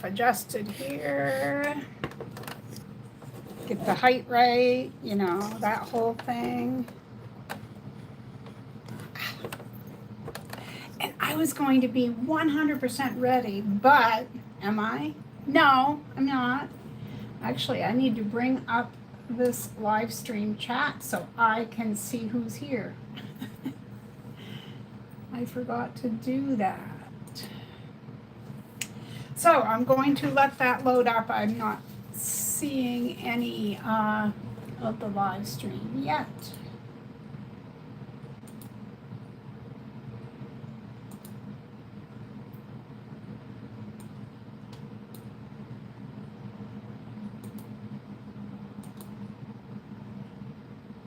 adjusted here. Get the height right, you know, that whole thing. And I was going to be 100% ready, but am I? No, I'm not. Actually, I need to bring up this live stream chat so I can see who's here. I forgot to do that. So I'm going to let that load up. I'm not seeing any of the live stream yet.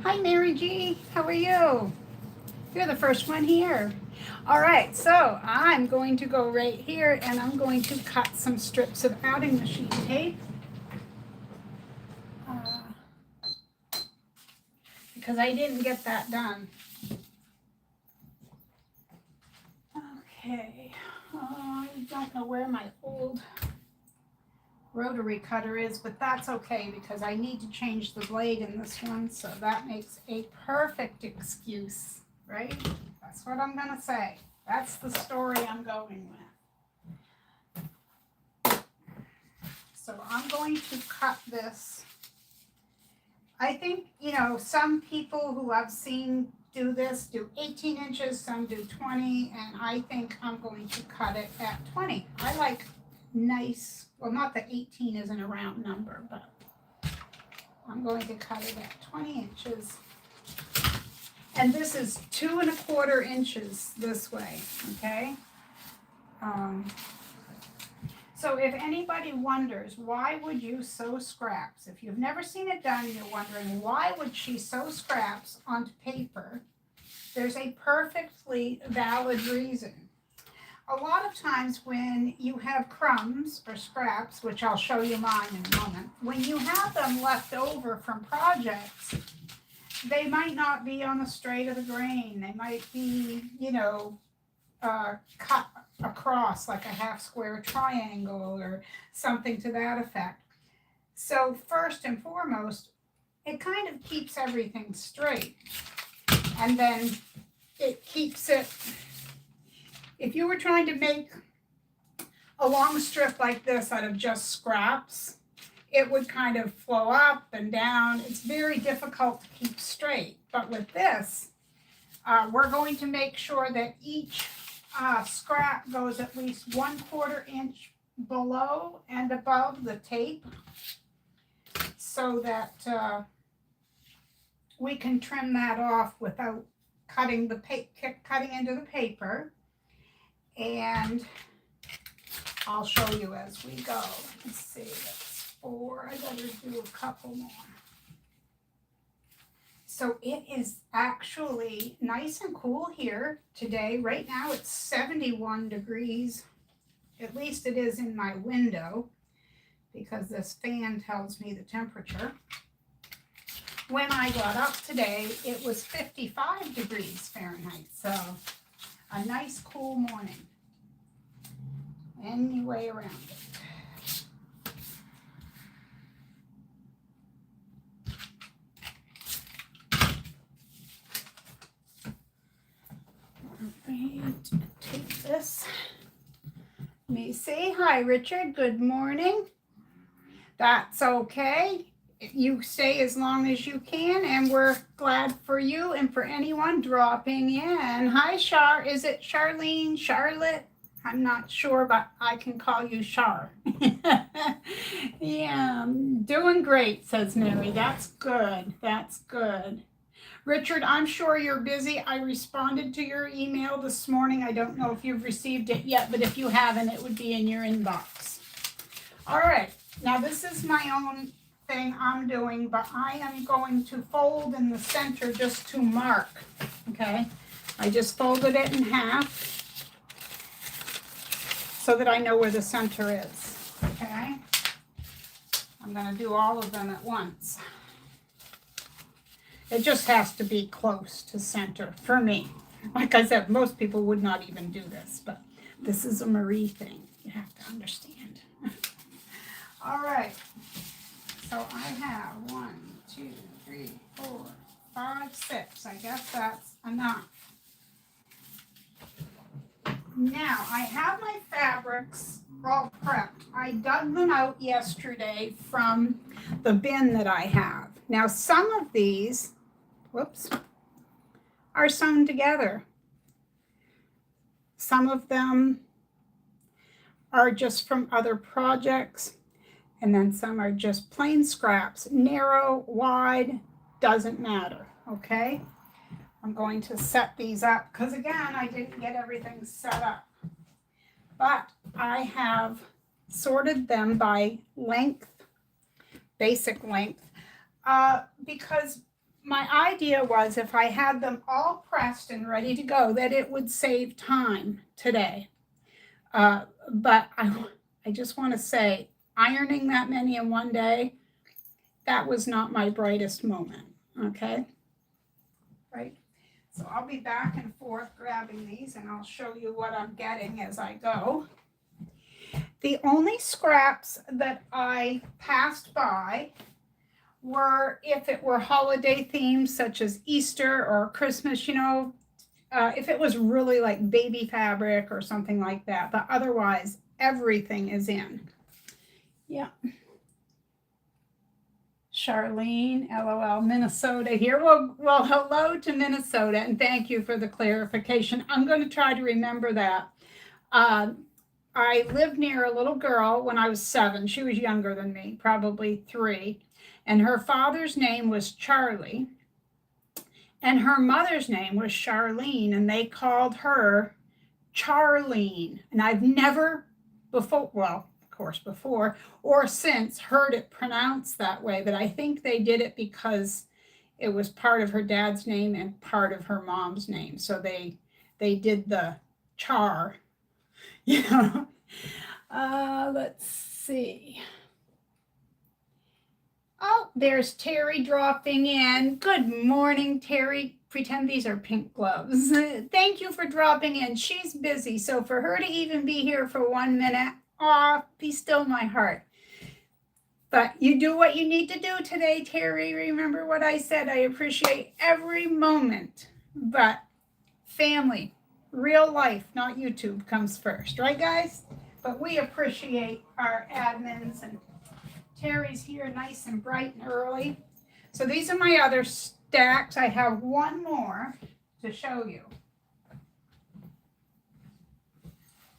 Hi, Mary G. How are you? You're the first one here. All right, so I'm going to go right here and I'm going to cut some strips of outing machine tape. Because I didn't get that done. Okay, I don't know where my old rotary cutter is, but that's okay because I need to change the blade in this one, so that makes a perfect excuse, right? That's what I'm gonna say. That's the story I'm going with. So I'm going to cut this. I think, you know, some people who I've seen do this do 18 inches, some do 20, and I think I'm going to cut it at 20. I like nice, well, not that 18 isn't a round number, but I'm going to cut it at 20 inches. And this is 2 1/4 inches this way, okay? So if anybody wonders, why would you sew scraps? If you've never seen it done, you're wondering, why would she sew scraps onto paper? There's a perfectly valid reason. A lot of times when you have crumbs or scraps, which I'll show you mine in a moment, when you have them left over from projects, they might not be on the straight of the grain. They might be, you know, cut across like a half square triangle or something to that effect. So first and foremost, it kind of keeps everything straight. And then it keeps it, if you were trying to make a long strip like this out of just scraps, it would kind of flow up and down. It's very difficult to keep straight. But with this, we're going to make sure that each scrap goes at least 1/4 inch below and above the tape so that we can trim that off without cutting into the paper. And I'll show you as we go. Let's see, that's 4. I better do a couple more. So it is actually nice and cool here today. Right now it's 71 degrees. At least it is in my window because this fan tells me the temperature. When I got up today, it was 55 degrees Fahrenheit. So a nice cool morning. Any way around it. Right, take this. Let me see. Hi, Richard. Good morning. That's okay. You stay as long as you can, and we're glad for you and for anyone dropping in. Hi, Char. Is it Charlene? Charlotte? I'm not sure, but I can call you Char. Yeah, doing great, says Mary. That's good. That's good. Richard, I'm sure you're busy. I responded to your email this morning. I don't know if you've received it yet, but if you haven't, it would be in your inbox. All right. Now, this is my own thing I'm doing, but I am going to fold in the center just to mark, okay? I just folded it in half so that I know where the center is, okay? I'm going to do all of them at once. It just has to be close to center for me. Like I said, most people would not even do this, but this is a Marie thing. You have to understand. All right. So I have 1, 2, 3, 4, 5, 6. I guess that's enough. Now I have my fabrics all prepped. I dug them out yesterday from the bin that I have. Now some of these, whoops, are sewn together. Some of them are just from other projects, and then some are just plain scraps. Narrow, wide, doesn't matter, okay? I'm going to set these up because, again, I didn't get everything set up. But I have sorted them by length, basic length, because my idea was if I had them all pressed and ready to go, that it would save time today. But I just want to say, ironing that many in one day, that was not my brightest moment, okay? Right? So I'll be back and forth grabbing these, and I'll show you what I'm getting as I go. The only scraps that I passed by were if it were holiday themes such as Easter or Christmas, you know, if it was really like baby fabric or something like that. But otherwise, everything is in. Yeah. Charlene, LOL, Minnesota here. Well, hello to Minnesota, and thank you for the clarification. I'm going to try to remember that. I lived near a little girl when I was 7. She was younger than me, probably 3. And her father's name was Charlie. And her mother's name was Charlene, and they called her Charlene. And I've never before, well, of course, before or since heard it pronounced that way, but I think they did it because it was part of her dad's name and part of her mom's name. So they did the char, you know. Let's see. Oh, there's Terry dropping in. Good morning, Terry. Pretend these are pink gloves. Thank you for dropping in. She's busy, so for her to even be here for 1 minute, aw, be still my heart. But you do what you need to do today, Terry. Remember what I said. I appreciate every moment. But family, real life, not YouTube, comes first. Right, guys? But we appreciate our admins, and Terry's here nice and bright and early. So these are my other stacks. I have one more to show you.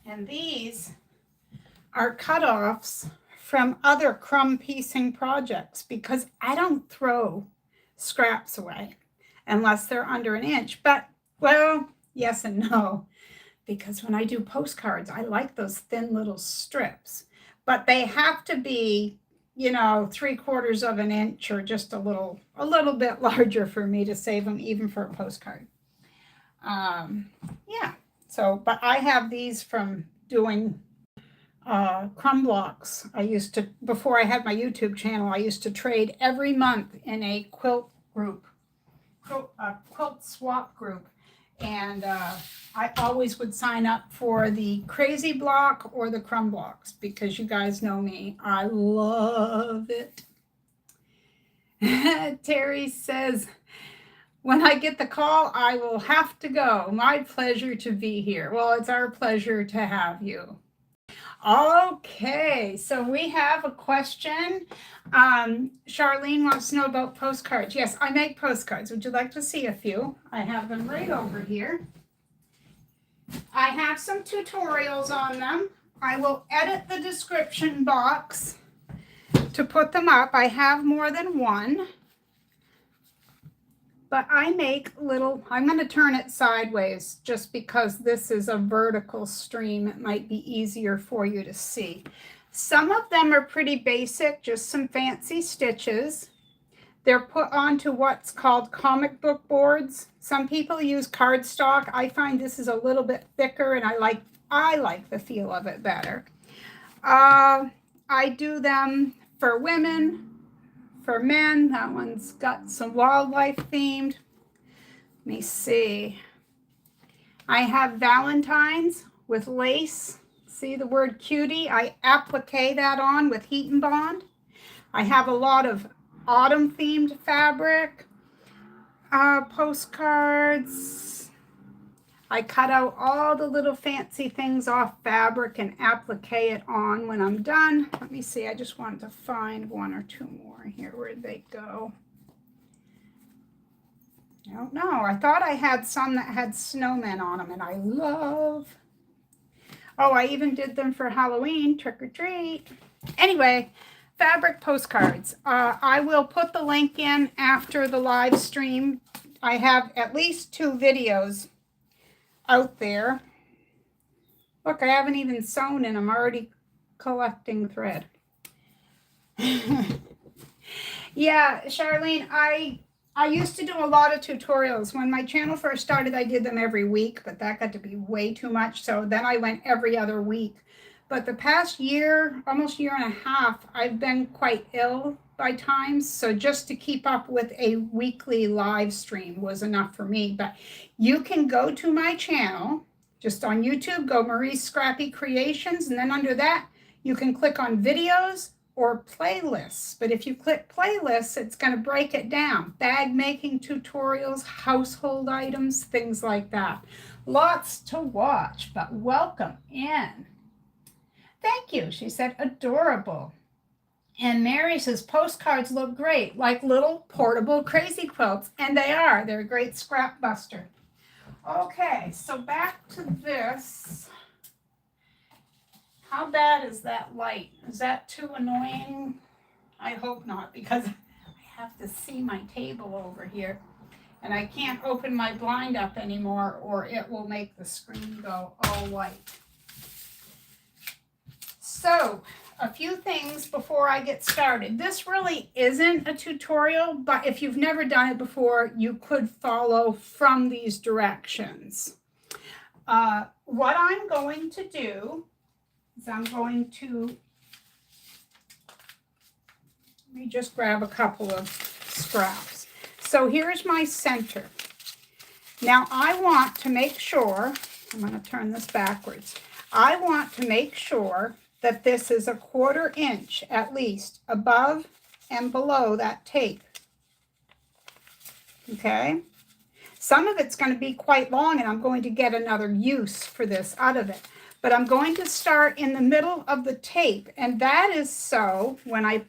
And these are cutoffs from other crumb piecing projects because I don't throw scraps away unless they're under an inch. But, well, yes and no. Because when I do postcards, I like those thin little strips. But they have to be, you know, 3/4 of an inch or just a little bit larger for me to save them even for a postcard. Yeah, so, but I have these from doing crumb blocks. I used to, before I had my YouTube channel, I used to trade every month in a quilt group, quilt swap group. And I always would sign up for the crazy block or the crumb blocks because you guys know me. I love it. Terry says, when I get the call, I will have to go. My pleasure to be here. Well, it's our pleasure to have you. Okay, so we have a question. Charlene wants to know about postcards. Yes, I make postcards. Would you like to see a few? I have them right over here. I have some tutorials on them. I will edit the description box to put them up. I have more than one. But I make little, I'm going to turn it sideways just because this is a vertical stream. It might be easier for you to see. Some of them are pretty basic, just some fancy stitches. They're put onto what's called comic book boards. Some people use cardstock. I find this is a little bit thicker and I like the feel of it better. I do them for women. For men, that one's got some wildlife themed. Let me see. I have Valentines with lace See the word cutie? I applique that on with Heat and Bond. I have a lot of autumn themed fabric postcards. I cut out all the little fancy things off fabric and applique it on when I'm done. Let me see, I just wanted to find one or two more here. Where'd they go? I don't know. I thought I had some that had snowmen on them, and I love. Oh, I even did them for Halloween, trick or treat. Anyway, fabric postcards. I will put the link in after the live stream. I have at least 2 videos out there. Look, I haven't even sewn in. I'm already collecting thread. Yeah, Charlene, I used to do a lot of tutorials. When my channel first started, I did them every week, but that got to be way too much. So then I went every other week. But the past year, almost year and a half, I've been quite ill by times. So just to keep up with a weekly live stream was enough for me. But you can go to my channel, just on YouTube, go Marie's Scrappy Creations. And then under that, you can click on videos or playlists. But if you click playlists, it's going to break it down. Bag making tutorials, household items, things like that. Lots to watch, but welcome in. Thank you. She said, adorable. And Mary says, postcards look great, like little portable crazy quilts. And they are. They're a great scrap buster. Okay, so back to this. How bad is that light? Is that too annoying? I hope not, because I have to see my table over here. And I can't open my blind up anymore, or it will make the screen go all white. So, a few things before I get started. This really isn't a tutorial, but if you've never done it before, you could follow from these directions. What I'm going to do is I'm going to, let me just grab a couple of scraps. So here's my center. Now I want to make sure, I'm going to turn this backwards. I want to make sure that this is a 1/4 inch at least above and below that tape. Okay? Some of it's going to be quite long, and I'm going to get another use for this out of it. But I'm going to start in the middle of the tape, and that is so when I'll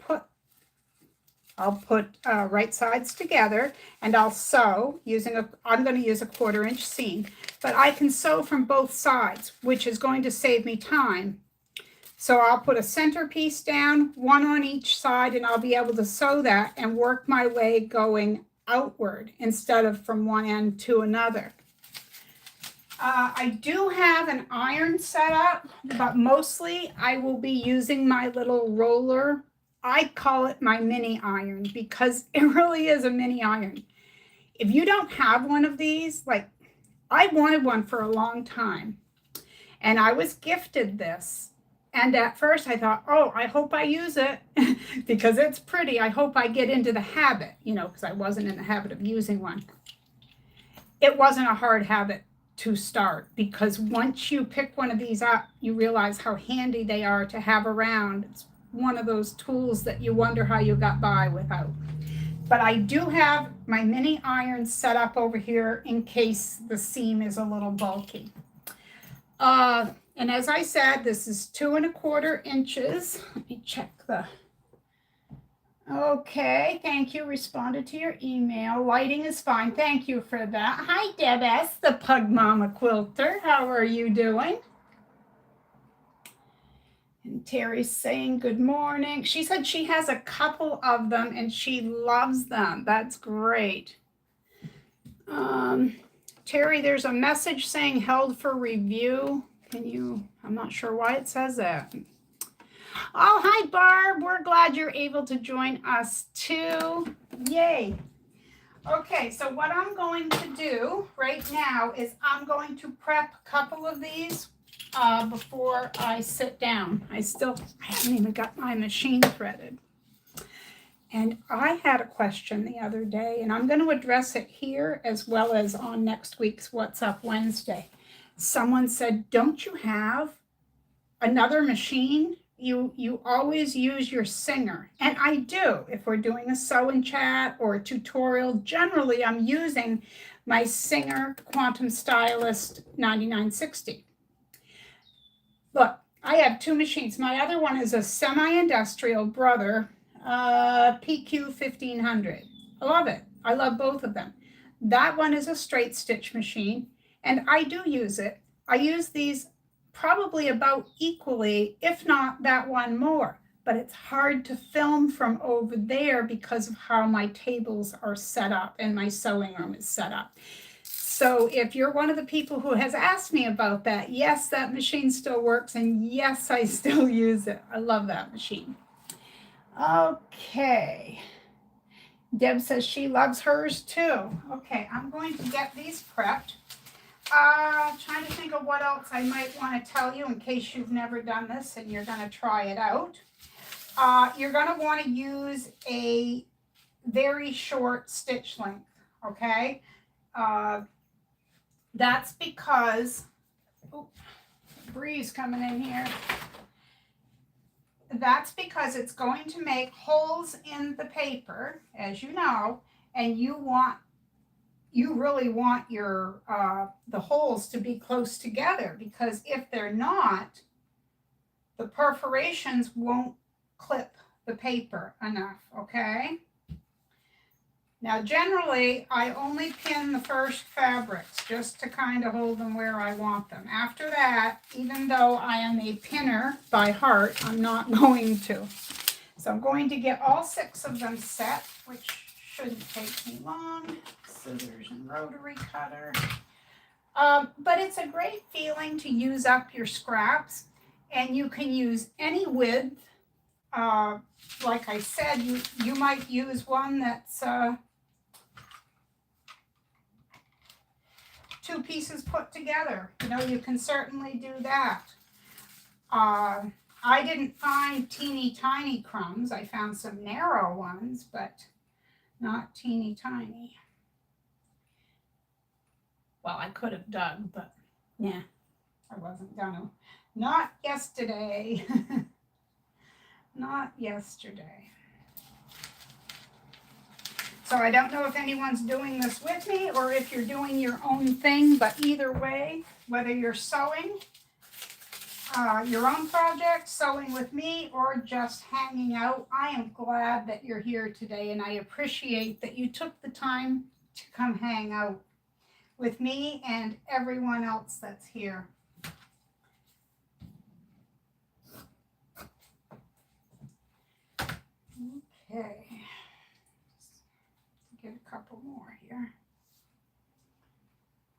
put right sides together, and I'll sew using I'm going to use a 1/4 inch seam, but I can sew from both sides, which is going to save me time. So I'll put a center piece down, one on each side, and I'll be able to sew that and work my way going outward instead of from one end to another. I do have an iron set up, but mostly I will be using my little roller. I call it my mini iron because it really is a mini iron. If you don't have one of these, like I wanted one for a long time, and I was gifted this. And at first I thought, oh, I hope I use it because it's pretty. I hope I get into the habit, because I wasn't in the habit of using one. It wasn't a hard habit to start because once you pick one of these up, you realize how handy they are to have around. It's one of those tools that you wonder how you got by without. But I do have my mini iron set up over here in case the seam is a little bulky. And as I said, this is 2 1/4 inches. Let me check the. Okay, thank you. Responded to your email. Lighting is fine. Thank you for that. Hi, Deb S., the Pug Mama Quilter. How are you doing? And Terry's saying good morning. She said she has a couple of them and she loves them. That's great. Terry, there's a message saying held for review. I'm not sure why it says that. Oh, hi, Barb. We're glad you're able to join us too. Yay. Okay, so what I'm going to do right now is I'm going to prep a couple of these before I sit down. I haven't even got my machine threaded. And I had a question the other day, and I'm going to address it here as well as on next week's What's Up Wednesday. Someone said, don't you have another machine, you always use your Singer. And I do. If we're doing a sew and chat or a tutorial, generally I'm using my Singer Quantum Stylist 9960. Look, I have two machines. My other one is a semi-industrial Brother PQ 1500. I love it. I love both of them. That one is a straight stitch machine, and I do use it. I use these probably about equally, if not that one more, but it's hard to film from over there because of how my tables are set up and my sewing room is set up. So if you're one of the people who has asked me about that, yes, that machine still works, and yes, I still use it. I love that machine. Okay. Deb says she loves hers too. Okay, I'm going to get these prepped. Trying to think of what else I might want to tell you in case you've never done this and you're going to try it out. You're going to want to use a very short stitch length, okay? That's because, breeze coming in here. That's because it's going to make holes in the paper, as you know, and you really want your the holes to be close together, because if they're not, the perforations won't clip the paper enough, okay? Now, generally, I only pin the first fabrics just to kind of hold them where I want them. After that, even though I am a pinner by heart, I'm not going to. So I'm going to get all 6 of them set, which shouldn't take me long. Scissors and rotary cutter. But it's a great feeling to use up your scraps, and you can use any width. Like I said, you might use one that's 2 pieces put together. You know, you can certainly do that. I didn't find teeny tiny crumbs. I found some narrow ones, but not teeny tiny. Well, I could have dug, but yeah, I wasn't gonna. Not yesterday. Not yesterday. So I don't know if anyone's doing this with me or if you're doing your own thing, but either way, whether you're sewing your own project, sewing with me, or just hanging out, I am glad that you're here today, and I appreciate that you took the time to come hang out with me and everyone else that's here. Okay. Get a couple more here.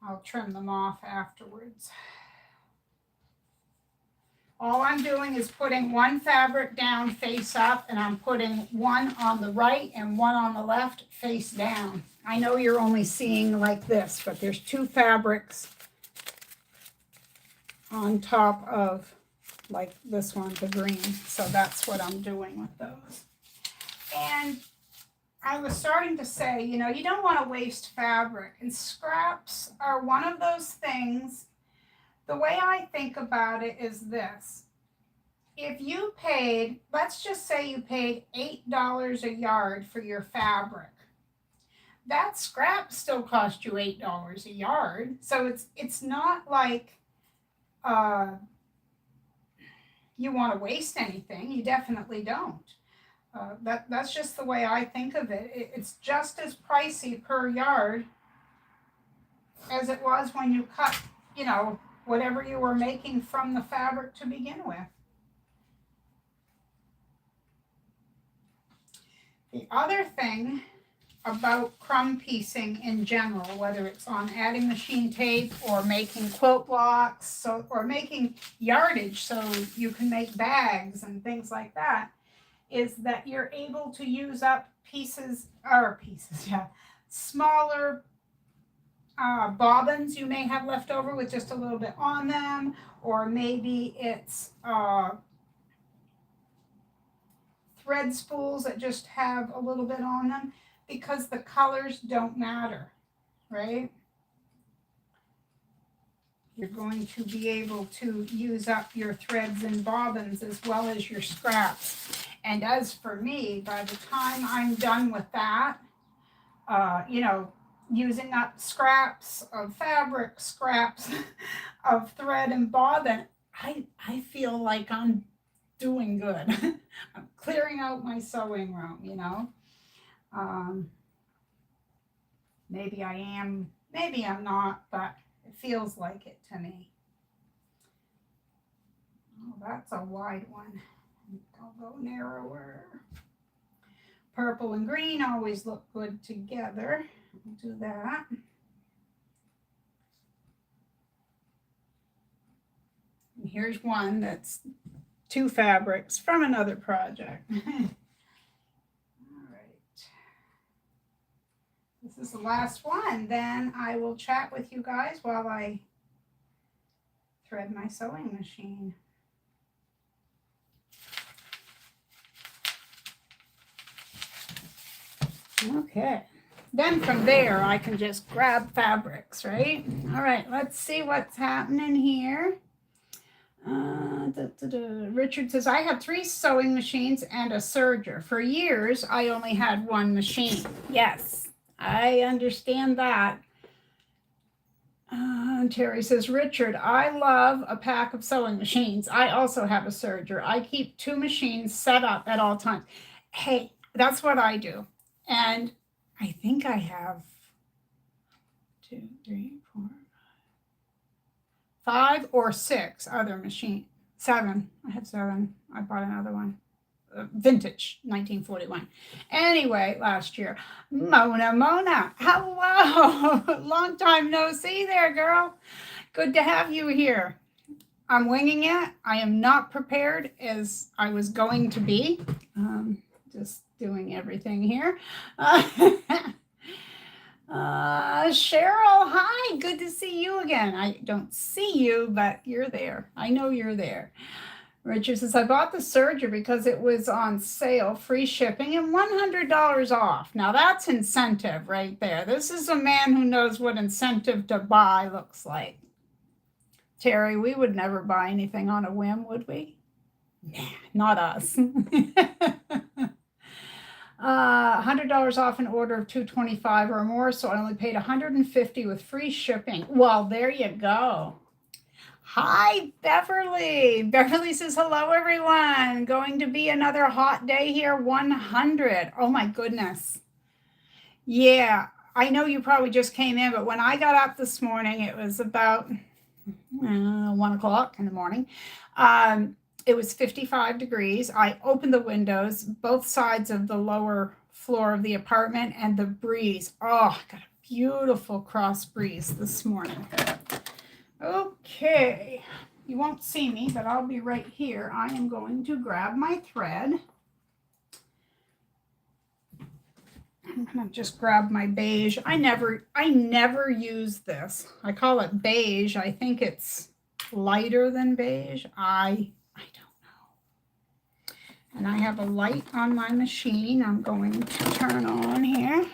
I'll trim them off afterwards. All I'm doing is putting one fabric down face up, and I'm putting one on the right and one on the left face down. I know you're only seeing like this, but there's 2 fabrics on top of like this one, the green. So that's what I'm doing with those. And I was starting to say, you know, you don't want to waste fabric, and scraps are one of those things. The way I think about it is this. If you paid, let's just say you paid $8 a yard for your fabric, that scrap still cost you $8 a yard. So it's not like you want to waste anything. You definitely don't. That's just the way I think of it. It's just as pricey per yard as it was when you cut, you know, whatever you were making from the fabric to begin with. The other thing about crumb piecing in general, whether it's on adding machine tape or making quilt blocks, or making yardage so you can make bags and things like that, is that you're able to use up smaller bobbins you may have left over with just a little bit on them, or maybe it's thread spools that just have a little bit on them, because the colors don't matter, right? you're going to be able to use up your threads and bobbins as well as your scraps. And as for me, by the time I'm done with that, you know, using up scraps of fabric, scraps of thread and bobbin, I feel like I'm doing good. I'm clearing out my sewing room, you know. Maybe I am, maybe I'm not, but it feels like it to me. Oh, that's a wide one. I'll go narrower. Purple and green always look good together. I'll do that. And here's one that's two fabrics from another project. All right. This is the last one. Then I will chat with you guys while I thread my sewing machine. Okay, then from there I can just grab fabrics, right? All right, let's see what's happening here. Richard says, I have 3 sewing machines and a serger. For years, I only had 1 machine. Yes, I understand that. Terry says, Richard, I love a pack of sewing machines. I also have a serger. I keep 2 machines set up at all times. Hey, that's what I do. And I think I have 2, 3, 4, 5 or 6 other machines. 7. I have 7. I bought another one. Vintage, 1941. Anyway, last year. Mona, hello. Long time no see there, girl. Good to have you here. I'm winging it. I am not prepared as I was going to be. Just doing everything here. Cheryl, hi, good to see you again. I don't see you, but you're there. I know you're there. Richard says, I bought the serger because it was on sale, free shipping, and $100 off. Now that's incentive right there. This is a man who knows what incentive to buy looks like. Terry, we would never buy anything on a whim, would we? Nah, not us. $100 off an order of $225 or more, so I only paid $150 with free shipping. Well, there you go. Hi, Beverly. Beverly says, hello, everyone. Going to be another hot day here, 100. Oh, my goodness. Yeah, I know you probably just came in, but when I got up this morning, it was about 1 o'clock in the morning. It was 55 degrees. I opened the windows, both sides of the lower floor of the apartment, and the breeze. Oh, got a beautiful cross breeze this morning. Okay, you won't see me, but I'll be right here. I am going to grab my thread. I'm gonna just grab my beige. I never use this. I call it beige. I think it's lighter than beige. I don't know. And I have a light on my machine. I'm going to turn on here.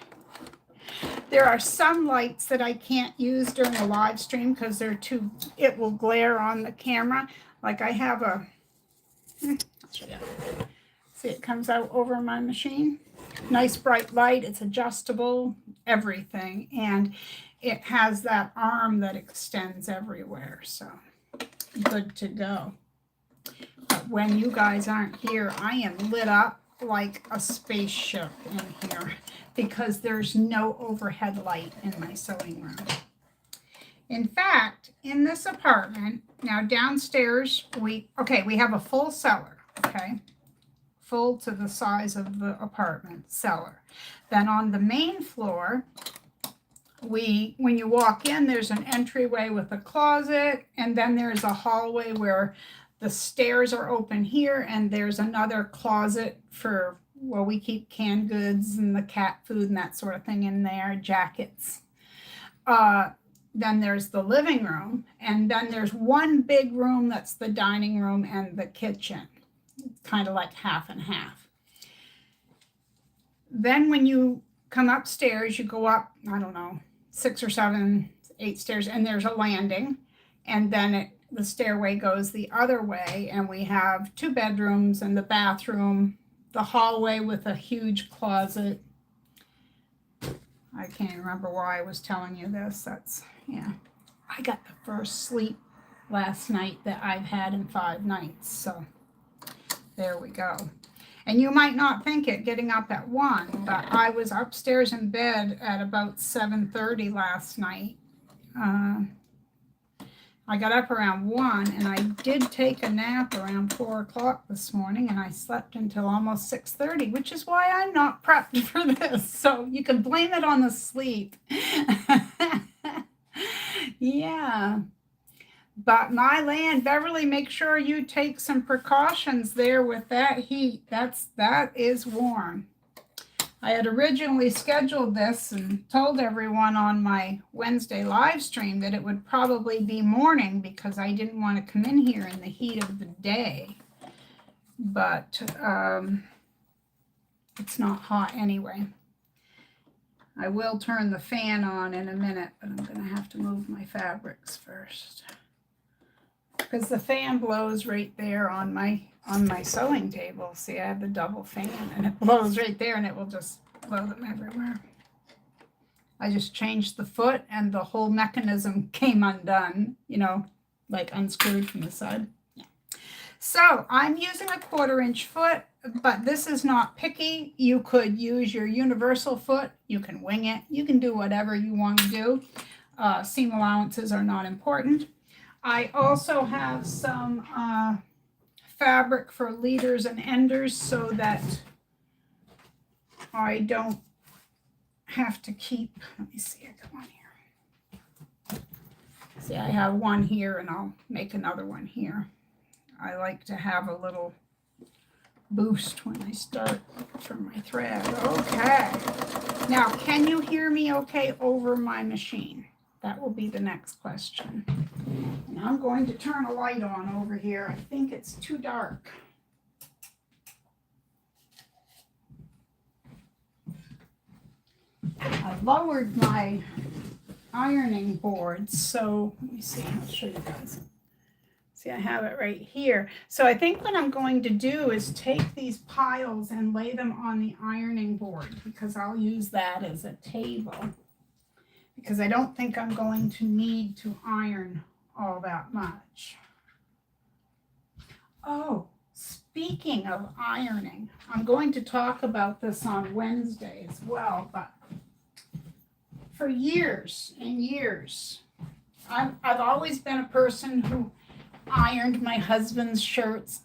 There are some lights that I can't use during a live stream because they're too, it will glare on the camera. Like I have a, see, it comes out over my machine. Nice bright light. It's adjustable, everything. And it has that arm that extends everywhere. So good to go. But when you guys aren't here, I am lit up like a spaceship in here because there's no overhead light in my sewing room. In fact, in this apartment, now downstairs, we have a full cellar, okay? Full to the size of the apartment cellar. Then on the main floor, when you walk in, there's an entryway with a closet, and then there's a hallway where the stairs are open here, and there's another closet for, well, we keep canned goods and the cat food and that sort of thing in there, jackets. Then there's the living room, and then there's one big room that's the dining room and the kitchen. It's kind of like half and half. Then when you come upstairs, you go up, I don't know, 6 or 7, 8 stairs, and there's a landing. and then the stairway goes the other way, and we have 2 bedrooms and the bathroom, the hallway with a huge closet. I can't remember why I was telling you this. That's, yeah. I got the first sleep last night that I've had in 5 nights, so there we go. And you might not think it getting up at 1, but I was upstairs in bed at about 7:30 last night. I got up around 1, and I did take a nap around 4 o'clock this morning, and I slept until almost 6:30, which is why I'm not prepped for this. So you can blame it on the sleep. Yeah. But my land, Beverly, make sure you take some precautions there with that heat. That is warm. I had originally scheduled this and told everyone on my Wednesday live stream that it would probably be morning because I didn't want to come in here in the heat of the day. But it's not hot anyway. I will turn the fan on in a minute, but I'm going to have to move my fabrics first, because the fan blows right there on my sewing table. See, I have the double fan, and it blows right there, and it will just blow them everywhere. I just changed the foot, and the whole mechanism came undone, you know, like unscrewed from the side. Yeah. So I'm using a 1/4 inch foot, but this is not picky. You could use your universal foot. You can wing it. You can do whatever you want to do. Seam allowances are not important. I also have some fabric for leaders and enders so that I don't have to keep, let me see, I got one here. See, I have one here, and I'll make another one here. I like to have a little boost when I start from my thread. Okay. Now, can you hear me okay over my machine? That will be the next question. And I'm going to turn a light on over here. I think it's too dark. I lowered my ironing board, so let me see, I'll show you guys. See, I have it right here. So I think what I'm going to do is take these piles and lay them on the ironing board, because I'll use that as a table, because I don't think I'm going to need to iron all that much. Oh, speaking of ironing, I'm going to talk about this on Wednesday as well, but for years and years, I've always been a person who ironed my husband's shirts.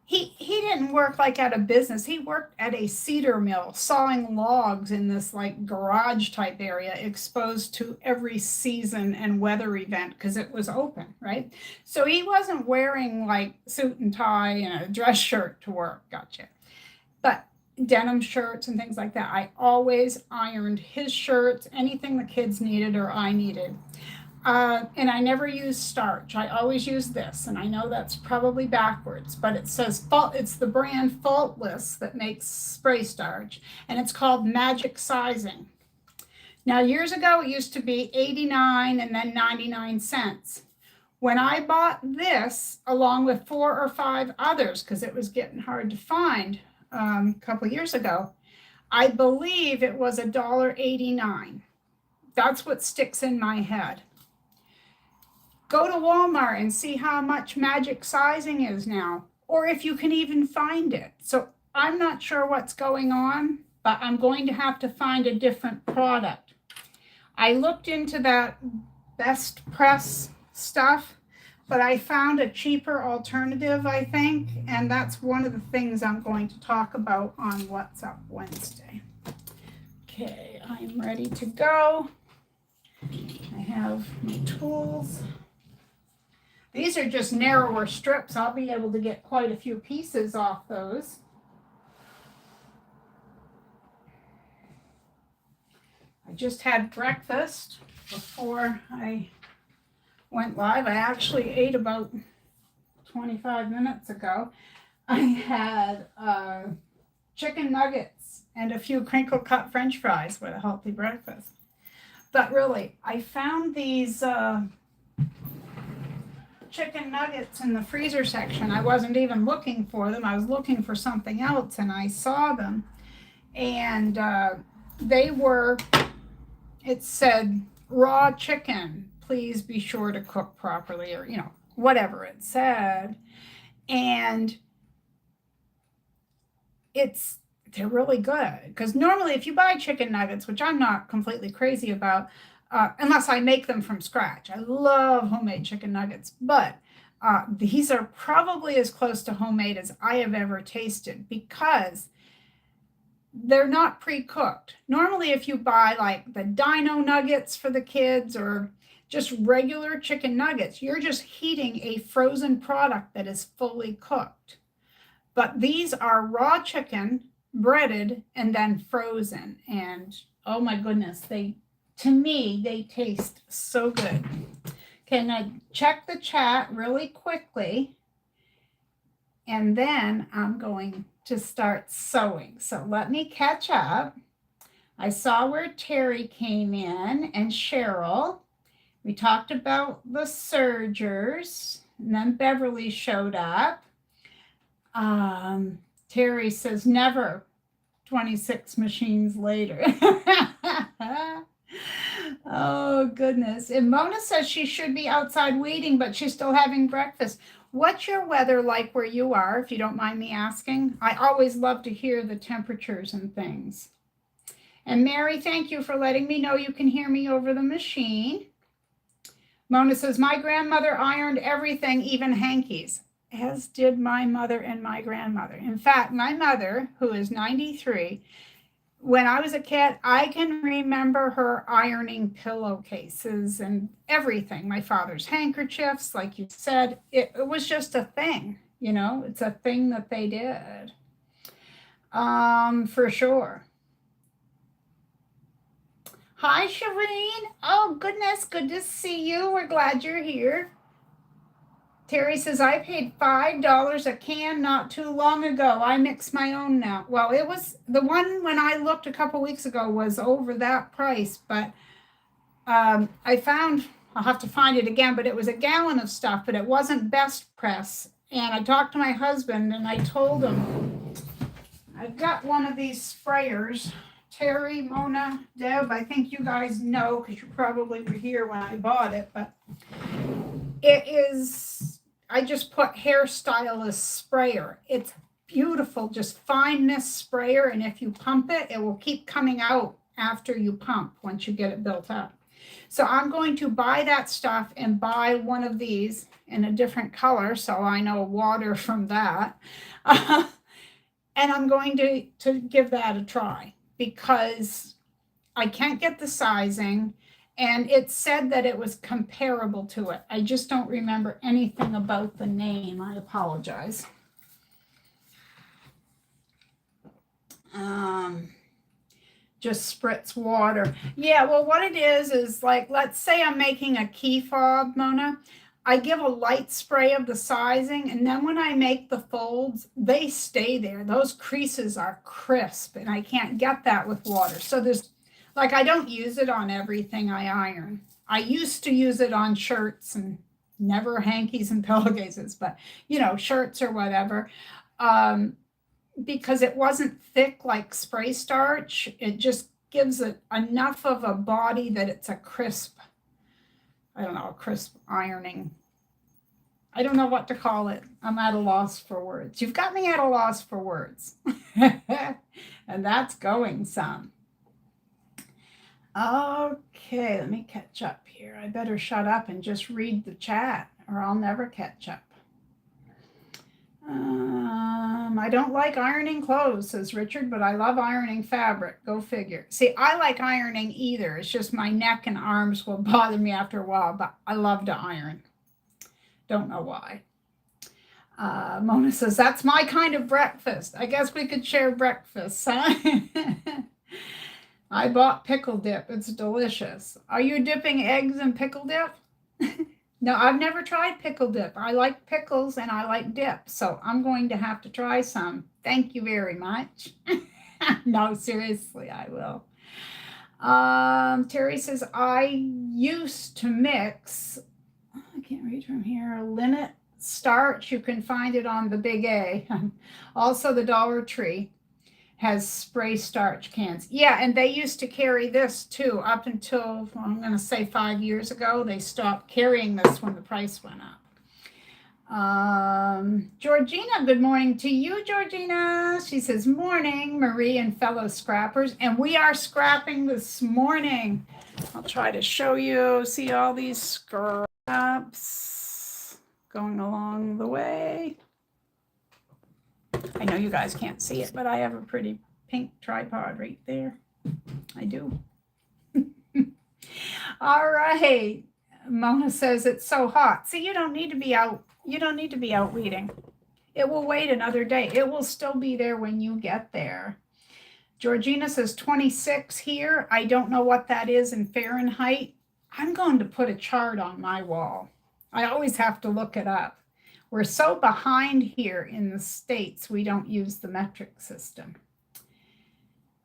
He didn't work like at a business. He worked at a cedar mill, sawing logs in this like garage type area, exposed to every season and weather event because it was open, right? So he wasn't wearing like suit and tie and a dress shirt to work, gotcha. But denim shirts and things like that, I always ironed his shirts, anything the kids needed or I needed. And I never used starch. I always use this, and I know that's probably backwards, but it says it's the brand Faultless that makes spray starch, and it's called Magic Sizing. Now, years ago, it used to be 89 and then 99 cents. When I bought this, along with 4 or 5 others, because it was getting hard to find a couple years ago, I believe it was $1.89. That's what sticks in my head. Go to Walmart and see how much Magic Sizing is now, or if you can even find it. So I'm not sure what's going on, but I'm going to have to find a different product. I looked into that Best Press stuff, but I found a cheaper alternative, I think, and that's one of the things I'm going to talk about on What's Up Wednesday. Okay, I'm ready to go. I have my tools. These are just narrower strips. I'll be able to get quite a few pieces off those. I just had breakfast before I went live. I actually ate about 25 minutes ago. I had chicken nuggets and a few crinkle cut French fries with a healthy breakfast. But really, I found these chicken nuggets in the freezer section. I wasn't even looking for them. I was looking for something else, and I saw them. And they were, it said, raw chicken. Please be sure to cook properly, or, you know, whatever it said. And they're really good, because normally if you buy chicken nuggets, which I'm not completely crazy about, unless I make them from scratch. I love homemade chicken nuggets, but these are probably as close to homemade as I have ever tasted, because they're not pre-cooked. Normally, if you buy like the dino nuggets for the kids or just regular chicken nuggets, you're just heating a frozen product that is fully cooked. But these are raw chicken, breaded, and then frozen. And oh my goodness, to me, they taste so good. Can I check the chat really quickly? And then I'm going to start sewing. So let me catch up. I saw where Terry came in and Cheryl. We talked about the sergers, and then Beverly showed up. Terry says never 26 machines later. Oh goodness. And Mona says she should be outside waiting, but she's still having breakfast. What's your weather like where you are, if you don't mind me asking? I always love to hear the temperatures and things. And Mary, thank you for letting me know you can hear me over the machine. Mona says, my grandmother ironed everything, even hankies, as did my mother and my grandmother. In fact, my mother, who is 93, when I was a kid, I can remember her ironing pillowcases and everything. My father's handkerchiefs, like you said, it was just a thing, you know, it's a thing that they did, for sure. Hi, Shireen. Oh, goodness, good to see you. We're glad you're here. Terry says, I paid $5 a can not too long ago. I mix my own now. Well, it was the one when I looked a couple weeks ago was over that price, but I found, I'll have to find it again, but it was a gallon of stuff, but it wasn't best press. And I talked to my husband and I told him, I've got one of these sprayers. Terry, Mona, Deb, I think you guys know because you probably were here when I bought it, but it is, I just put hairstylist sprayer. It's beautiful, just fine mist sprayer. And if you pump it, it will keep coming out after you pump once you get it built up. So I'm going to buy that stuff and buy one of these in a different color, so I know water from that. And I'm going to give that a try because I can't get the sizing. And it said that it was comparable to it. I just don't remember anything about the name. I apologize. Just spritz water. Yeah, well, what it is like, let's say I'm making a key fob, Mona. I give a light spray of the sizing, and then when I make the folds, they stay there. Those creases are crisp, and I can't get that with water. So there's, like, I don't use it on everything I iron. I used to use it on shirts and never hankies and pillowcases, but, you know, shirts or whatever, because it wasn't thick like spray starch. It just gives it enough of a body that it's a crisp, I don't know, a crisp ironing. I don't know what to call it. I'm at a loss for words. You've got me at a loss for words. And that's going some. Okay, let me catch up here. I better shut up and just read the chat or I'll never catch up. I don't like ironing clothes, says Richard, but I love ironing fabric. Go figure. See, I like ironing either. It's just my neck and arms will bother me after a while, but I love to iron. Don't know why. Mona says, that's my kind of breakfast. I guess we could share breakfast, huh? I bought pickle dip. It's delicious. Are you dipping eggs in pickle dip? No, I've never tried pickle dip. I like pickles and I like dip, so I'm going to have to try some. Thank you very much. No, seriously, I will. Terry says, I used to mix. I can't read from here. Linnet starch, you can find it on the Big A. Also, the Dollar Tree has spray starch cans. Yeah, and they used to carry this too up until, well, I'm going to say 5 years ago. They stopped carrying this when the price went up. Georgina, good morning to you, Georgina. She says, morning, Marie and fellow scrappers. And we are scrapping this morning. I'll try to show you. See all these scraps going along the way. I know you guys can't see it, but I have a pretty pink tripod right there. I do. All right. Mona says it's so hot. See, you don't need to be out. You don't need to be out weeding. It will wait another day. It will still be there when you get there. Georgina says 26 here. I don't know what that is in Fahrenheit. I'm going to put a chart on my wall. I always have to look it up. We're so behind here in the States, we don't use the metric system.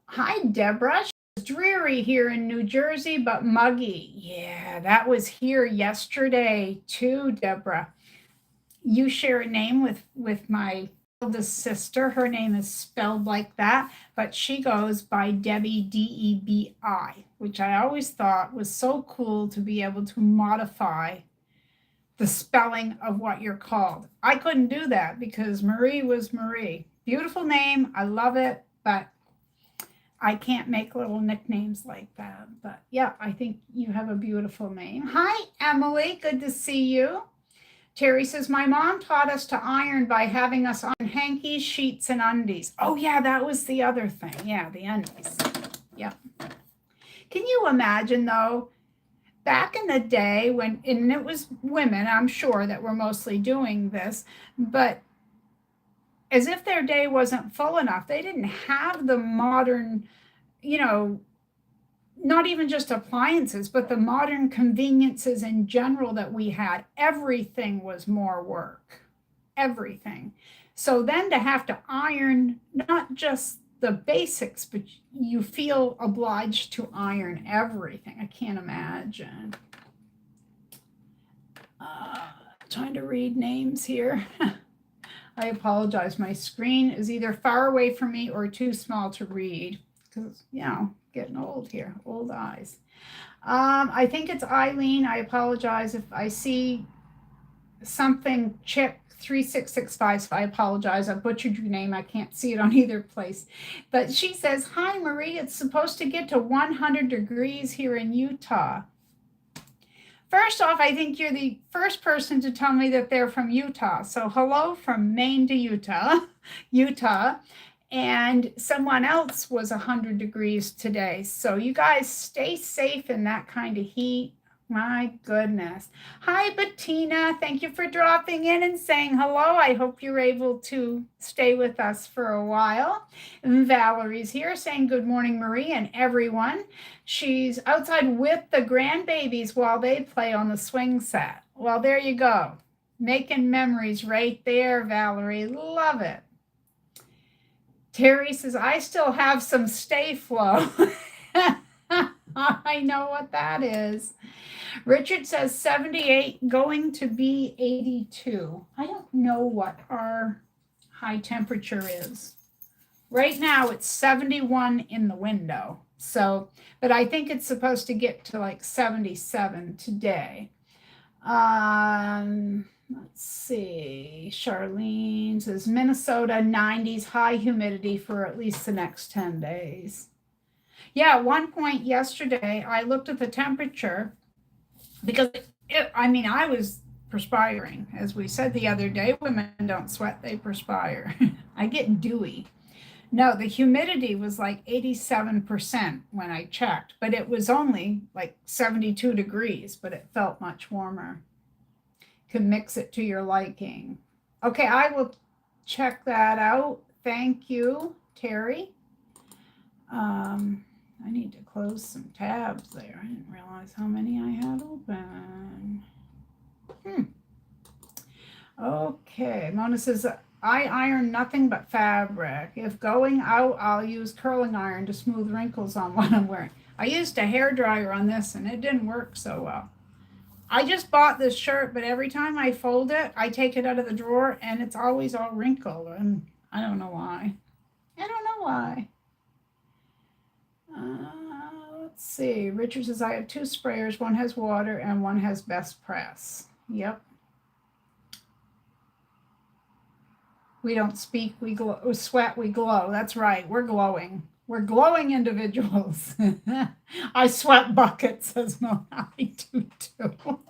Hi, Deborah. It's dreary here in New Jersey, but muggy. Yeah, that was here yesterday too, Deborah. You share a name with my oldest sister. Her name is spelled like that, but she goes by Debbie, D-E-B-I, which I always thought was so cool to be able to modify the spelling of what you're called. I couldn't do that because Marie was Marie. Beautiful name. I love it, but I can't make little nicknames like that. But yeah, I think you have a beautiful name. Hi, Emily. Good to see you. Terry says, my mom taught us to iron by having us on hankies, sheets, and undies. Oh, yeah, that was the other thing. Yeah, the undies. Yeah. Can you imagine, though, back in the day when, and it was women, I'm sure, that were mostly doing this, but as if their day wasn't full enough. They didn't have the modern, you know, not even just appliances, but the modern conveniences in general that we had. Everything was more work, everything. So then to have to iron, not just the basics, but you feel obliged to iron everything. I can't imagine. Trying to read names here. I apologize. My screen is either far away from me or too small to read because, you know, getting old here, old eyes. I think it's Eileen. I apologize if I see something. Chick 36665. I apologize. I butchered your name. I can't see it on either place. But she says, hi, Marie. It's supposed to get to 100 degrees here in Utah. First off, I think you're the first person to tell me that they're from Utah. So hello from Maine to Utah. And someone else was 100 degrees today. So you guys stay safe in that kind of heat. My goodness. Hi, Bettina. Thank you for dropping in and saying hello. I hope you're able to stay with us for a while. And Valerie's here saying good morning, Marie, and everyone. She's outside with the grandbabies while they play on the swing set. Well, there you go. Making memories right there, Valerie. Love it. Terry says, I still have some stay flow. I know what that is. Richard says 78 going to be 82. I don't know what our high temperature is. Right now it's 71 in the window. So, but I think it's supposed to get to like 77 today. Let's see. Charlene says Minnesota 90s, high humidity for at least the next 10 days. Yeah, at one point yesterday, I looked at the temperature because I was perspiring. As we said the other day, women don't sweat, they perspire. I get dewy. No, the humidity was like 87% when I checked, but it was only like 72 degrees, but it felt much warmer. Can mix it to your liking. Okay, I will check that out. Thank you, Terry. I need to close some tabs there. I didn't realize how many I had open. Okay, Mona says, I iron nothing but fabric. If going out, I'll use curling iron to smooth wrinkles on what I'm wearing. I used a hairdryer on this and it didn't work so well. I just bought this shirt, but every time I fold it, I take it out of the drawer and it's always all wrinkled, and I don't know why. I don't know why. Let's see. Richard says, I have 2 sprayers. One has water and one has best press. Yep. We don't speak, we glow, sweat, we glow. That's right. We're glowing. We're glowing individuals. I sweat buckets, says Mona. I do too.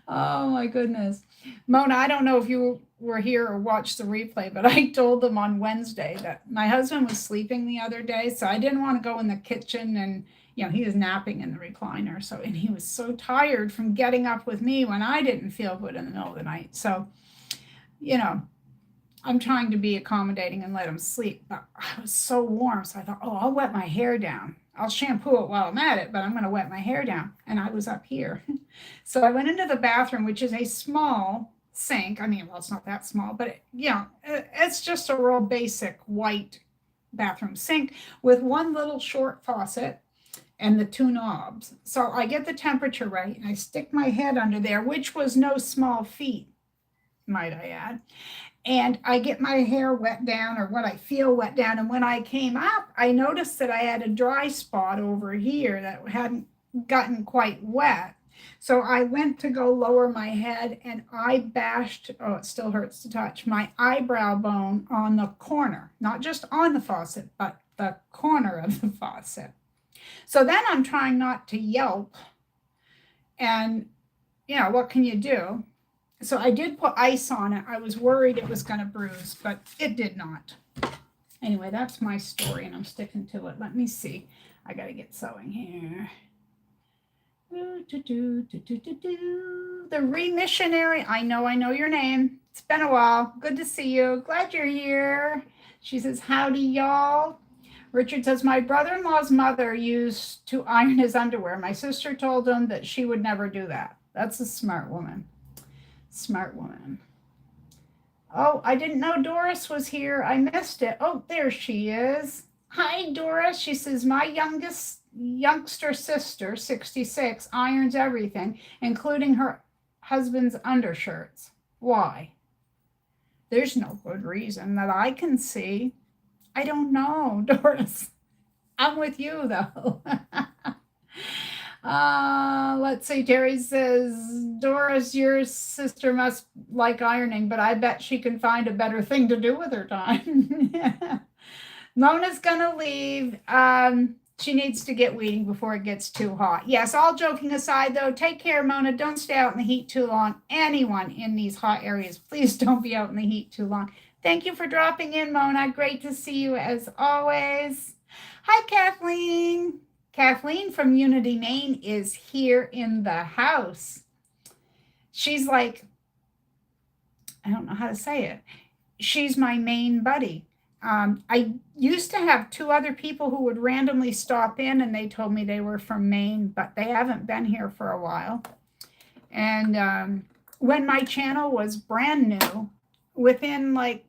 Oh my goodness. Mona, I don't know if you were here or watched the replay, but I told them on Wednesday that my husband was sleeping the other day, so I didn't want to go in the kitchen, and he was napping in the recliner. So, and he was so tired from getting up with me when I didn't feel good in the middle of the night. So, I'm trying to be accommodating and let him sleep, but I was so warm. So I thought, oh, I'll wet my hair down. I'll shampoo it while I'm at it, but I'm going to wet my hair down. And I was up here. So I went into the bathroom, which is a small sink. I mean, well, it's not that small, but it's just a real basic white bathroom sink with one little short faucet and the 2 knobs. So I get the temperature right, and I stick my head under there, which was no small feat, might I add. And I get my hair wet down, or what I feel wet down. And when I came up, I noticed that I had a dry spot over here that hadn't gotten quite wet. So I went to go lower my head, and I bashed, oh, it still hurts to touch, my eyebrow bone on the corner, not just on the faucet, but the corner of the faucet. So then I'm trying not to yelp. And, what can you do? So I did put ice on it. I was worried it was going to bruise, but it did not. Anyway, that's my story, and I'm sticking to it. Let me see. I got to get sewing here. The Remissionary. I know your name. It's been a while. Good to see you. Glad you're here. She says, howdy, y'all. Richard says, my brother-in-law's mother used to iron his underwear. My sister told him that she would never do that. That's a smart woman. Smart woman. Oh, I didn't know Doris was here. I missed it. Oh, there she is. Hi, Doris. She says, my youngster sister, 66, irons everything, including her husband's undershirts. Why? There's no good reason that I can see. I don't know, Doris. I'm with you, though. Let's see. Terry says, Doris, your sister must like ironing, but I bet she can find a better thing to do with her time. Mona's gonna leave. She needs to get weeding before it gets too hot. Yes, all joking aside, though, take care, Mona. Don't stay out in the heat too long. Anyone in these hot areas, please don't be out in the heat too long. Thank you for dropping in, Mona. Great to see you as always. Hi, Kathleen. Kathleen from Unity, Maine is here in the house. She's like, I don't know how to say it. She's my main buddy. I used to have 2 other people who would randomly stop in, and they told me they were from Maine, but they haven't been here for a while. And when my channel was brand new, within I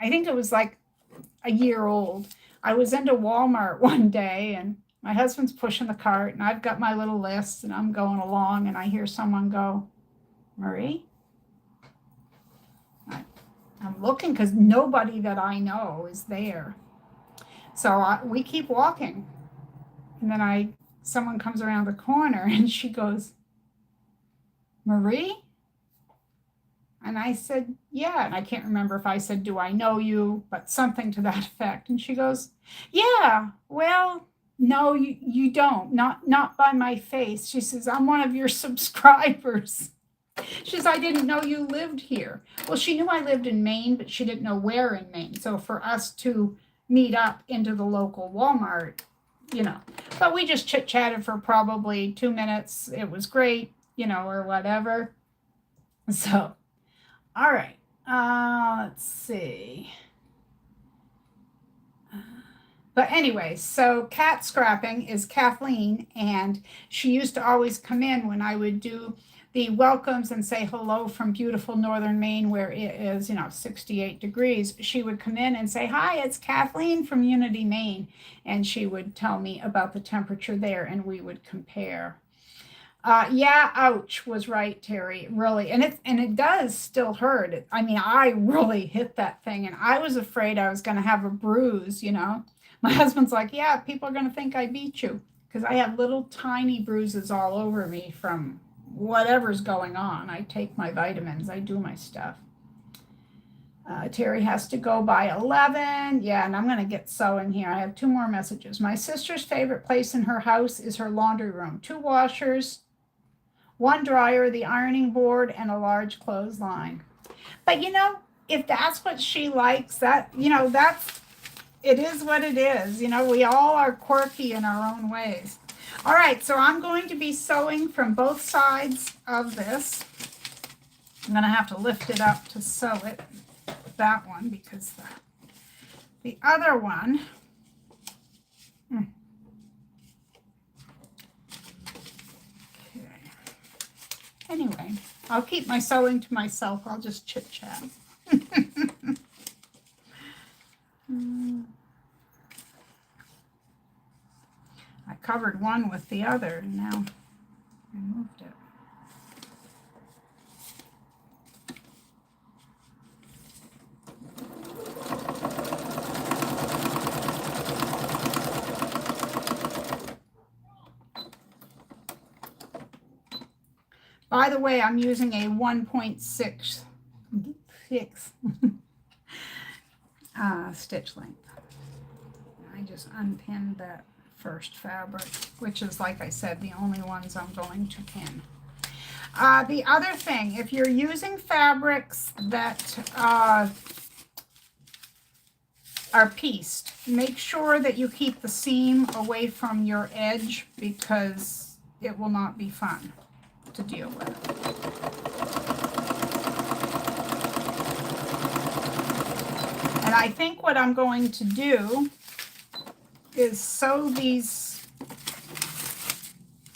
think it was like a year old, I was into Walmart one day, and my husband's pushing the cart, and I've got my little list, and I'm going along, and I hear someone go, Marie? I'm looking because nobody that I know is there. So we keep walking. And then someone comes around the corner, and she goes, Marie? And I said, yeah. And I can't remember if I said, do I know you? But something to that effect. And she goes, yeah, well, no, you don't. Not by my face. She says, I'm one of your subscribers. She says, I didn't know you lived here. Well, she knew I lived in Maine, but she didn't know where in Maine. So for us to meet up into the local Walmart, But we just chit-chatted for probably 2 minutes. It was great, or whatever. So, all right. Let's see. But anyway, so cat scrapping is Kathleen, and she used to always come in when I would do the welcomes and say hello from beautiful northern Maine, where it is, 68 degrees. She would come in and say, hi, it's Kathleen from Unity, Maine. And she would tell me about the temperature there, and we would compare. Yeah, ouch was right, Terry. Really, and it does still hurt. I mean, I really hit that thing, and I was afraid I was going to have a bruise. You know, my husband's like, "Yeah, people are going to think I beat you," because I have little tiny bruises all over me from whatever's going on. I take my vitamins. I do my stuff. Terry has to go by 11. Yeah, and I'm going to get sewing here. I have 2 more messages. My sister's favorite place in her house is her laundry room. 2 washers, 1 dryer, the ironing board, and a large clothesline. But you know, if that's what she likes, that, you know, it is what it is. You know, we all are quirky in our own ways. All right, so I'm going to be sewing from both sides of this. I'm going to have to lift it up to sew it, that one, because the other one, anyway, I'll keep my sewing to myself. I'll just chit chat. I covered one with the other, and now I moved it. By the way, I'm using a 1.6 stitch length. I just unpinned that first fabric, which is, like I said, the only ones I'm going to pin. The other thing, if you're using fabrics that are pieced, make sure that you keep the seam away from your edge, because it will not be fun to deal with. And I think what I'm going to do is sew these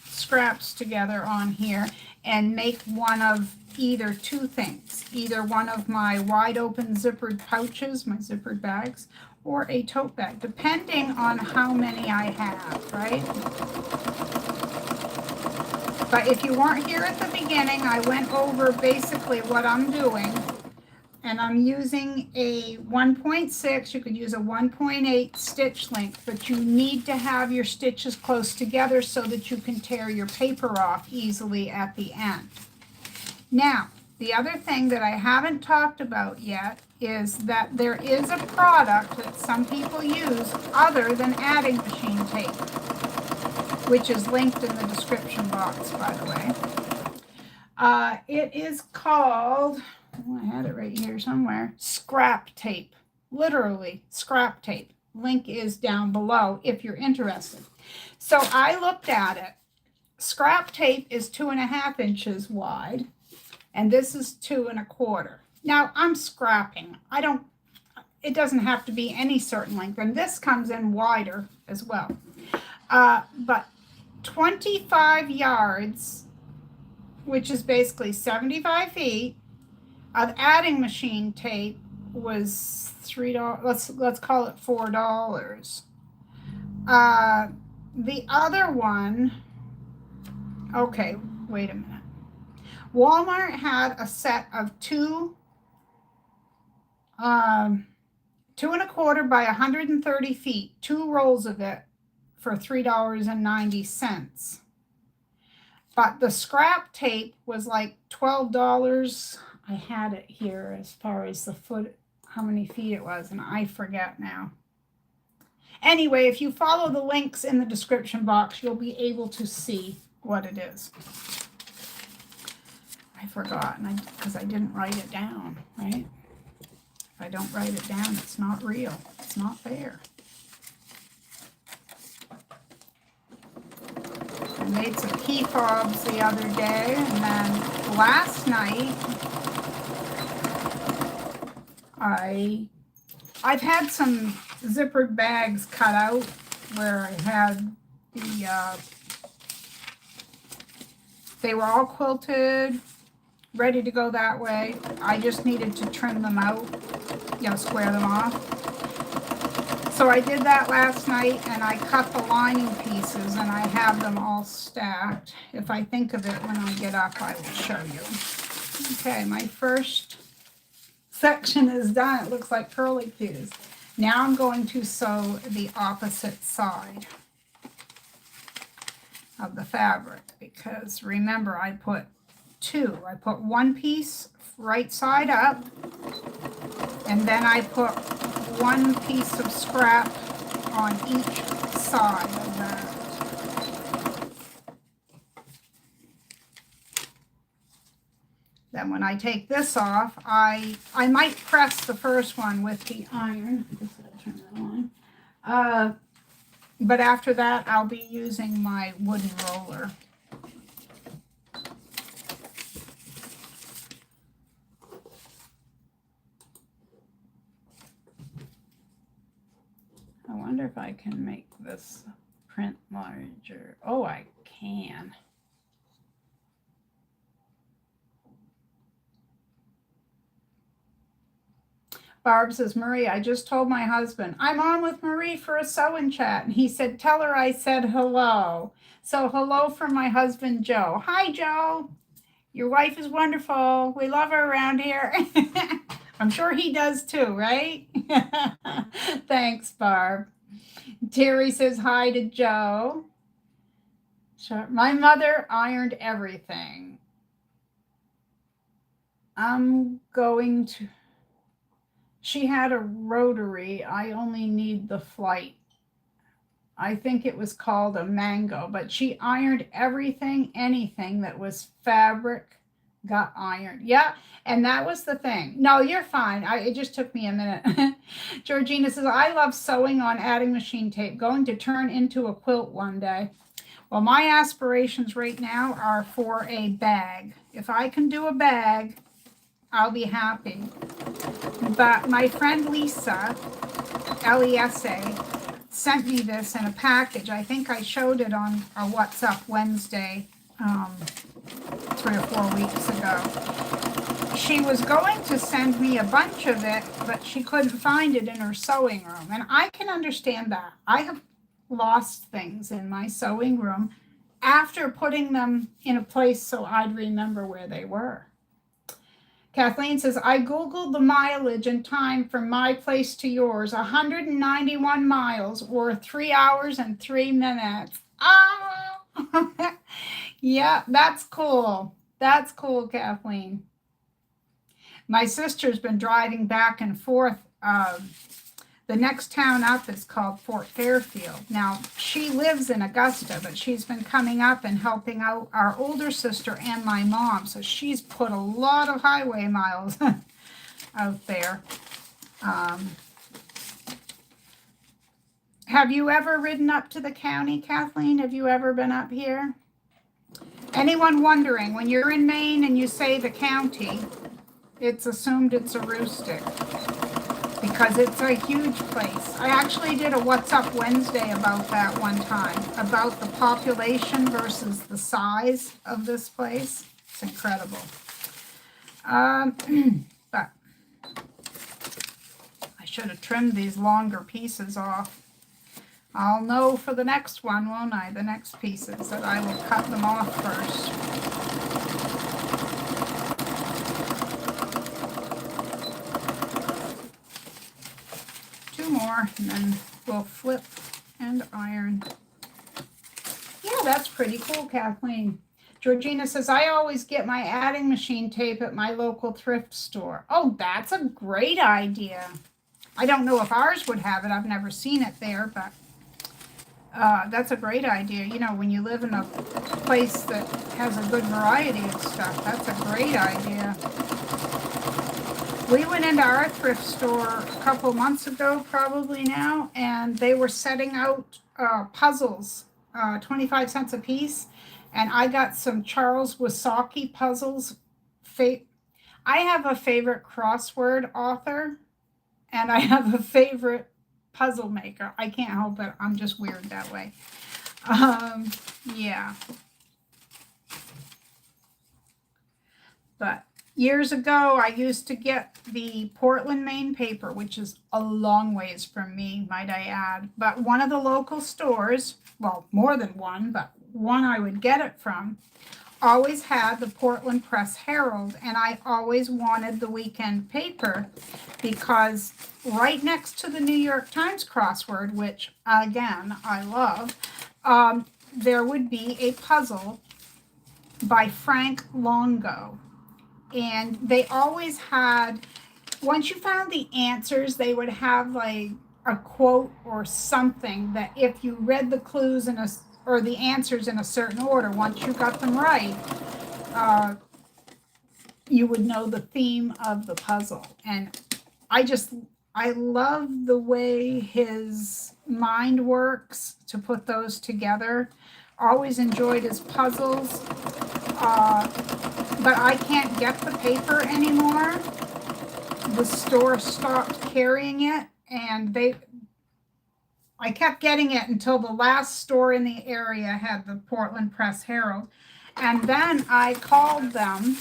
scraps together on here and make one of either 2 things. Either one of my wide open zippered pouches, my zippered bags, or a tote bag, depending on how many I have, right? But if you weren't here at the beginning, I went over basically what I'm doing. And I'm using a 1.6, you could use a 1.8 stitch length, but you need to have your stitches close together so that you can tear your paper off easily at the end. Now, the other thing that I haven't talked about yet is that there is a product that some people use other than adding machine tape, which is linked in the description box, by the way. It is called, oh, I had it right here somewhere, scrap tape. Literally, scrap tape. Link is down below if you're interested. So I looked at it. Scrap tape is 2.5 inches wide, and this is 2 1/4. Now, I'm scrapping. It doesn't have to be any certain length, and this comes in wider as well. But 25 yards, which is basically 75 feet, of adding machine tape was $3. Let's call it $4. The other one, okay, wait a minute. Walmart had a set of 2 1/4 by 130 feet, 2 rolls of it for $3.90. But the scrap tape was like $12. I had it here as far as the foot, how many feet it was, and I forget now. Anyway, if you follow the links in the description box, you'll be able to see what it is. I forgot, because I didn't write it down, right? If I don't write it down, it's not real. It's not there. I made some key fobs the other day, and then last night, I've had some zippered bags cut out where I had they were all quilted, ready to go that way. I just needed to trim them out, square them off. So I did that last night, and I cut the lining pieces, and I have them all stacked. If I think of it when I get up, I will show you. Okay, my first section is done. It looks like curlicues. Now I'm going to sew the opposite side of the fabric, because remember, I put two. I put one piece right side up, and then I put one piece of scrap on each side of that. Then when I take this off, I might press the first one with the iron. Just turn that on. But after that, I'll be using my wooden roller. I wonder if I can make this print larger. Oh, I can. Barb says, Marie, I just told my husband, I'm on with Marie for a sew-in chat. And he said, tell her I said hello. So hello from my husband, Joe. Hi, Joe. Your wife is wonderful. We love her around here. I'm sure he does too, right? Thanks, Barb. Terry says hi to Joe. Sure. My mother ironed everything. I'm going to... She had a rotary. I only need the flight. I think it was called a mango, but she ironed everything, anything that was fabric got ironed. Yeah, and that was the thing. No, you're fine. It just took me a minute. Georgina says, I love sewing on adding machine tape, going to turn into a quilt one day. Well, my aspirations right now are for a bag. If I can do a bag, I'll be happy. But my friend Lisa, L-E-S-A, sent me this in a package. I think I showed it on a What's Up Wednesday 3 or 4 weeks ago. She was going to send me a bunch of it, but she couldn't find it in her sewing room. And I can understand that. I have lost things in my sewing room after putting them in a place so I'd remember where they were. Kathleen says, I Googled the mileage and time from my place to yours, 191 miles or 3 hours and 3 minutes. Oh, yeah, that's cool. That's cool, Kathleen. My sister's been driving back and forth. The next town up is called Fort Fairfield. Now, she lives in Augusta, but she's been coming up and helping out our older sister and my mom. So she's put a lot of highway miles out there. Have you ever ridden up to the county, Kathleen? Have you ever been up here? Anyone wondering, when you're in Maine and you say the county, it's assumed it's a rustic, because it's a huge place. I actually did a What's Up Wednesday about that one time, about the population versus the size of this place. It's incredible. But I should have trimmed these longer pieces off. I'll know for the next one, won't I? The next pieces, that I will cut them off first. More, and then we'll flip and iron. Yeah, that's pretty cool, Kathleen. Georgina says, I always get my adding machine tape at my local thrift store. Oh, that's a great idea. I don't know if ours would have it. I've never seen it there, but that's a great idea. You know, when you live in a place that has a good variety of stuff, that's a great idea. We went into our thrift store a couple months ago, probably now, and they were setting out puzzles, 25 cents a piece. And I got some Charles Wysocki puzzles. I have a favorite crossword author, and I have a favorite puzzle maker. I can't help it. I'm just weird that way. Yeah. But Years ago, I used to get the Portland, Maine paper, which is a long ways from me, might I add. But one of the local stores, well, more than one, but one I would get it from, always had the Portland Press Herald, and I always wanted the weekend paper because right next to the New York Times crossword, which again I love, there would be a puzzle by Frank Longo. And they always had, once you found the answers, they would have like a quote or something that if you read the clues in a, or the answers in a certain order, once you got them right, you would know the theme of the puzzle. And I love the way his mind works to put those together. Always enjoyed his puzzles. But I can't get the paper anymore. The store stopped carrying it, and I kept getting it until the last store in the area had the Portland Press Herald. And then I called them,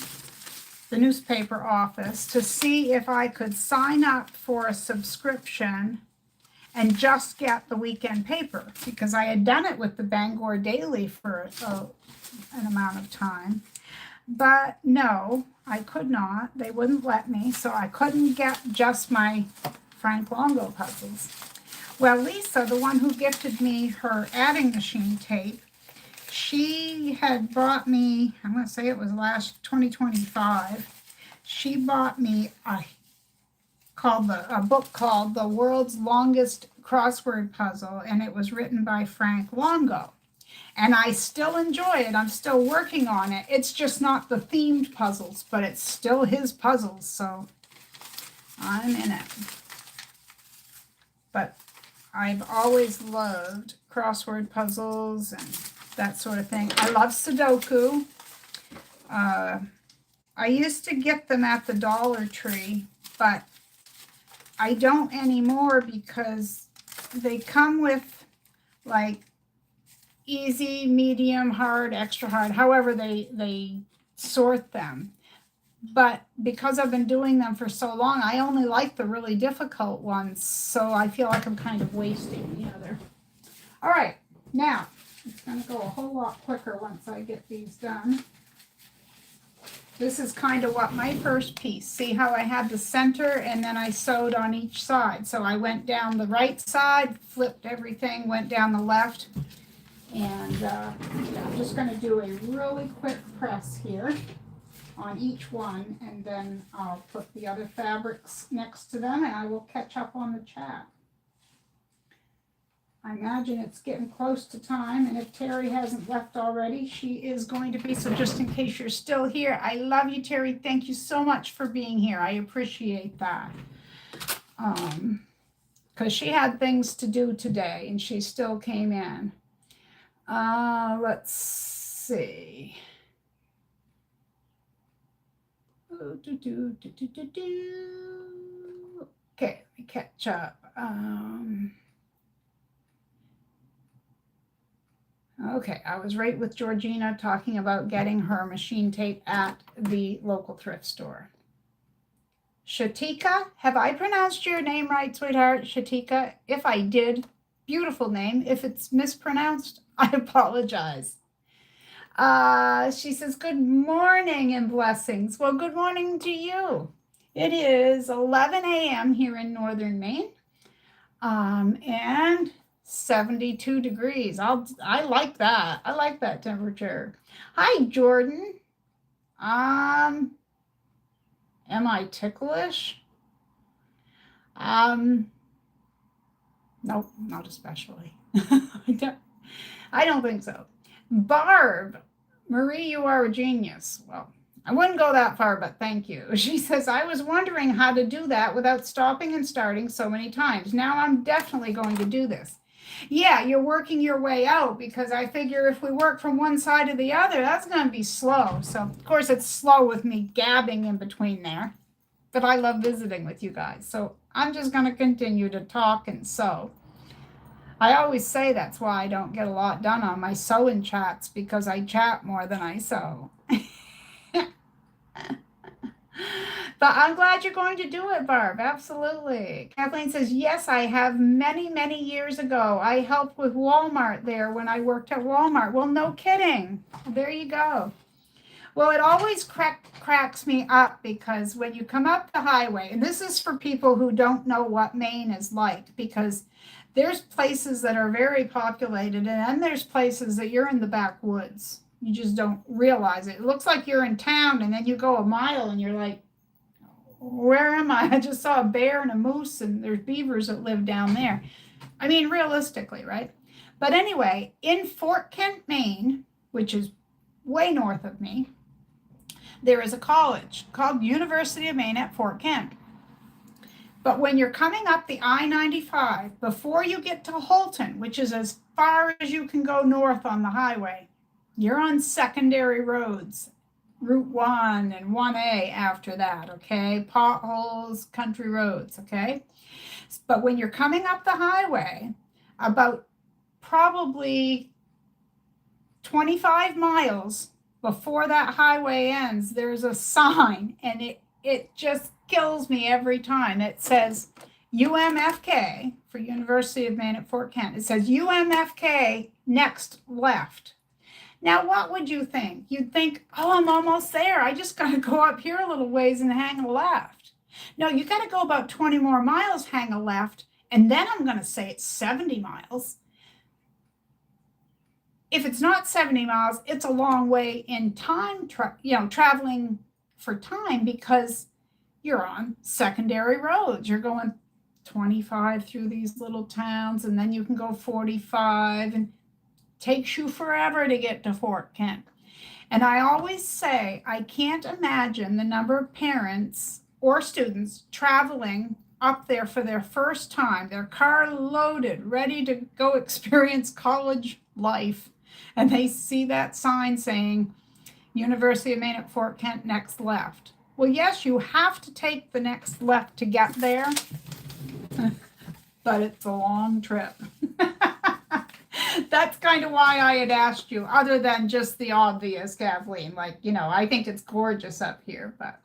the newspaper office, to see if I could sign up for a subscription and just get the weekend paper, because I had done it with the Bangor Daily for an amount of time. But no, I could not. They wouldn't let me, so I couldn't get just my Frank Longo puzzles. Well, Lisa, the one who gifted me her adding machine tape, she had bought me, I'm going to say it was last 2025, she bought me a book called The World's Longest Crossword Puzzle, and it was written by Frank Longo. And I still enjoy it. I'm still working on it. It's just not the themed puzzles, but it's still his puzzles, so I'm in it. But I've always loved crossword puzzles and that sort of thing. I love Sudoku. I used to get them at the Dollar Tree, but I don't anymore because they come with like easy, medium, hard, extra hard, however they sort them. But because I've been doing them for so long, I only like the really difficult ones, so I feel like I'm kind of wasting the other. All right, now it's going to go a whole lot quicker once I get these done. This is kind of what my first piece. See how I had the center and then I sewed on each side. So I went down the right side, flipped everything, went down the left. And I'm just going to do a really quick press here on each one, and then I'll put the other fabrics next to them, and I will catch up on the chat. I imagine it's getting close to time, and if Terry hasn't left already, she is going to be. So just in case you're still here, I love you, Terry. Thank you so much for being here. I appreciate that. Because she had things to do today, and she still came in. Let's see. Okay, let me catch up. Okay, I was right with Georgina talking about getting her machine tape at the local thrift store. Shatika, have I pronounced your name right, sweetheart? Shatika, if I did, beautiful name. If it's mispronounced, I apologize. She says, good morning and blessings. Well, good morning to you. It is 11 a.m. here in northern Maine, and 72 degrees. I like that. I like that temperature. Hi, Jordan. Am I ticklish? Nope, not especially. I don't think so. Barb, Marie, you are a genius. Well, I wouldn't go that far, but thank you. She says, I was wondering how to do that without stopping and starting so many times. Now I'm definitely going to do this. Yeah, you're working your way out, because I figure if we work from one side to the other, that's going to be slow. So, of course, it's slow with me gabbing in between there. But I love visiting with you guys. So I'm just going to continue to talk and sew. I always say that's why I don't get a lot done on my sewing chats, because I chat more than I sew. But I'm glad you're going to do it, Barb. Absolutely. Kathleen says, yes, I have many, many years ago. I helped with Walmart there when I worked at Walmart. Well, no kidding. There you go. Well, it always cracks me up because when you come up the highway, and this is for people who don't know what Maine is like, because there's places that are very populated, and then there's places that you're in the backwoods. You just don't realize it. It looks like you're in town, and then you go a mile and you're like, where am I? I just saw a bear and a moose, and there's beavers that live down there. I mean, realistically, right? But anyway, in Fort Kent, Maine, which is way north of me, there is a college called University of Maine at Fort Kent. But when you're coming up the I-95, before you get to Holton, which is as far as you can go north on the highway, you're on secondary roads, Route 1 and 1A after that, okay? Potholes, country roads, okay? But when you're coming up the highway, about probably 25 miles before that highway ends, there's a sign, and it just kills me every time. It says UMFK for University of Maine at Fort Kent. It says UMFK next left. Now, what would you think? You'd think, oh, I'm almost there. I just got to go up here a little ways and hang a left. No, you got to go about 20 more miles, hang a left, and then I'm going to say it's 70 miles. If it's not 70 miles, it's a long way in time, traveling for time, because you're on secondary roads. You're going 25 through these little towns, and then you can go 45, and it takes you forever to get to Fort Kent. And I always say, I can't imagine the number of parents or students traveling up there for their first time, their car loaded, ready to go experience college life. And they see that sign saying, University of Maine at Fort Kent, next left. Well, yes, you have to take the next left to get there, but it's a long trip. That's kind of why I had asked you, other than just the obvious, Kathleen. Like, I think it's gorgeous up here, but.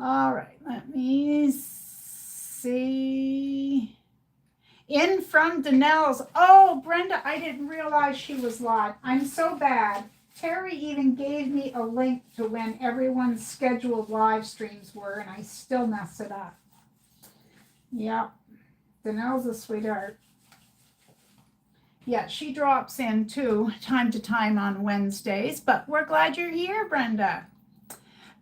All right, let me see. In from Danelle's. Oh, Brenda, I didn't realize she was live. I'm so bad. Terry even gave me a link to when everyone's scheduled live streams were, and I still mess it up. Yep. Danelle's a sweetheart. Yeah, she drops in too, time to time on Wednesdays, but we're glad you're here, Brenda.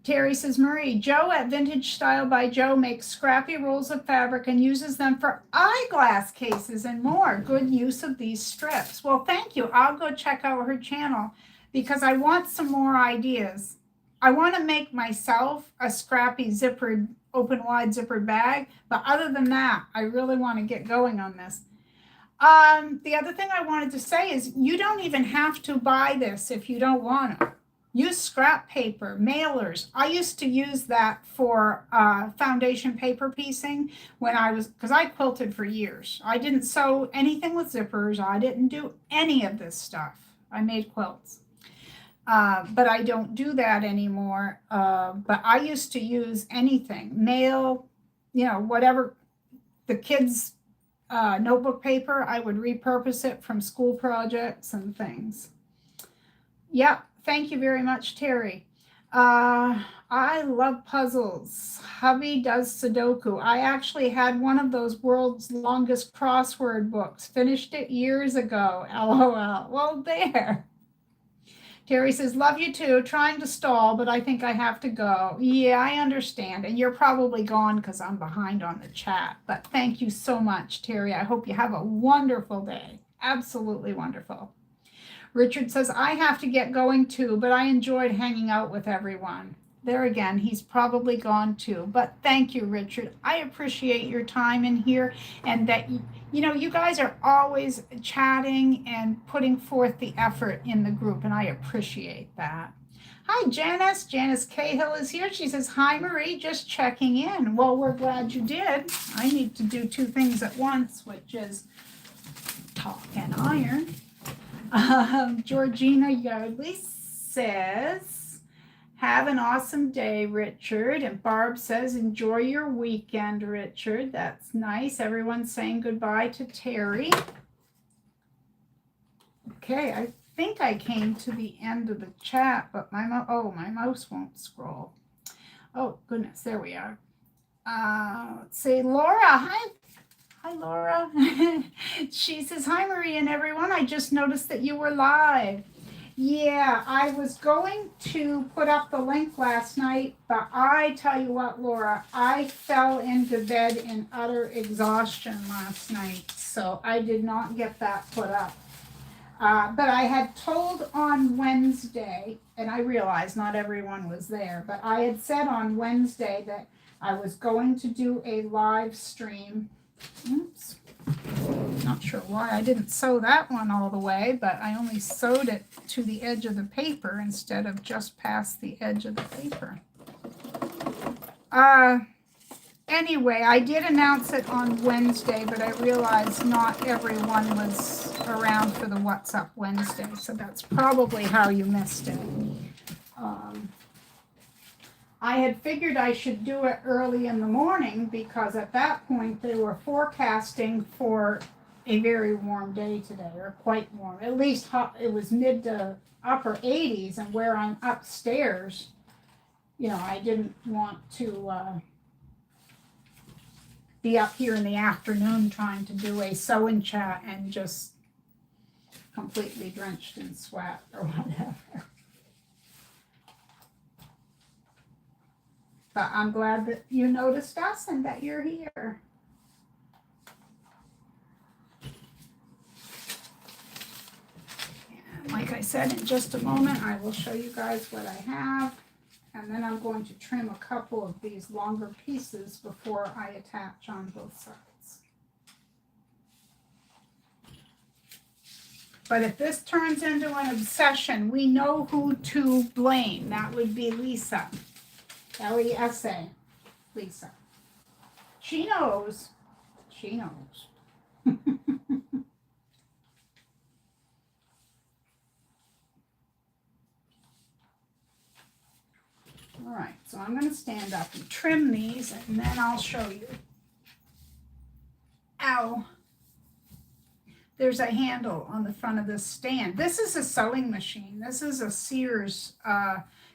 Terry says, Marie, Joe at Vintage Style by Joe makes scrappy rolls of fabric and uses them for eyeglass cases and more. Good use of these strips. Well, thank you. I'll go check out her channel because I want some more ideas. I want to make myself a scrappy zippered, open wide zippered bag. But other than that, I really want to get going on this. The other thing I wanted to say is you don't even have to buy this if you don't want to. Use scrap paper, mailers. I used to use that for foundation paper piecing because I quilted for years. I didn't sew anything with zippers. I didn't do any of this stuff. I made quilts. But I don't do that anymore. But I used to use anything, mail, whatever, the kids' notebook paper, I would repurpose it from school projects and things. Yep. Thank you very much, Terry. I love puzzles. Hubby does Sudoku. I actually had one of those world's longest crossword books. Finished it years ago. LOL. Well, there. Terry says, love you too. Trying to stall, but I think I have to go. Yeah, I understand. And you're probably gone because I'm behind on the chat. But thank you so much, Terry. I hope you have a wonderful day. Absolutely wonderful. Richard says, I have to get going too, but I enjoyed hanging out with everyone. There again, he's probably gone too. But thank you, Richard. I appreciate your time in here and that, you guys are always chatting and putting forth the effort in the group, and I appreciate that. Hi, Janice. Janice Cahill is here. She says, hi, Marie, just checking in. Well, we're glad you did. I need to do two things at once, which is talk and iron. Georgina Yardley says, Have an awesome day, Richard. And Barb says, enjoy your weekend, Richard. That's nice. Everyone's saying goodbye to Terry. Okay, I think I came to the end of the chat, but my mouse won't scroll. Oh, goodness, there we are. Let's see, Laura. Hi, Laura. She says, hi, Marie and everyone. I just noticed that you were live. Yeah, I was going to put up the link last night, but I tell you what, Laura, I fell into bed in utter exhaustion last night, so I did not get that put up. But I had told on Wednesday, and I realized not everyone was there, but I had said on Wednesday that I was going to do a live stream. Oops. Not sure why I didn't sew that one all the way, but I only sewed it to the edge of the paper instead of just past the edge of the paper. Anyway, I did announce it on Wednesday, but I realized not everyone was around for the What's Up Wednesday, so that's probably how you missed it. I had figured I should do it early in the morning because at that point they were forecasting for a very warm day today, or quite warm. At least it was mid to upper 80s, and where I'm upstairs, you know, I didn't want to be up here in the afternoon trying to do a sew-and chat and just completely drenched in sweat or whatever. But I'm glad that you noticed us and that you're here. And like I said, in just a moment, I will show you guys what I have. And then I'm going to trim a couple of these longer pieces before I attach on both sides. But if this turns into an obsession, we know who to blame. That would be Lisa. L-E-S-A, Lisa. She knows. She knows. All right, so I'm going to stand up and trim these, and then I'll show you. Ow. There's a handle on the front of this stand. This is a sewing machine. This is a Sears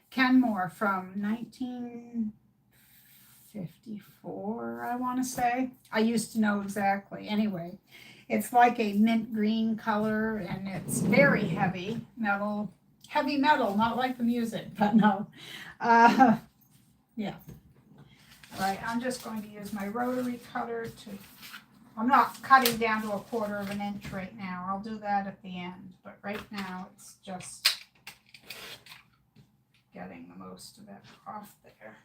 Kenmore from 1954, I want to say. I used to know exactly. Anyway, it's like a mint green color, and it's very heavy metal. Heavy metal, not like the music, but no. Yeah. All right, I'm just going to use my rotary cutter to, I'm not cutting down to 1/4 of an inch right now. I'll do that at the end, but right now it's just getting the most of it off there.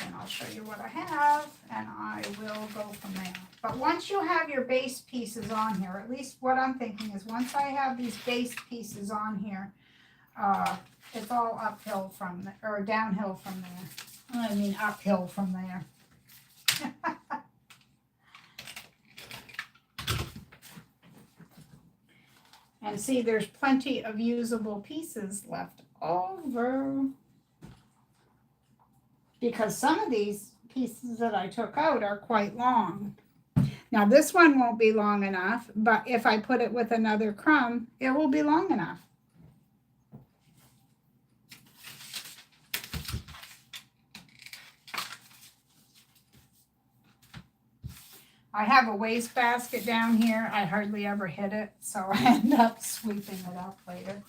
And I'll show you what I have, and I will go from there. But once you have your base pieces on here, at least what I'm thinking is once I have these base pieces on here, it's all uphill from there, or downhill from there. I mean uphill from there. And see, there's plenty of usable pieces left over. Because some of these pieces that I took out are quite long. Now this one won't be long enough, but if I put it with another crumb, it will be long enough. I have a wastebasket down here. I hardly ever hit it, so I end up sweeping it up later.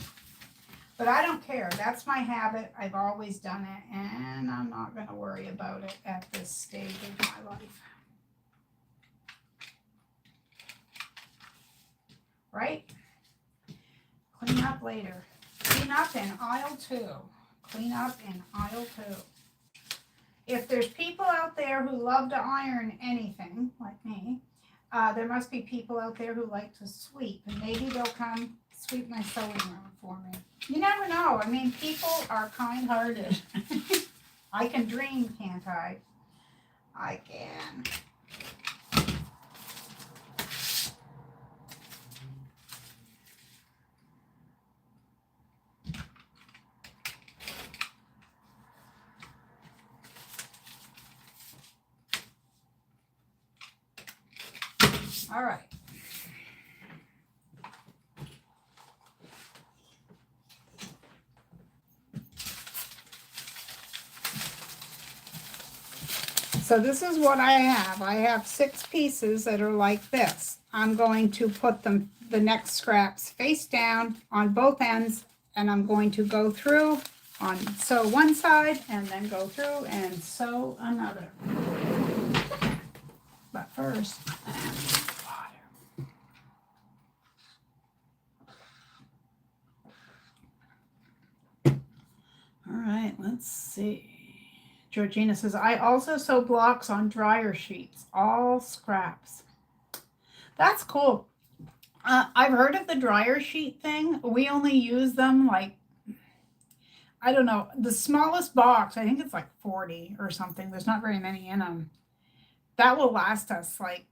But I don't care. That's my habit. I've always done it, and I'm not going to worry about it at this stage of my life. Right? Clean up later. Clean up in aisle 2. Clean up in aisle 2. If there's people out there who love to iron anything, like me, there must be people out there who like to sweep, and maybe they'll come sweep my sewing room for me. You never know. I mean, people are kind-hearted. I can dream, can't I? I can. All right. So this is what I have. I have 6 pieces that are like this. I'm going to put them, the next scraps, face down on both ends, and I'm going to go through on sew one side and then go through and sew another. But first, water. All right, let's see. Georgina says, I also sew blocks on dryer sheets, all scraps. That's cool. I've heard of the dryer sheet thing. We only use them like, I don't know, the smallest box, I think it's like 40 or something. There's not very many in them. That will last us like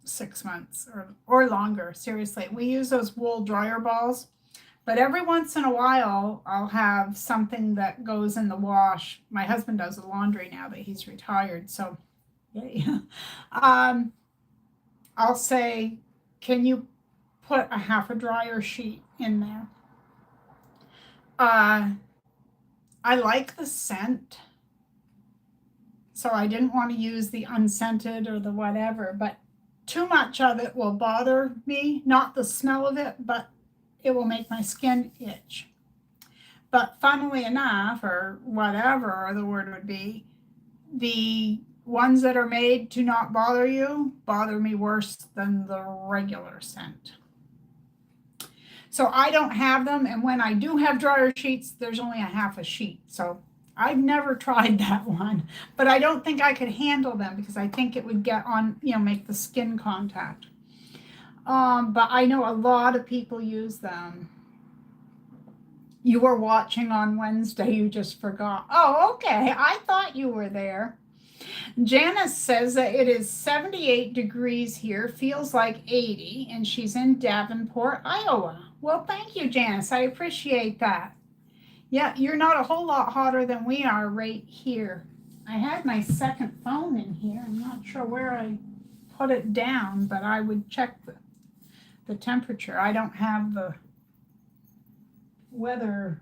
6 months or longer. Seriously, we use those wool dryer balls. But every once in a while, I'll have something that goes in the wash. My husband does the laundry now that he's retired, so yay. I'll say, can you put a half a dryer sheet in there? I like the scent, so I didn't want to use the unscented or the whatever, but too much of it will bother me. Not the smell of it, but it will make my skin itch. But funnily enough, or whatever the word would be, the ones that are made to not bother you bother me worse than the regular scent. So I don't have them, and when I do have dryer sheets, there's only a half a sheet. So I've never tried that one, but I don't think I could handle them because I think it would get on, make the skin contact. But I know a lot of people use them. You were watching on Wednesday, you just forgot. Oh, okay, I thought you were there. Janice says that it is 78 degrees here, feels like 80, and she's in Davenport, Iowa. Well, thank you, Janice, I appreciate that. Yeah, you're not a whole lot hotter than we are right here. I had my second phone in here. I'm not sure where I put it down, but I would check the temperature. I don't have the weather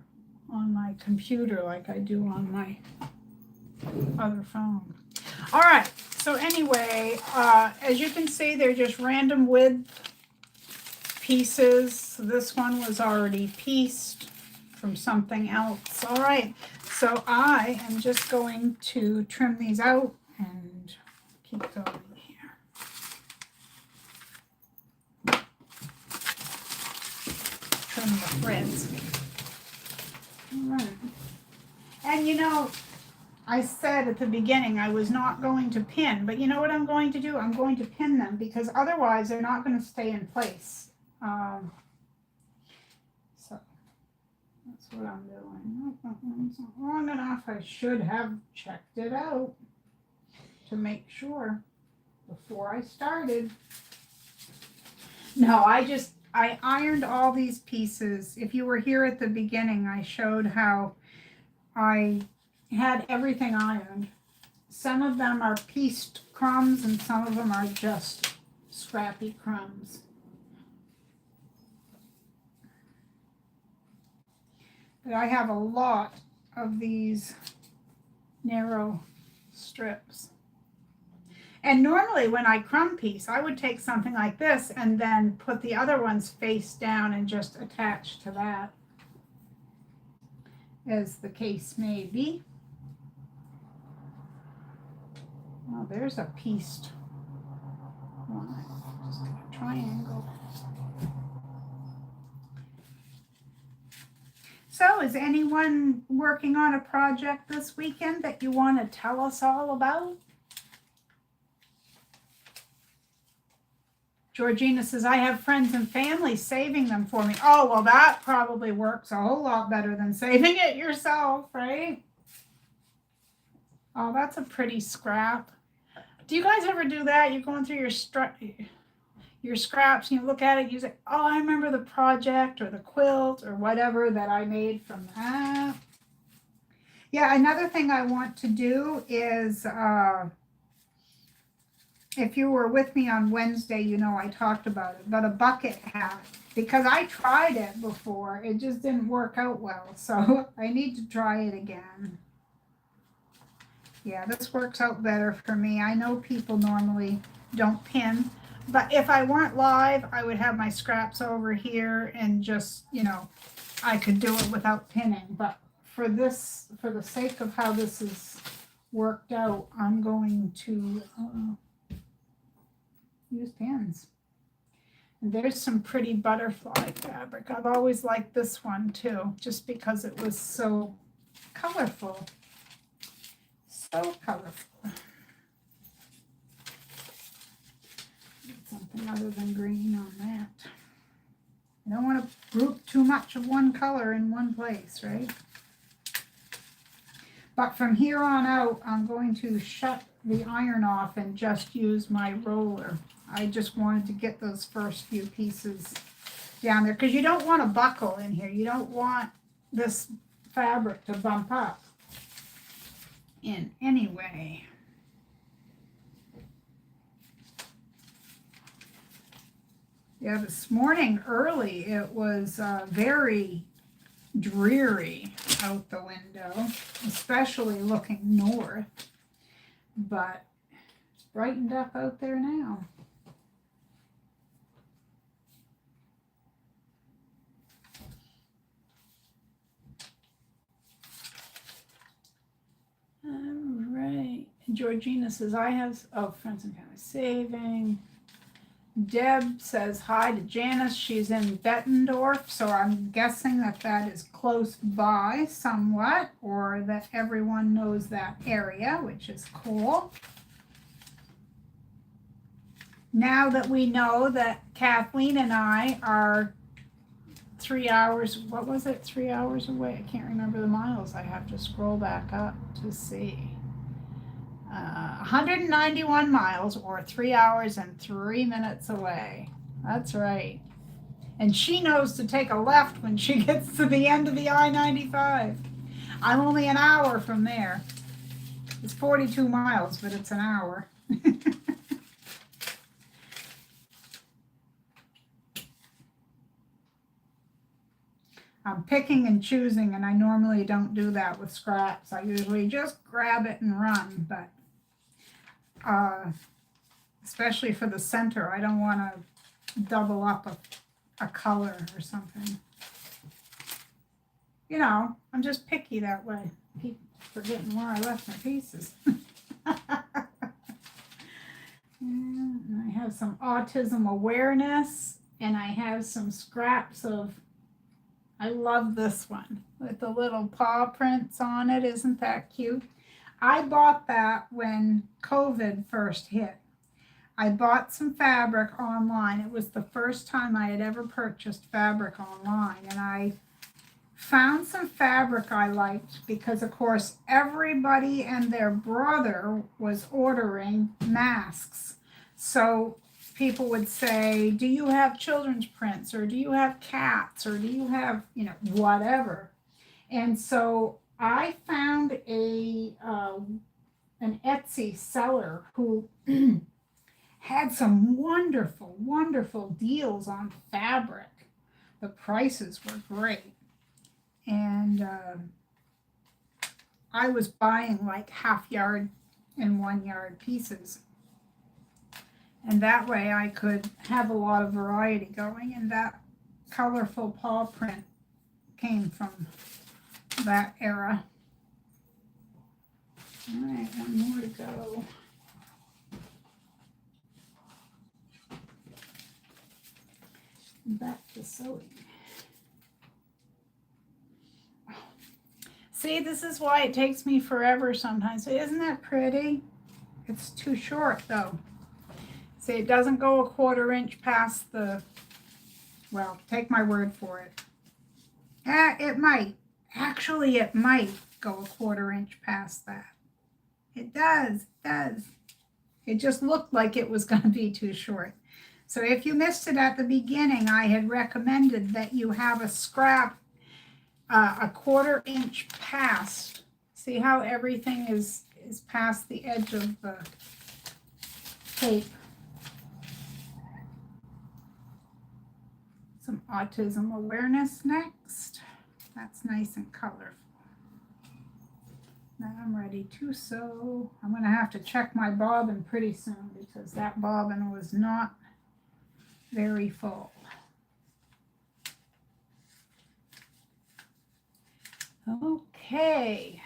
on my computer like I do on my other phone. All right, so anyway, as you can see, they're just random width pieces. This one was already pieced from something else. All right, so I am just going to trim these out and keep going. Trim the threads. All right. And I said at the beginning I was not going to pin, but you know what I'm going to do? I'm going to pin them because otherwise they're not going to stay in place. So that's what I'm doing. It's not long enough. I should have checked it out to make sure before I started. No, I ironed all these pieces. If you were here at the beginning, I showed how I had everything ironed. Some of them are pieced crumbs and some of them are just scrappy crumbs. But I have a lot of these narrow strips. And normally when I crumb piece, I would take something like this and then put the other ones face down and just attach to that, as the case may be. Well, there's a pieced one. Just a triangle. So is anyone working on a project this weekend that you want to tell us all about? Georgina says, I have friends and family saving them for me. Oh, well, that probably works a whole lot better than saving it yourself, right? Oh, that's a pretty scrap. Do you guys ever do that? You're going through your scraps and you look at it, you say, oh, I remember the project or the quilt or whatever that I made from that. Yeah, another thing I want to do is if you were with me on Wednesday, you know I talked about it, but a bucket hat, because I tried it before, it just didn't work out well, so I need to try it again. Yeah, this works out better for me. I know people normally don't pin, but if I weren't live, I would have my scraps over here and just, you know, I could do it without pinning. But for this, for the sake of how this is worked out, I'm going to use pins. And there's some pretty butterfly fabric. I've always liked this one too, just because it was so colorful. So colorful. Something other than green on that. I don't want to group too much of one color in one place, right? But from here on out, I'm going to shut the iron off and just use my roller. I just wanted to get those first few pieces down there, because you don't want a buckle in here. You don't want this fabric to bump up in any way. Yeah, this morning early it was very dreary out the window, especially looking north, but it's brightened up out there now. All right, Georgina says, I have, oh, friends and family saving. Deb says hi to Janice. She's in Bettendorf, so I'm guessing that that is close by somewhat, or that everyone knows that area, which is cool. Now that we know that Kathleen and I are 3 hours, what was it, 3 hours away? I can't remember the miles. I have to scroll back up to see. 191 miles, or 3 hours and 3 minutes away. That's right. And she knows to take a left when she gets to the end of the I-95. I'm only an hour from there. It's 42 miles, but it's an hour. I'm picking and choosing, and I normally don't do that with scraps. I usually just grab it and run, but especially for the center, I don't want to double up a color or something. You know, I'm just picky that way. Keep forgetting where I left my pieces. And I have some autism awareness, and I have some scraps of, I love this one with the little paw prints on it. Isn't that cute? I bought that when COVID first hit. I bought some fabric online. It was the first time I had ever purchased fabric online, and I found some fabric I liked because, of course, everybody and their brother was ordering masks. So people would say, do you have children's prints, or do you have cats, or do you have, you know, whatever. And so I found an Etsy seller who had some wonderful, wonderful deals on fabric. The prices were great. And I was buying like half yard and 1 yard pieces. And that way I could have a lot of variety going. And that colorful paw print came from that era. All right, one more to go. Back to sewing. See, this is why it takes me forever sometimes. Isn't that pretty? It's too short though. See, it doesn't go a 1/4 inch past the, well, take my word for it. It might. Actually, it might go a 1/4 inch past that. It does, it does. It just looked like it was going to be too short. So if you missed it at the beginning, I had recommended that you have a scrap a 1/4 inch past. See how everything is past the edge of the tape. Some autism awareness next. That's nice and colorful. Now I'm ready to sew. I'm going to have to check my bobbin pretty soon because that bobbin was not very full. Okay.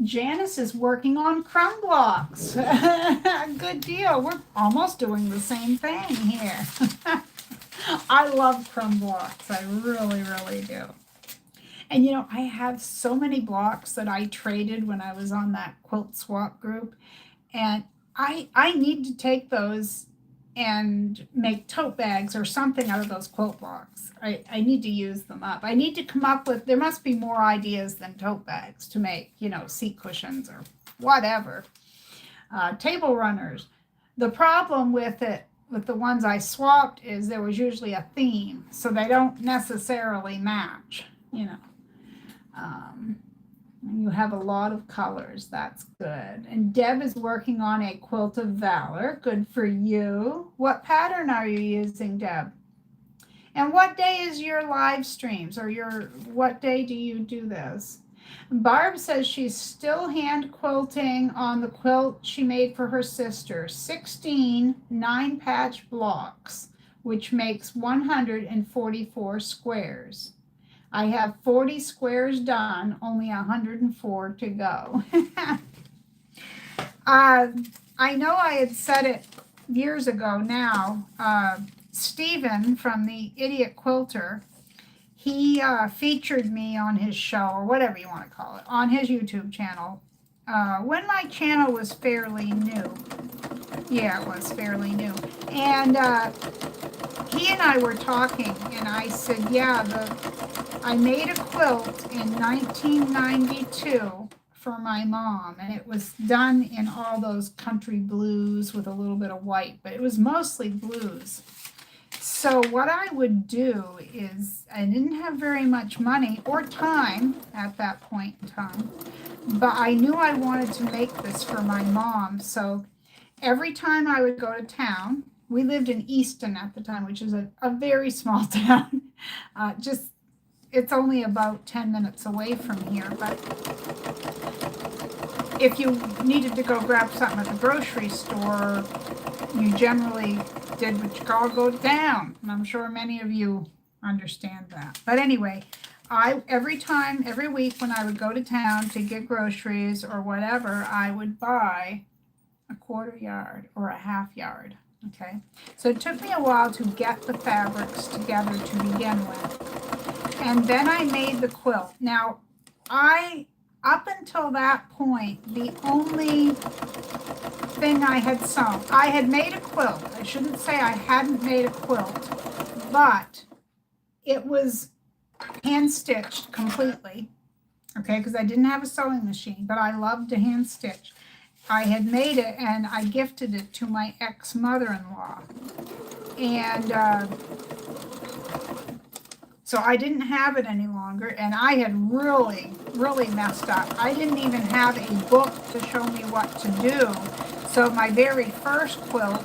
Janice is working on crumb blocks. Good deal. We're almost doing the same thing here. I love crumb blocks. I really, really do. And you know, I have so many blocks that I traded when I was on that quilt swap group. And I need to take those and make tote bags or something out of those quilt blocks. I need to use them up. I need to come up with, there must be more ideas than tote bags to make, you know, seat cushions or whatever. Table runners. The problem with it, with the ones I swapped, is there was usually a theme, so they don't necessarily match, you know. You have a lot of colors. That's good. And Deb is working on a quilt of valor. Good for you. What pattern are you using, Deb? And what day is your live streams, or what day do you do this? Barb says she's still hand quilting on the quilt she made for her sister. 16 9-patch blocks, which makes 144 squares. I have 40 squares done, only 104 to go. I know I had said it years ago now. Stephen from the Idiot Quilter, he featured me on his show, or whatever you want to call it, on his YouTube channel. When my channel was fairly new. Yeah, it was fairly new. And he and I were talking, and I said, yeah, I made a quilt in 1992 for my mom, and it was done in all those country blues with a little bit of white, but it was mostly blues. So what I would do is, I didn't have very much money or time at that point in time, but I knew I wanted to make this for my mom. So every time I would go to town, we lived in Easton at the time, which is a very small town. It's only about 10 minutes away from here, but if you needed to go grab something at the grocery store, you generally did what you call go to town. And I'm sure many of you understand that. But anyway, every week when I would go to town to get groceries or whatever, I would buy a 1/4 yard or a 1/2 yard. Okay, so it took me a while to get the fabrics together to begin with. And then I made the quilt. Now, up until that point, the only thing I had sewn, I had made a quilt. I shouldn't say I hadn't made a quilt, but it was hand stitched completely. Okay, because I didn't have a sewing machine, but I loved to hand stitch. I had made it and I gifted it to my ex-mother-in-law. And so I didn't have it any longer, and I had really, really messed up. I didn't even have a book to show me what to do. So my very first quilt,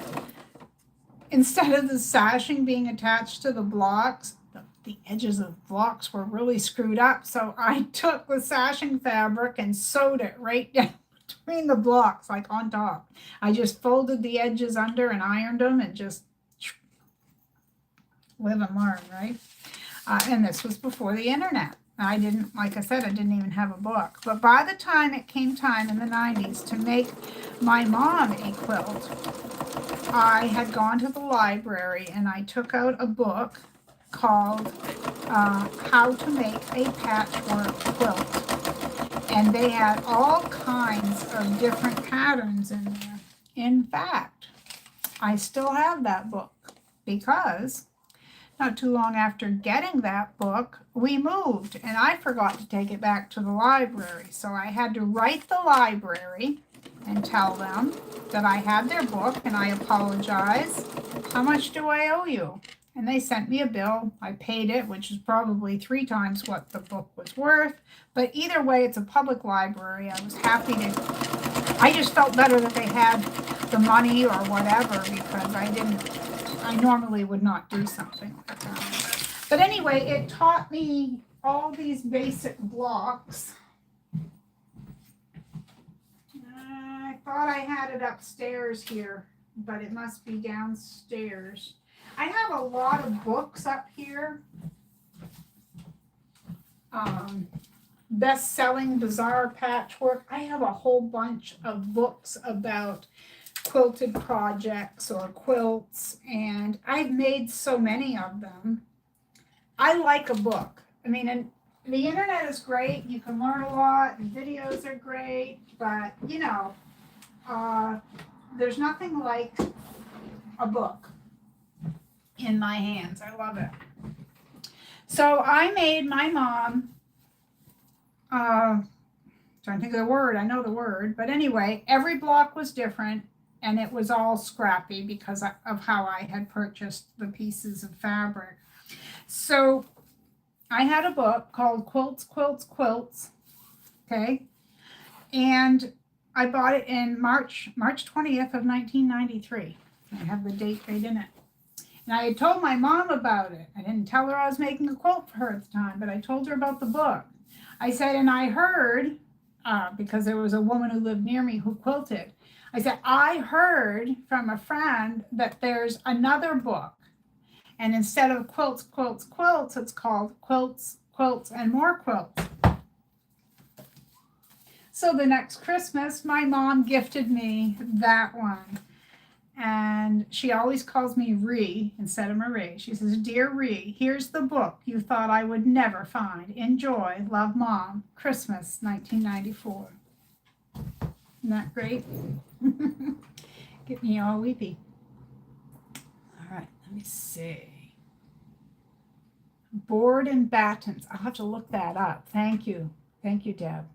instead of the sashing being attached to the blocks, the edges of the blocks were really screwed up. So I took the sashing fabric and sewed it right down between the blocks, like on top. I just folded the edges under and ironed them and just live and learn, right? And this was before the internet. I didn't, like I said, I didn't even have a book. But by the time it came time in the 90s to make my mom a quilt, I had gone to the library and I took out a book called How to Make a Patchwork Quilt. And they had all kinds of different patterns in there. In fact, I still have that book because not too long after getting that book, we moved, and I forgot to take it back to the library. So I had to write the library and tell them that I had their book, and I apologize. How much do I owe you? And they sent me a bill. I paid it, which is probably 3 times what the book was worth. But either way, it's a public library. I was happy to I just felt better that they had the money or whatever, because I normally would not do something like that. But anyway, it taught me all these basic blocks. I thought I had it upstairs here, but it must be downstairs. I have a lot of books up here. Best-selling bizarre patchwork. I have a whole bunch of books about quilted projects or quilts, and I've made so many of them. I like a book. I mean, and the internet is great. You can learn a lot, and videos are great, but you know, there's nothing like a book in my hands. I love it. So I made my mom, trying to think of the word, I know the word, but anyway, every block was different, and it was all scrappy because of how I had purchased the pieces of fabric. So I had a book called Quilts, Quilts, Quilts, okay, and I bought it in March 20th of 1993. I have the date right in it. And I had told my mom about it. I didn't tell her I was making a quilt for her at the time, but I told her about the book. I said, and I heard, because there was a woman who lived near me who quilted, I said, I heard from a friend that there's another book. And instead of Quilts, Quilts, Quilts, it's called Quilts, Quilts, and More Quilts. So the next Christmas, my mom gifted me that one. And she always calls me Ree instead of Marie. She says, Dear Ree, here's the book you thought I would never find. Enjoy. Love, Mom. Christmas, 1994. Isn't that great? Get me all weepy. All right, let me see. Board and battens. I'll have to look that up. Thank you. Thank you, Deb.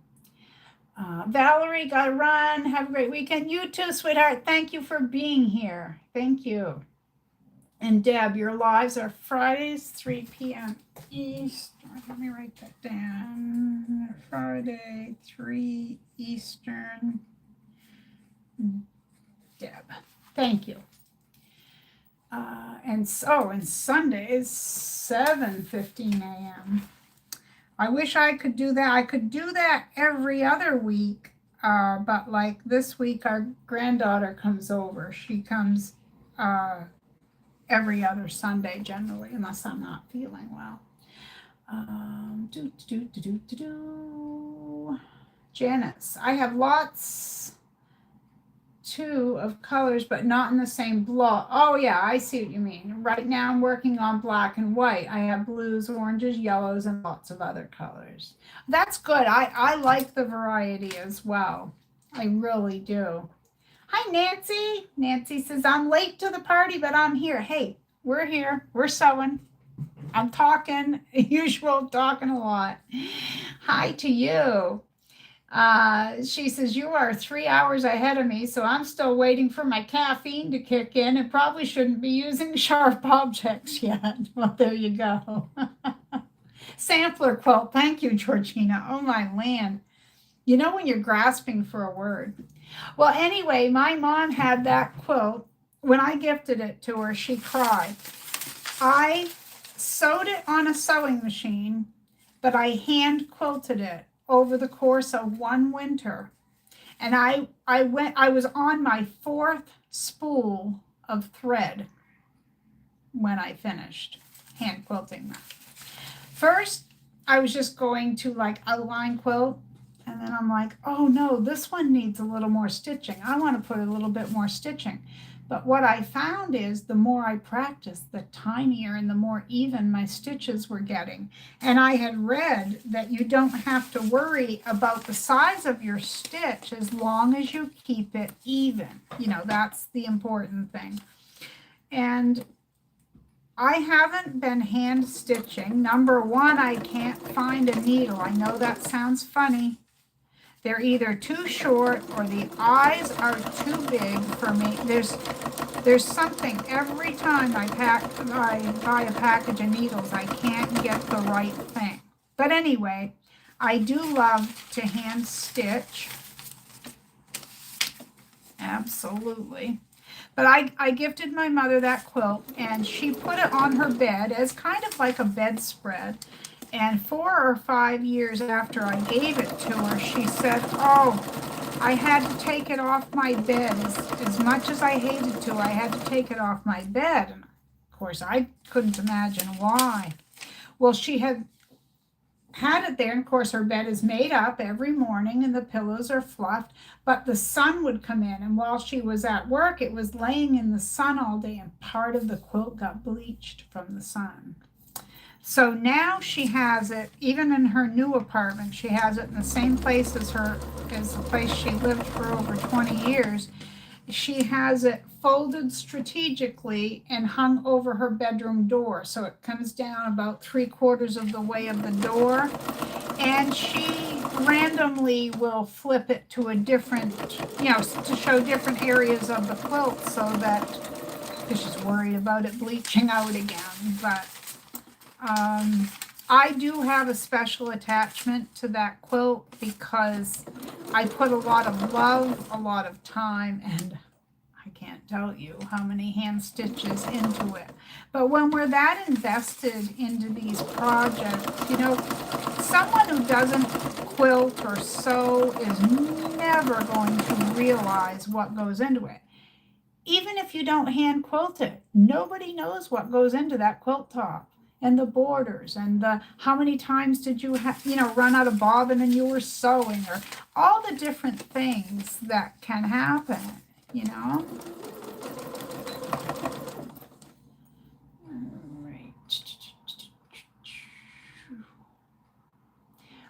Valerie, gotta run. Have a great weekend. You too, sweetheart. Thank you for being here. Thank you. And Deb, your lives are Fridays, 3 p.m. Eastern. Let me write that down. Friday, 3 Eastern. Deb, thank you. And Sundays, 7:15 a.m. I wish I could do that. I could do that every other week, but like this week, our granddaughter comes over. She comes every other Sunday generally, unless I'm not feeling well. Janice, I have lots too of colors, but not in the same block. Oh yeah, I see what you mean. Right now I'm working on black and white. I have blues, oranges, yellows, and lots of other colors. That's good. I like the variety as well. I really do. Hi, Nancy. Nancy says, I'm late to the party, but I'm here. Hey, we're here. We're sewing. I'm talking, usual, talking a lot. Hi to you. She says, you are 3 hours ahead of me, so I'm still waiting for my caffeine to kick in and probably shouldn't be using sharp objects yet. Well, there you go. Sampler quilt. Thank you, Georgina. Oh, my land. You know when you're grasping for a word. Well, anyway, my mom had that quilt. When I gifted it to her, she cried. I sewed it on a sewing machine, but I hand quilted it over the course of one winter. And I was on my 4th spool of thread when I finished hand quilting that. First, I was just going to like outline quilt, and then I'm like, oh no, this one needs a little more stitching. I want to put a little bit more stitching. But what I found is the more I practiced, the tinier and the more even my stitches were getting. And I had read that you don't have to worry about the size of your stitch as long as you keep it even. You know, that's the important thing. And I haven't been hand stitching. Number one, I can't find a needle. I know that sounds funny. They're either too short or the eyes are too big for me. There's something every time I buy a package of needles, I can't get the right thing. But anyway, I do love to hand stitch. Absolutely. But I gifted my mother that quilt, and she put it on her bed as kind of like a bedspread. And 4 or 5 years after I gave it to her, she said, oh, I had to take it off my bed. As much as I hated to, I had to take it off my bed. And of course, I couldn't imagine why. Well, she had it there, and of course her bed is made up every morning and the pillows are fluffed, but the sun would come in, and while she was at work it was laying in the sun all day, and part of the quilt got bleached from the sun. So now she has it, even in her new apartment, she has it in the same place as the place she lived for over 20 years. She has it folded strategically and hung over her bedroom door. So it comes down about 3/4 of the way of the door. And she randomly will flip it to a different, to show different areas of the quilt, so that, because she's worried about it bleaching out again. But I do have a special attachment to that quilt because I put a lot of love, a lot of time, and I can't tell you how many hand stitches into it. But when we're that invested into these projects, someone who doesn't quilt or sew is never going to realize what goes into it. Even if you don't hand quilt it, nobody knows what goes into that quilt top. And the borders, and the how many times did you run out of bobbin and you were sewing, or all the different things that can happen, All right.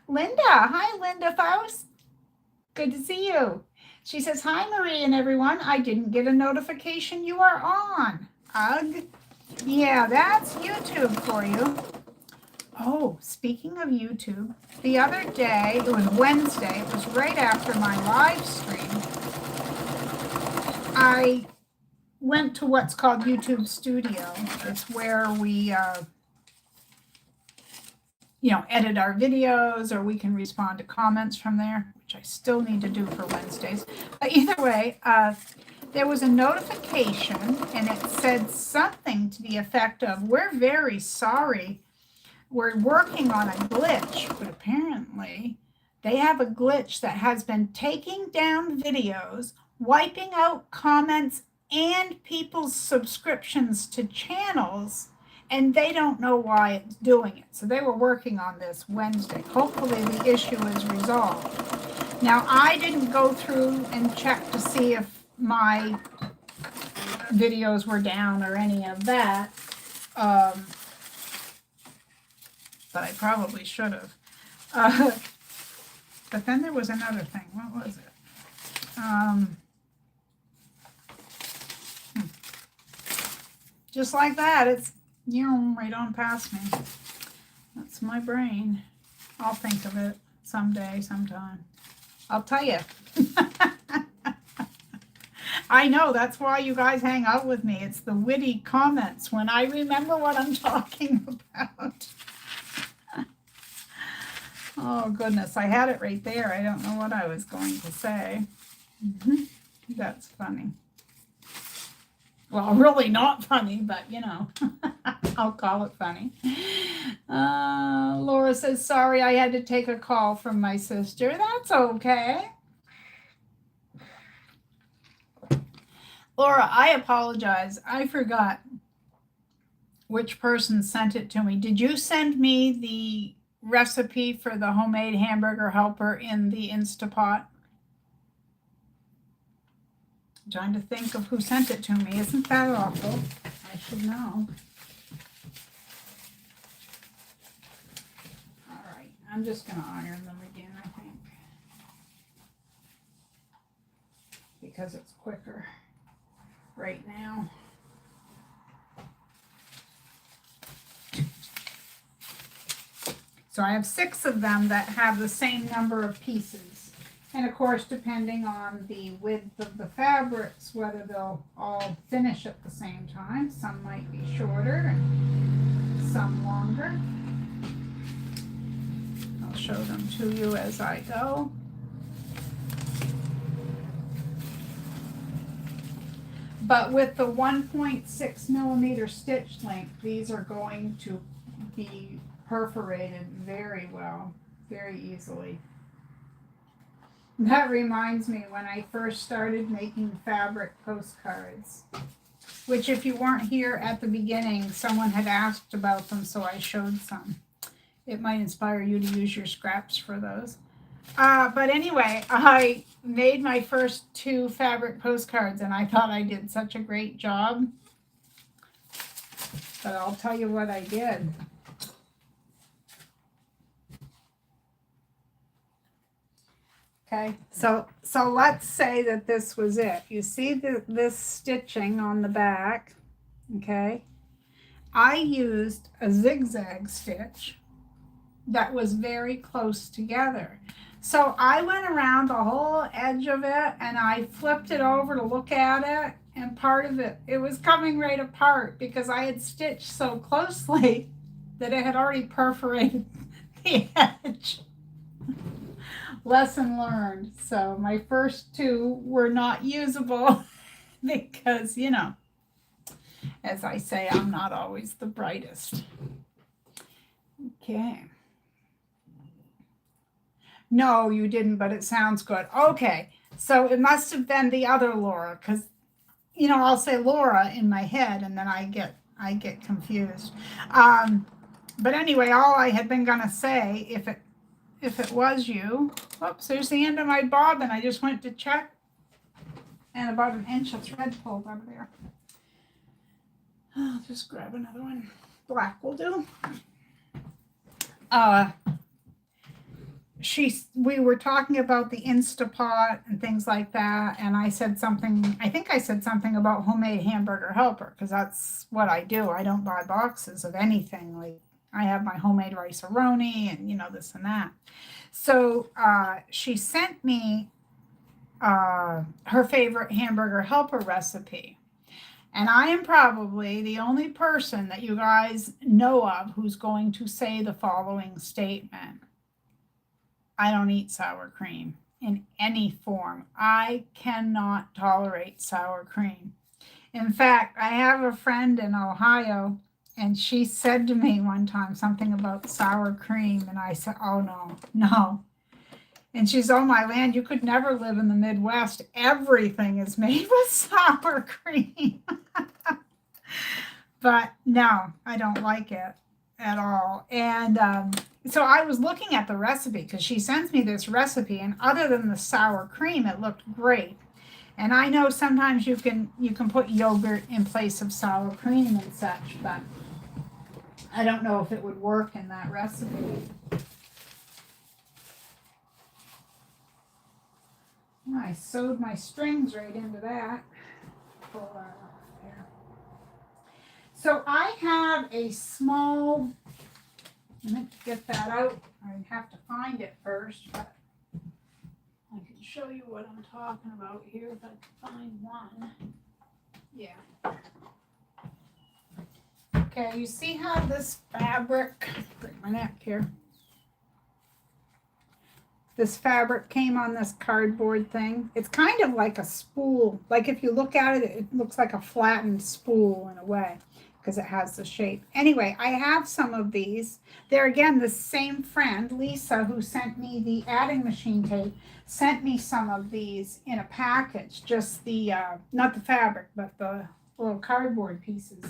Linda, hi Linda Faust. Good to see you. She says, hi Marie and everyone. I didn't get a notification you are on. Ugh. Yeah, that's YouTube for you. Oh, speaking of YouTube, the other day, it was Wednesday, it was right after my live stream, I went to what's called YouTube Studio. It's where we, edit our videos, or we can respond to comments from there, which I still need to do for Wednesdays. But either way, there was a notification, and it said something to the effect of, we're very sorry, we're working on a glitch, but apparently they have a glitch that has been taking down videos, wiping out comments and people's subscriptions to channels, and they don't know why it's doing it. So they were working on this Wednesday. Hopefully the issue is resolved. Now, I didn't go through and check to see if my videos were down or any of that, but I probably should have. But then there was another thing. What was it? Just like that, it's right on past me. That's my brain. I'll think of it someday, sometime. I'll tell you. I know, that's why you guys hang out with me. It's the witty comments when I remember what I'm talking about. Oh, goodness, I had it right there. I don't know what I was going to say. That's funny. Well, really not funny, but, I'll call it funny. Laura says, sorry, I had to take a call from my sister. That's okay. Laura, I apologize. I forgot which person sent it to me. Did you send me the recipe for the homemade hamburger helper in the Instapot? I'm trying to think of who sent it to me. Isn't that awful? I should know. All right. I'm just going to iron them again, I think, because it's quicker right now. So I have 6 of them that have the same number of pieces. And of course, depending on the width of the fabrics, whether they'll all finish at the same time. Some might be shorter and some longer. I'll show them to you as I go. But with the 1.6 millimeter stitch length, these are going to be perforated very well, very easily. That reminds me when I first started making fabric postcards, which if you weren't here at the beginning, someone had asked about them, so I showed some. It might inspire you to use your scraps for those. But anyway, I made my first 2 fabric postcards, and I thought I did such a great job. But I'll tell you what I did. Okay, so let's say that this was it. You see this stitching on the back, okay? I used a zigzag stitch that was very close together. So I went around the whole edge of it and I flipped it over to look at it, and part of it was coming right apart because I had stitched so closely that it had already perforated the edge. Lesson learned. So my first 2 were not usable because, you know, as I say, I'm not always the brightest. Okay. No, you didn't, but it sounds good. Okay, so it must have been the other Laura, because, you know, I'll say Laura in my head and then I get confused. But anyway, all I had been gonna say, if it was you, whoops, there's the end of my bobbin. I just went to check, and about an inch of thread pulled out of there. I'll just grab another one. Black will do. We were talking about the Instapot and things like that, and I said something, I think I said something about homemade hamburger helper, because that's what I do. I don't buy boxes of anything. Like, I have my homemade rice-a-roni and, you know, this and that. So she sent me her favorite hamburger helper recipe. And I am probably the only person that you guys know of who's going to say the following statement. I don't eat sour cream in any form. I cannot tolerate sour cream. In fact, I have a friend in Ohio, and she said to me one time something about sour cream, and I said, oh, no. And she's, oh, my land, you could never live in the Midwest. Everything is made with sour cream. But no, I don't like it at all. And so I was looking at the recipe because she sends me this recipe, and other than the sour cream, it looked great. And I know sometimes you can put yogurt in place of sour cream and such, but I don't know if it would work in that recipe. I sewed my strings right into that. Pull that out there. So I have a small, I meant to get that out. I have to find it first, but I can show you what I'm talking about here if I can find one. Yeah. Okay, you see how this fabric, bring my neck here. This fabric came on this cardboard thing. It's kind of like a spool. Like if you look at it, it looks like a flattened spool in a way because it has the shape. Anyway, I have some of these. They're again the same friend, Lisa, who sent me the adding machine tape, sent me some of these in a package. Just the, not the fabric, but the little cardboard pieces.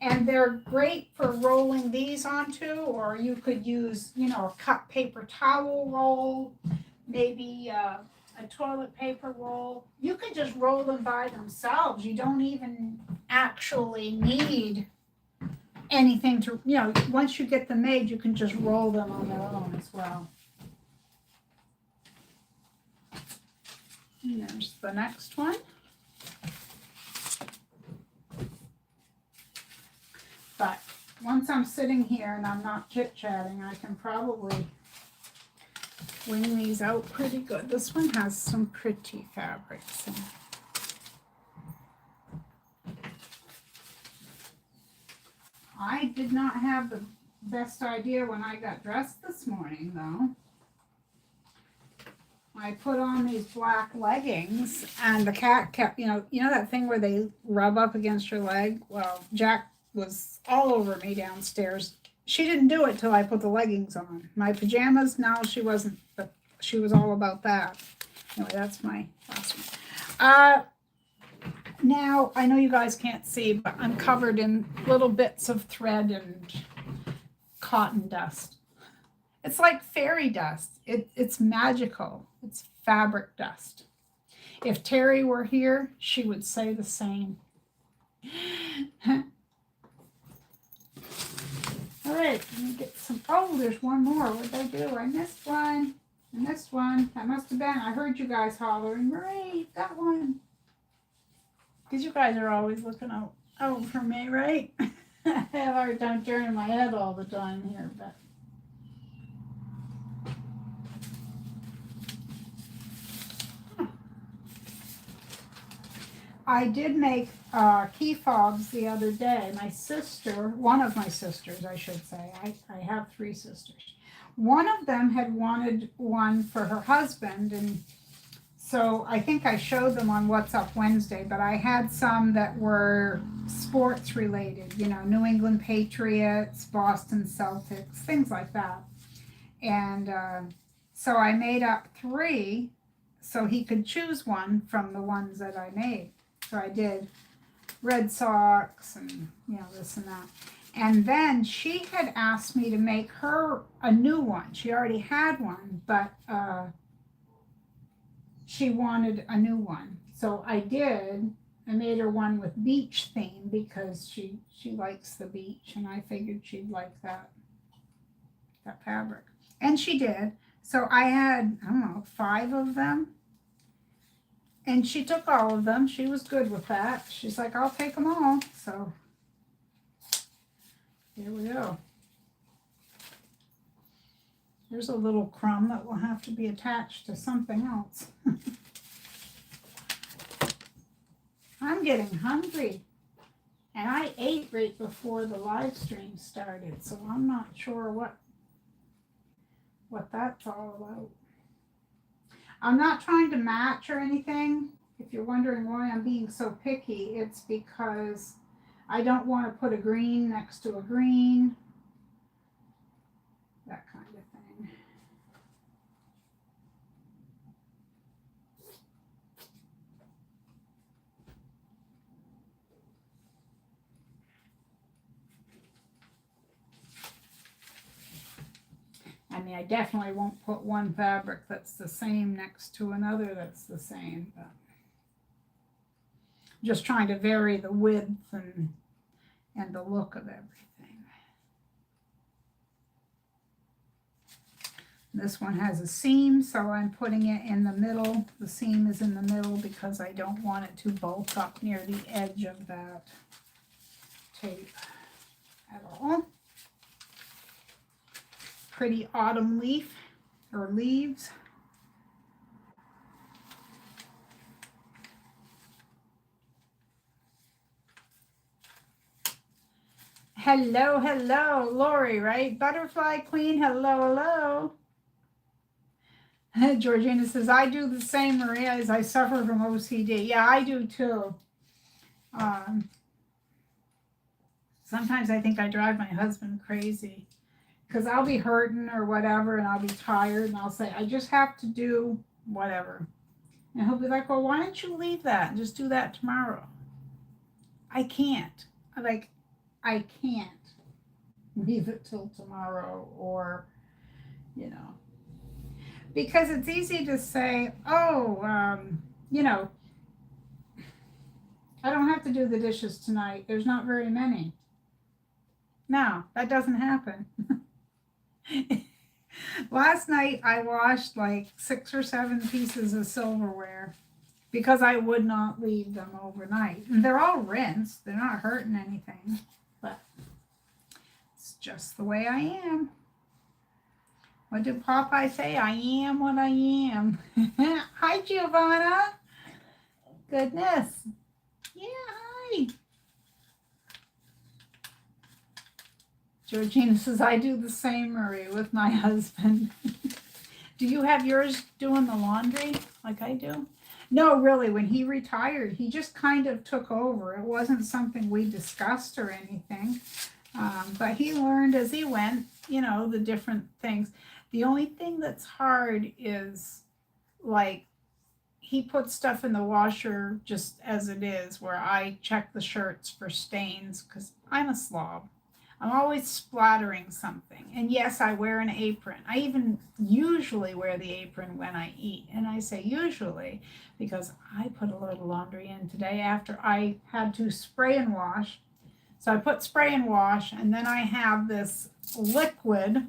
And they're great for rolling these onto, or you could use, you know, a cut paper towel roll, maybe a toilet paper roll. You can just roll them by themselves. You don't even actually need anything to, you know, once you get them made, you can just roll them on their own as well. And there's the next one. But once I'm sitting here and I'm not chit-chatting, I can probably wing these out pretty good. This one has some pretty fabrics in it. I did not have the best idea when I got dressed this morning, though. I put on these black leggings, and the cat kept, you know that thing where they rub up against your leg? Well, Jack was all over me downstairs. She didn't do it till I put the leggings on. My pajamas, no, she wasn't, but she was all about that. Anyway, that's my last one. Now, I know you guys can't see, but I'm covered in little bits of thread and cotton dust. It's like fairy dust. It's magical. It's fabric dust. If Terry were here, she would say the same. All right, let me get some. Oh, there's one more. What did I do? I missed one. I missed one. That must have been. I heard you guys hollering, Marie, got one. Because you guys are always looking out for me, right? I have a hard time turning my head all the time here, but. I did make key fobs the other day. My sister, one of my sisters, I should say. I have 3 sisters. One of them had wanted one for her husband, and so I think I showed them on What's Up Wednesday, but I had some that were sports related, New England Patriots, Boston Celtics, things like that. And so I made up 3 so he could choose one from the ones that I made. So I did Red Sox and, this and that. And then she had asked me to make her a new one. She already had one, but she wanted a new one. So I did. I made her one with beach theme because she likes the beach, and I figured she'd like that fabric. And she did. So I had, 5 of them. And she took all of them. She was good with that. She's like, I'll take them all. So here we go. There's a little crumb that will have to be attached to something else. I'm getting hungry. And I ate right before the live stream started, so I'm not sure what that's all about. I'm not trying to match or anything. If you're wondering why I'm being so picky, it's because I don't want to put a green next to a green. That kind of thing. I mean, I definitely won't put one fabric that's the same next to another that's the same. But just trying to vary the width and the look of everything. This one has a seam, so I'm putting it in the middle. The seam is in the middle because I don't want it to bulk up near the edge of that tape at all. Pretty autumn leaf or leaves. Hello, hello, Lori, right? Butterfly Queen, hello, hello. Georgina says, I do the same, Maria, as I suffer from OCD. Yeah, I do too. Sometimes I think I drive my husband crazy. Because I'll be hurting or whatever, and I'll be tired, and I'll say, I just have to do whatever. And he'll be like, well, why don't you leave that and just do that tomorrow? I can't. I can't leave it till tomorrow, or, Because it's easy to say, oh, I don't have to do the dishes tonight. There's not very many. No, that doesn't happen. Last night I washed like 6 or 7 pieces of silverware because I would not leave them overnight. And they're all rinsed. They're not hurting anything. But it's just the way I am. What did Popeye say? I am what I am. Hi, Giovanna. Goodness. Yeah, hi. Georgina says, I do the same, Marie, with my husband. Do you have yours doing the laundry like I do? No, really, when he retired, he just kind of took over. It wasn't something we discussed or anything. But he learned as he went, you know, the different things. The only thing that's hard is like he puts stuff in the washer just as it is, where I check the shirts for stains because I'm a slob. I'm always splattering something. And yes, I wear an apron. I even usually wear the apron when I eat. And I say usually because I put a little laundry in today after I had to spray and wash. So I put spray and wash, and then I have this liquid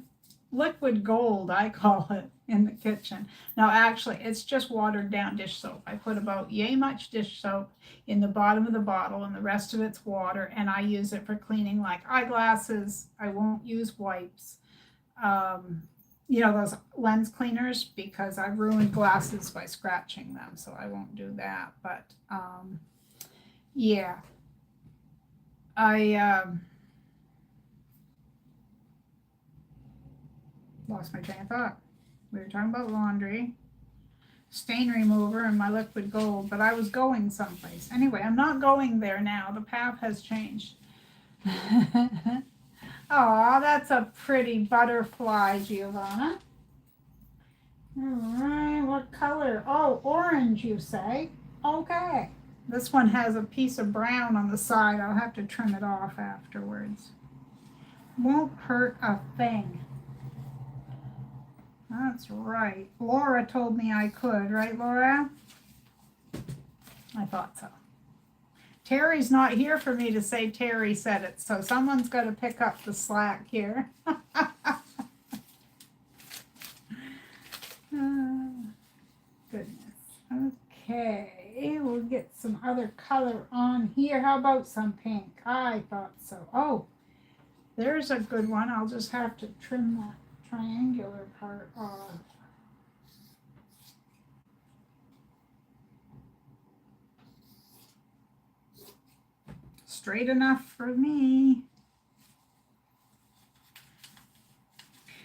gold, I call it, in the kitchen. Now, actually, it's just watered down dish soap. I put about yay much dish soap in the bottom of the bottle, and the rest of it's water, and I use it for cleaning like eyeglasses. I won't use wipes. You know, those lens cleaners, because I've ruined glasses by scratching them, so I won't do that. But, yeah. I lost my train of thought. We were talking about laundry, stain remover, and my liquid gold, but I was going someplace. Anyway, I'm not going there now. The path has changed. Oh, that's a pretty butterfly, Giovanna. All right, what color? Oh, orange, you say? Okay. This one has a piece of brown on the side. I'll have to trim it off afterwards. Won't hurt a thing. That's right. Laura told me I could, right, Laura? I thought so. Terry's not here for me to say Terry said it, so someone's got to pick up the slack here. Goodness. Okay, we'll get some other color on here. How about some pink? I thought so. Oh, there's a good one. I'll just have to trim that triangular part off. Straight enough for me.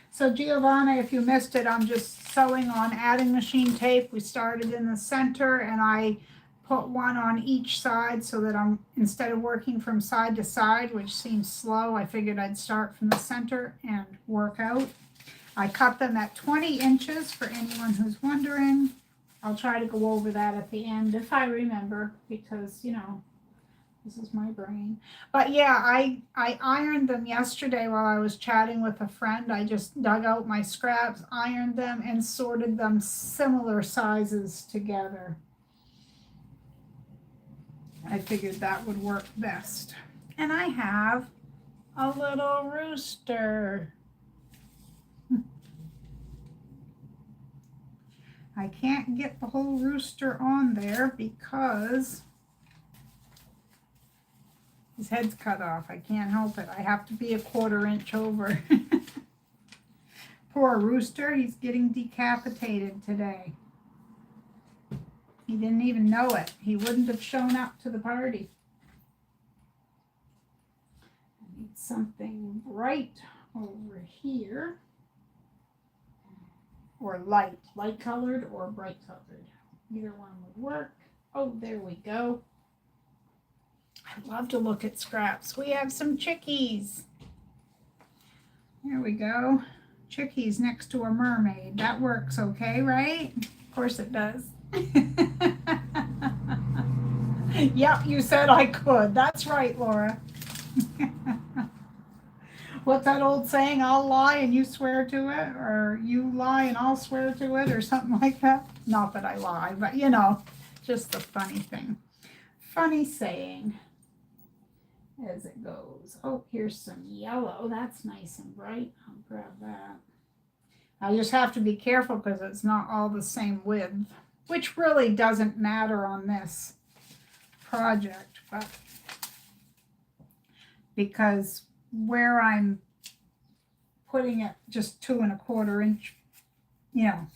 So Giovanna, if you missed it, I'm just sewing on adding machine tape. We started in the center and I put one on each side so that I'm, instead of working from side to side, which seems slow, I figured I'd start from the center and work out. I cut them at 20 inches for anyone who's wondering. I'll try to go over that at the end if I remember, because, you know, this is my brain. But yeah, I ironed them yesterday while I was chatting with a friend. I just dug out my scraps, ironed them, and sorted them similar sizes together. I figured that would work best. And I have a little rooster. I can't get the whole rooster on there because his head's cut off. I can't help it. I have to be a 1/4 inch over. Poor rooster, he's getting decapitated today. He didn't even know it. He wouldn't have shown up to the party. I need something bright over here. Or light colored or bright colored. Either one would work. Oh, there we go. I love to look at scraps. We have some chickies. There we go. Chickies next to a mermaid. That works okay, right? Of course it does. Yep, you said I could. That's right, Laura. What's that old saying? I'll lie and you swear to it, or you lie and I'll swear to it, or something like that. Not that I lie, but you know, just a funny thing. Funny saying as it goes. Oh, here's some yellow. That's nice and bright. I'll grab that. I just have to be careful because it's not all the same width, which really doesn't matter on this project, but because where I'm putting it just 2 1/4 inch, you know,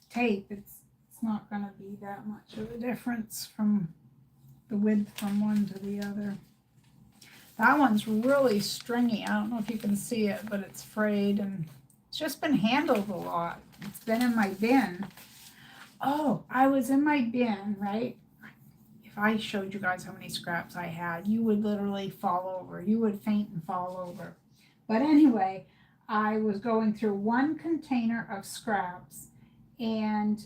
tape, it's not going to be that much of a difference from the width from one to the other. That one's really stringy. I don't know if you can see it, but it's frayed and It's just been handled a lot. It's been in my bin. Oh, I was in my bin, right? If I showed you guys how many scraps I had, you would literally fall over. You would faint and fall over. But anyway, I was going through one container of scraps, and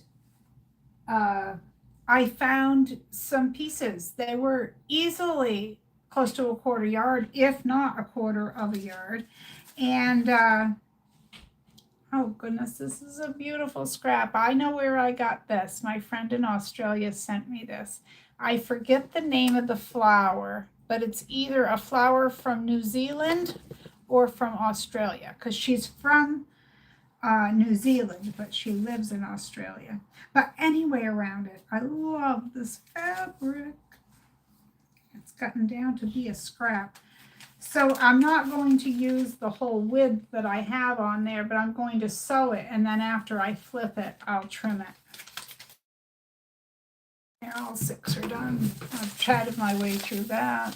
I found some pieces. They were easily close to a quarter yard, if not a quarter of a yard. And oh goodness, this is a beautiful scrap. I know where I got this. My friend in Australia sent me this. I forget the name of the flower, but it's either a flower from New Zealand or from Australia, because she's from New Zealand, but she lives in Australia. But anyway, around it, I love this fabric. It's gotten down to be a scrap. So I'm not going to use the whole width that I have on there, but I'm going to sew it, and then after I flip it, I'll trim it. Here, all 6 are done. I've chatted my way through that.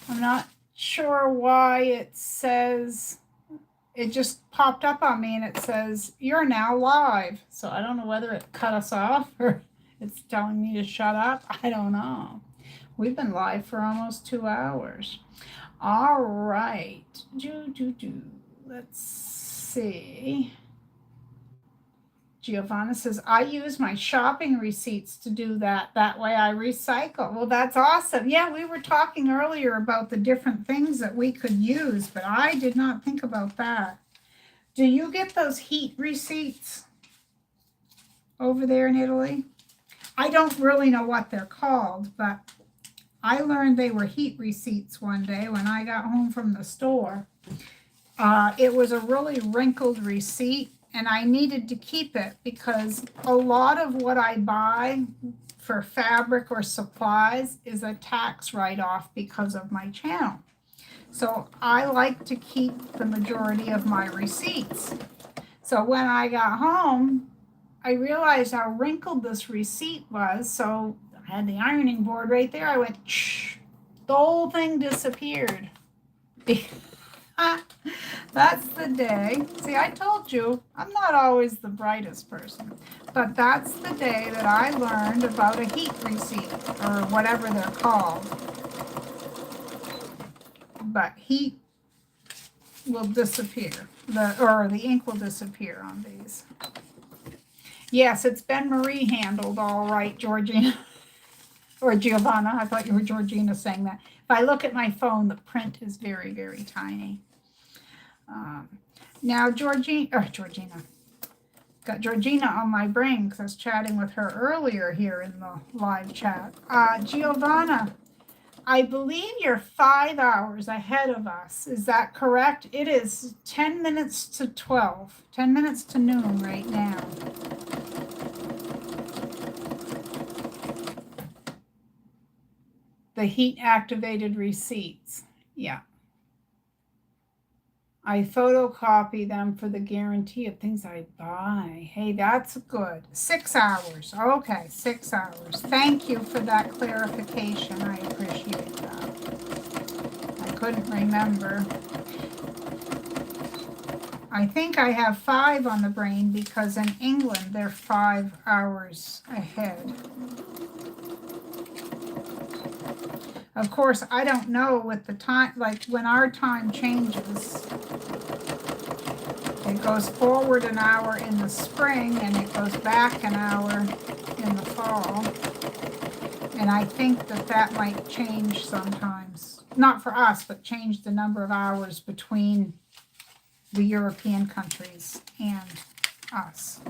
I'm not sure why it says, it just popped up on me and it says, you're now live. So I don't know whether it cut us off or it's telling me to shut up. I don't know. We've been live for almost 2 hours. All right. Let's see. Giovanna says, I use my shopping receipts to do that. That way I recycle. Well, that's awesome. Yeah, we were talking earlier about the different things that we could use, but I did not think about that. Do you get those heat receipts over there in Italy? I don't really know what they're called, but I learned they were heat receipts one day when I got home from the store. It was a really wrinkled receipt, and I needed to keep it because a lot of what I buy for fabric or supplies is a tax write-off because of my channel. So I like to keep the majority of my receipts. So when I got home, I realized how wrinkled this receipt was. So I had the ironing board right there. I went, shh, the whole thing disappeared. That's the day. See, I told you, I'm not always the brightest person, but that's the day that I learned about a heat receipt, or whatever they're called. But heat will disappear, the ink will disappear on these. Yes, it's been Marie handled all right, Georgina. Or Giovanna, I thought you were Georgina saying that. If I look at my phone, the print is very, very tiny. Now, Georgina, got Georgina on my brain because I was chatting with her earlier here in the live chat. Giovanna, I believe you're 5 hours ahead of us. Is that correct? It is 10 minutes to 12, 10 minutes to noon right now. The heat activated receipts. Yeah. I photocopy them for the guarantee of things I buy. Hey, that's good. 6 hours. Okay, 6 hours. Thank you for that clarification. I appreciate that. I couldn't remember. I think I have 5 on the brain because in England they're 5 hours ahead. Of course, I don't know with the time, like when our time changes, it goes forward an hour in the spring and it goes back an hour in the fall. And I think that that might change sometimes. Not for us, but change the number of hours between the European countries and us.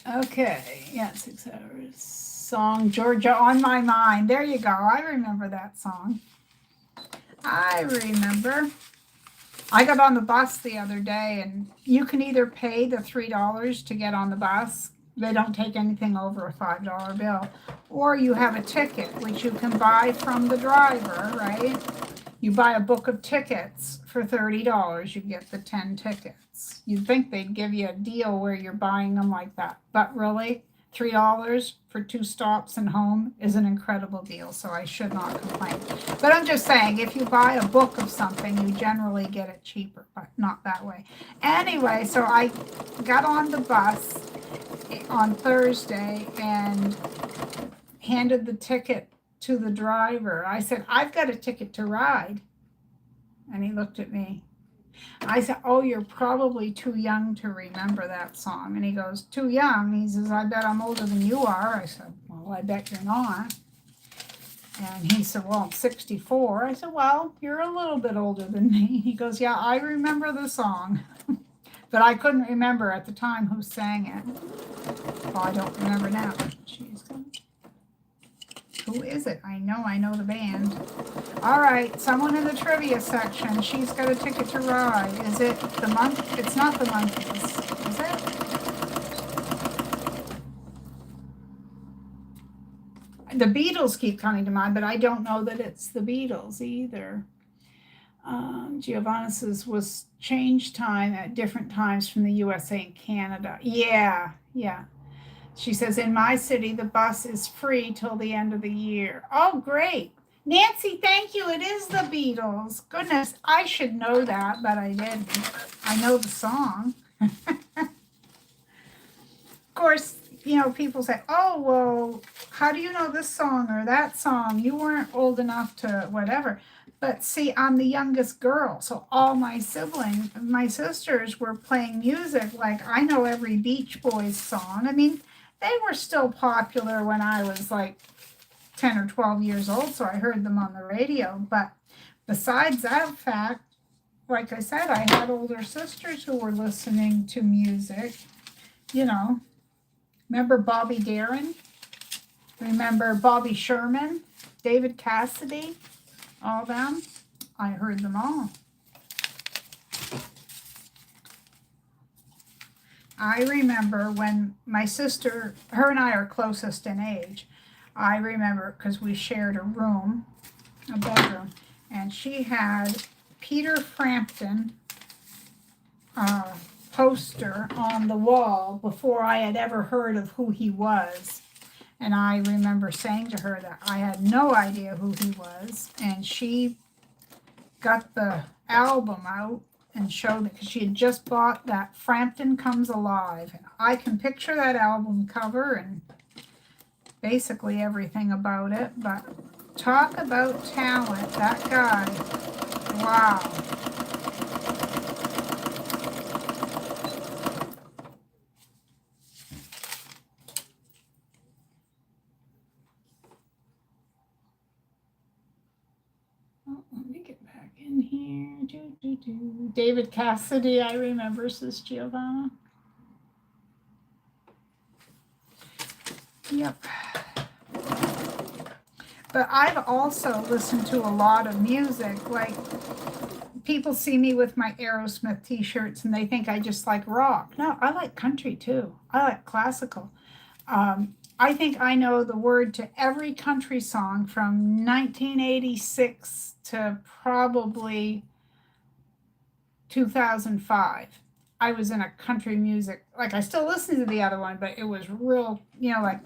Okay, yeah, 6 hours. Song, Georgia on My Mind. There you go. I remember that song. I remember. I got on the bus the other day, and you can either pay the $3 to get on the bus, They don't take anything over a $5 bill. Or you have a ticket, which you can buy from the driver, right? You buy a book of tickets for $30, you get the 10 tickets. You'd think they'd give you a deal where you're buying them like that. But really, $3 for 2 stops and home is an incredible deal, so I should not complain. But I'm just saying, if you buy a book of something, you generally get it cheaper, but not that way. Anyway, so I got on the bus on Thursday and handed the ticket to the driver. I said, I've got a ticket to ride. And he looked at me. I said, oh, you're probably too young to remember that song. And he goes, too young? He says, I bet I'm older than you are. I said, well, I bet you're not. And he said, well, I'm 64. I said, well, you're a little bit older than me. He goes, yeah, I remember the song. But I couldn't remember at the time who sang it. Well, I don't remember now. She's gone. Who is it? I know the band. All right, someone in the trivia section. She's got a ticket to ride. Is it the month? It's not the Monkees, is it? The Beatles keep coming to mind, but I don't know that it's the Beatles either. Giovanna says, was change time at different times from the USA and Canada. Yeah. She says, in my city, the bus is free till the end of the year. Oh, great. Nancy, thank you. It is the Beatles. Goodness, I should know that, but I didn't. I know the song. Of course, people say, oh, well, how do you know this song or that song? You weren't old enough to whatever. But see, I'm the youngest girl, so all my siblings, my sisters were playing music. Like, I know every Beach Boys song. I mean, they were still popular when I was like 10 or 12 years old, so I heard them on the radio. But besides that fact, like I said, I had older sisters who were listening to music. Remember Bobby Darin? Remember Bobby Sherman? David Cassidy? All them? I heard them all. I remember when my sister, her and I are closest in age. I remember because we shared a room, a bedroom, and she had Peter Frampton poster on the wall before I had ever heard of who he was. And I remember saying to her that I had no idea who he was, and she got the album out and showed me, because she had just bought that Frampton Comes Alive. And I can picture that album cover and basically everything about it. But talk about talent, that guy. Wow. Let me get back in here. David Cassidy, I remember, says Giovanna. Yep. But I've also listened to a lot of music. Like, people see me with my Aerosmith t-shirts and they think I just like rock. No, I like country too. I like classical. I think I know the word to every country song from 1986 to probably 2005. I was in a country music, like I still listen to the other one, but it was real, like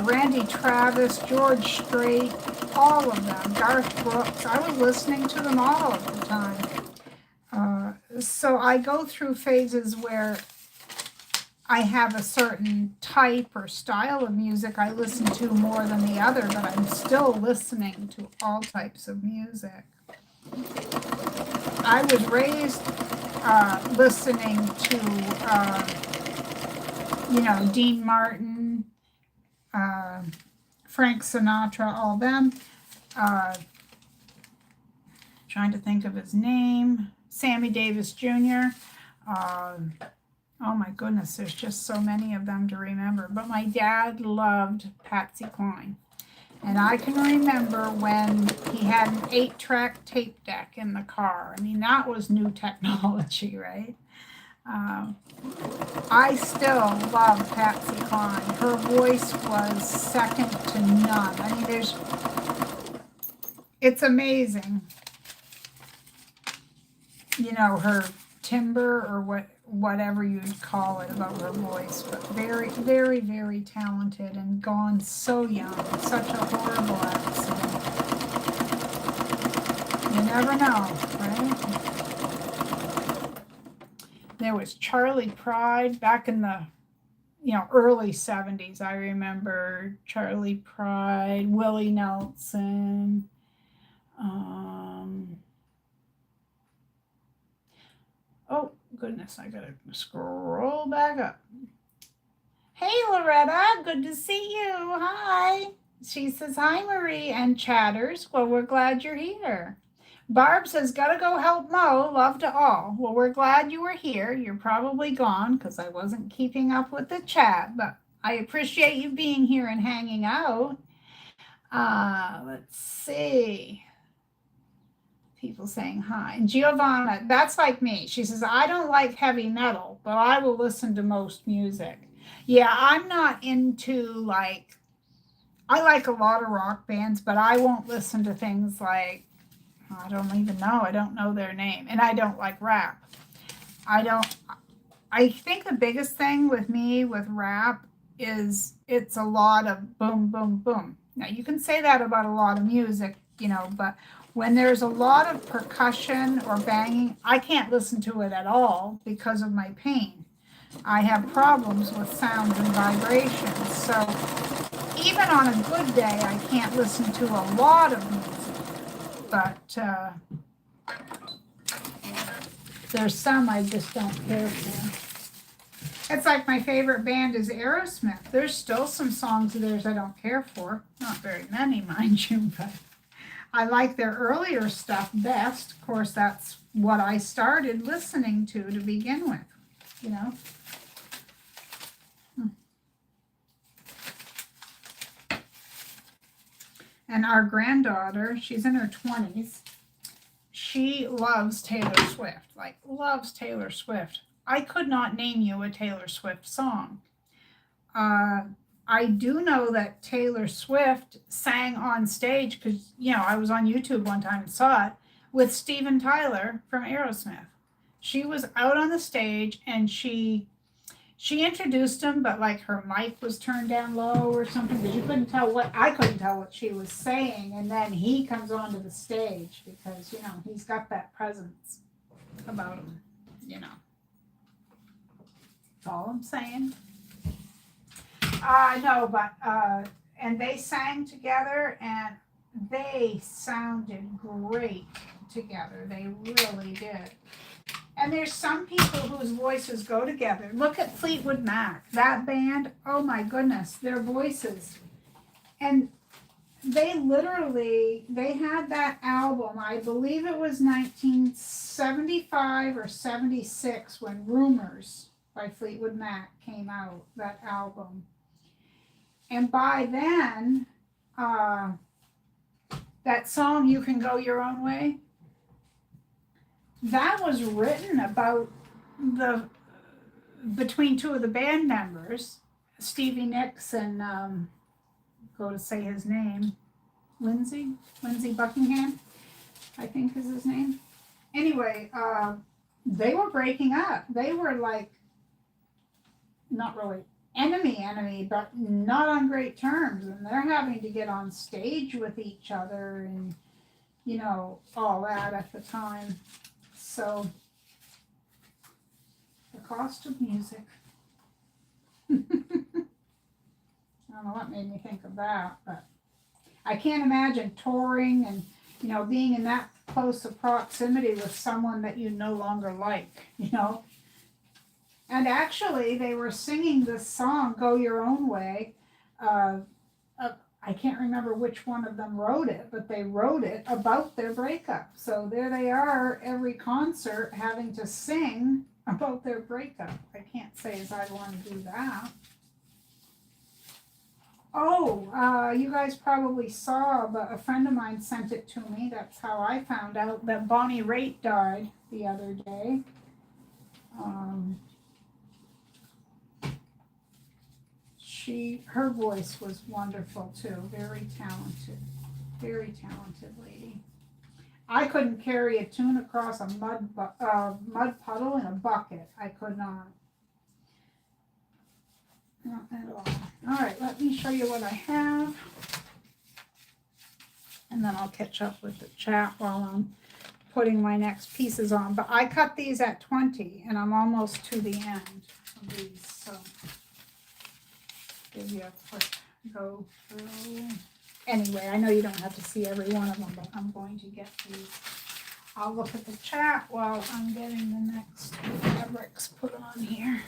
Randy Travis, George Strait, all of them, Garth Brooks. I was listening to them all at the time. So I go through phases where I have a certain type or style of music I listen to more than the other, but I'm still listening to all types of music. I was raised listening to, Dean Martin, Frank Sinatra, all them. Trying to think of his name. Sammy Davis Jr. Oh my goodness, there's just so many of them to remember. But my dad loved Patsy Cline. And I can remember when he had an 8-track tape deck in the car. I mean, that was new technology, right? I still love Patsy Cline. Her voice was second to none. I mean, it's amazing. You know, her timbre or whatever you'd call it about her voice, but very, very, very talented and gone so young. Such a horrible accident. You never know, right? There was Charlie Pride back in the, early 70s. I remember Charlie Pride, Willie Nelson. Oh, goodness, I gotta scroll back up. Hey, Loretta, good to see you. Hi. She says, hi, Marie and chatters. Well, we're glad you're here. Barb says, gotta go help Mo. Love to all. Well, we're glad you were here. You're probably gone because I wasn't keeping up with the chat, but I appreciate you being here and hanging out. Let's see. People saying hi. Giovanna, that's like me. She says, I don't like heavy metal, but I will listen to most music. Yeah, I'm not into I like a lot of rock bands, but I won't listen to things like, I don't even know. I don't know their name. And I don't like rap. I think the biggest thing with me with rap is it's a lot of boom, boom, boom. Now, you can say that about a lot of music, but when there's a lot of percussion or banging, I can't listen to it at all because of my pain. I have problems with sounds and vibrations. So even on a good day, I can't listen to a lot of music. But there's some I just don't care for. It's like my favorite band is Aerosmith. There's still some songs of theirs I don't care for. Not very many, mind you, but I like their earlier stuff best. Of course, that's what I started listening to begin with, And our granddaughter, she's in her 20s. She loves Taylor Swift, loves Taylor Swift. I could not name you a Taylor Swift song. I do know that Taylor Swift sang on stage because, I was on YouTube one time and saw it with Steven Tyler from Aerosmith. She was out on the stage and she introduced him, but her mic was turned down low or something because I couldn't tell what she was saying. And then he comes onto the stage because, he's got that presence about him, That's all I'm saying. No, but, and they sang together and they sounded great together. They really did. And there's some people whose voices go together. Look at Fleetwood Mac, that band. Oh my goodness, their voices. And they had that album, I believe it was 1975 or 76 when Rumors by Fleetwood Mac came out, that album. And by then, that song, You Can Go Your Own Way, that was written about between two of the band members, Stevie Nicks and go to say his name, Lindsey Buckingham, I think is his name. Anyway, they were breaking up. They were not really enemy, but not on great terms, and they're having to get on stage with each other and all that at the time. So, the cost of music. I don't know what made me think of that, but I can't imagine touring and, being in that close of proximity with someone that you no longer like, And actually, they were singing this song, Go Your Own Way. I can't remember which one of them wrote it, but they wrote it about their breakup. So there they are, every concert having to sing about their breakup. I can't say as I want to do that. Oh, you guys probably saw, but a friend of mine sent it to me. That's how I found out that Bonnie Raitt died the other day. Um, her voice was wonderful too. Very talented lady. I couldn't carry a tune across a mud puddle in a bucket. I could not. Not at all. All right, let me show you what I have. And then I'll catch up with the chat while I'm putting my next pieces on. But I cut these at 20, and I'm almost to the end of these. So give you a quick go through. Anyway, I know you don't have to see every one of them, but I'm going to get these. I'll look at the chat while I'm getting the next fabrics put on here.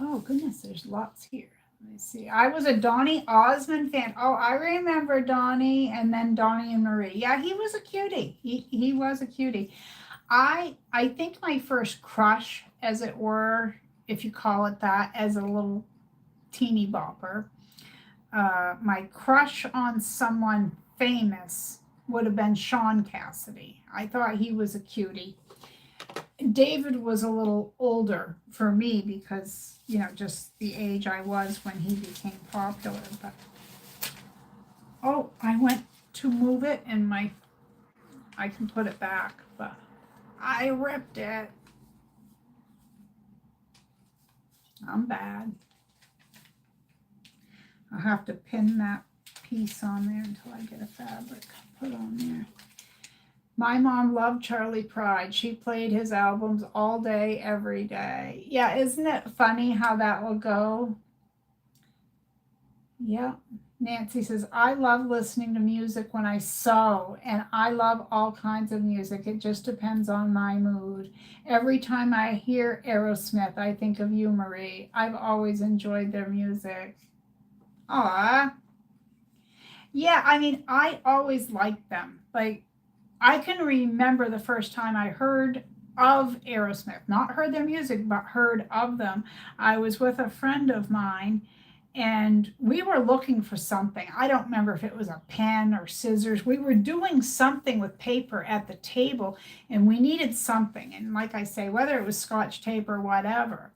Oh goodness, there's lots here. Let me see. I was a Donny Osmond fan. Oh, I remember Donny, and then Donny and Marie. Yeah, he was a cutie. He was a cutie. I think my first crush, as it were, if you call it that, as a little teeny bopper, my crush on someone famous would have been Sean Cassidy. I thought he was a cutie. David was a little older for me because, you know, just the age I was when he became popular. But oh, I went to move it and I can put it back, but I ripped it. I'm bad. I'll have to pin that piece on there until I get a fabric put on there. My mom loved Charlie Pride. She played his albums all day, every day. Yeah, isn't it funny how that will go? Yeah. Nancy says, I love listening to music when I sew, and I love all kinds of music. It just depends on my mood. Every time I hear Aerosmith, I think of you, Marie. I've always enjoyed their music. Aw. Yeah, I mean, I always liked them. Like, I can remember the first time I heard of Aerosmith, not heard their music, but heard of them. I was with a friend of mine, and we were looking for something. I don't remember if it was a pen or scissors. We were doing something with paper at the table, and we needed something. And like I say, whether it was Scotch tape or whatever,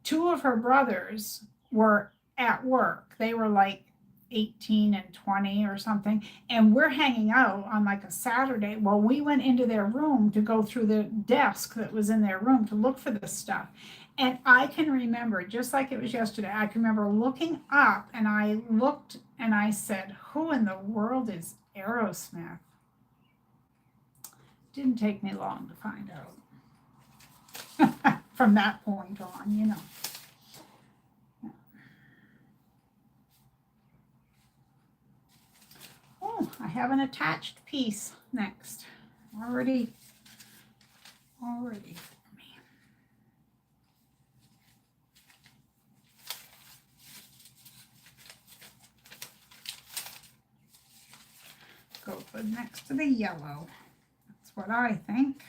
two of her brothers were at work. They were like 18 and 20 or something, and we're hanging out on like a Saturday. Well, we went into their room to go through the desk that was in their room to look for this stuff. And I can remember, just like it was yesterday, I can remember looking up, and I looked and I said, who in the world is Aerosmith? Didn't take me long to find out. From that point on, you know. Oh, I have an attached piece next. Already for me. Go for next to the yellow. That's what I think.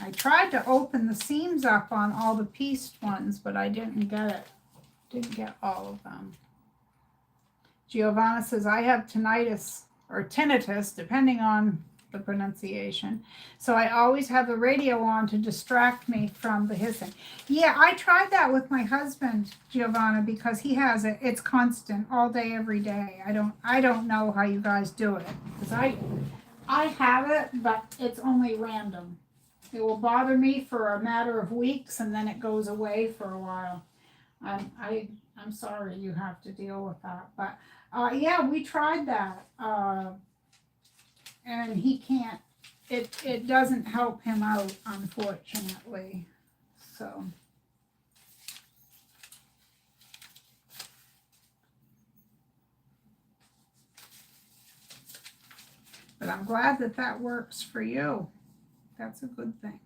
I tried to open the seams up on all the pieced ones, but I didn't get it. Didn't get all of them. Giovanna says, I have tinnitus, or tinnitus, depending on the pronunciation. So I always have the radio on to distract me from the hissing. Yeah, I tried that with my husband, Giovanna, because he has it. It's constant all day, every day. I don't know how you guys do it, because I have it, but it's only random. It will bother me for a matter of weeks, and then it goes away for a while. I'm sorry you have to deal with that, but yeah, we tried that, and he can't. It doesn't help him out, unfortunately. So, but I'm glad that that works for you. That's a good thing.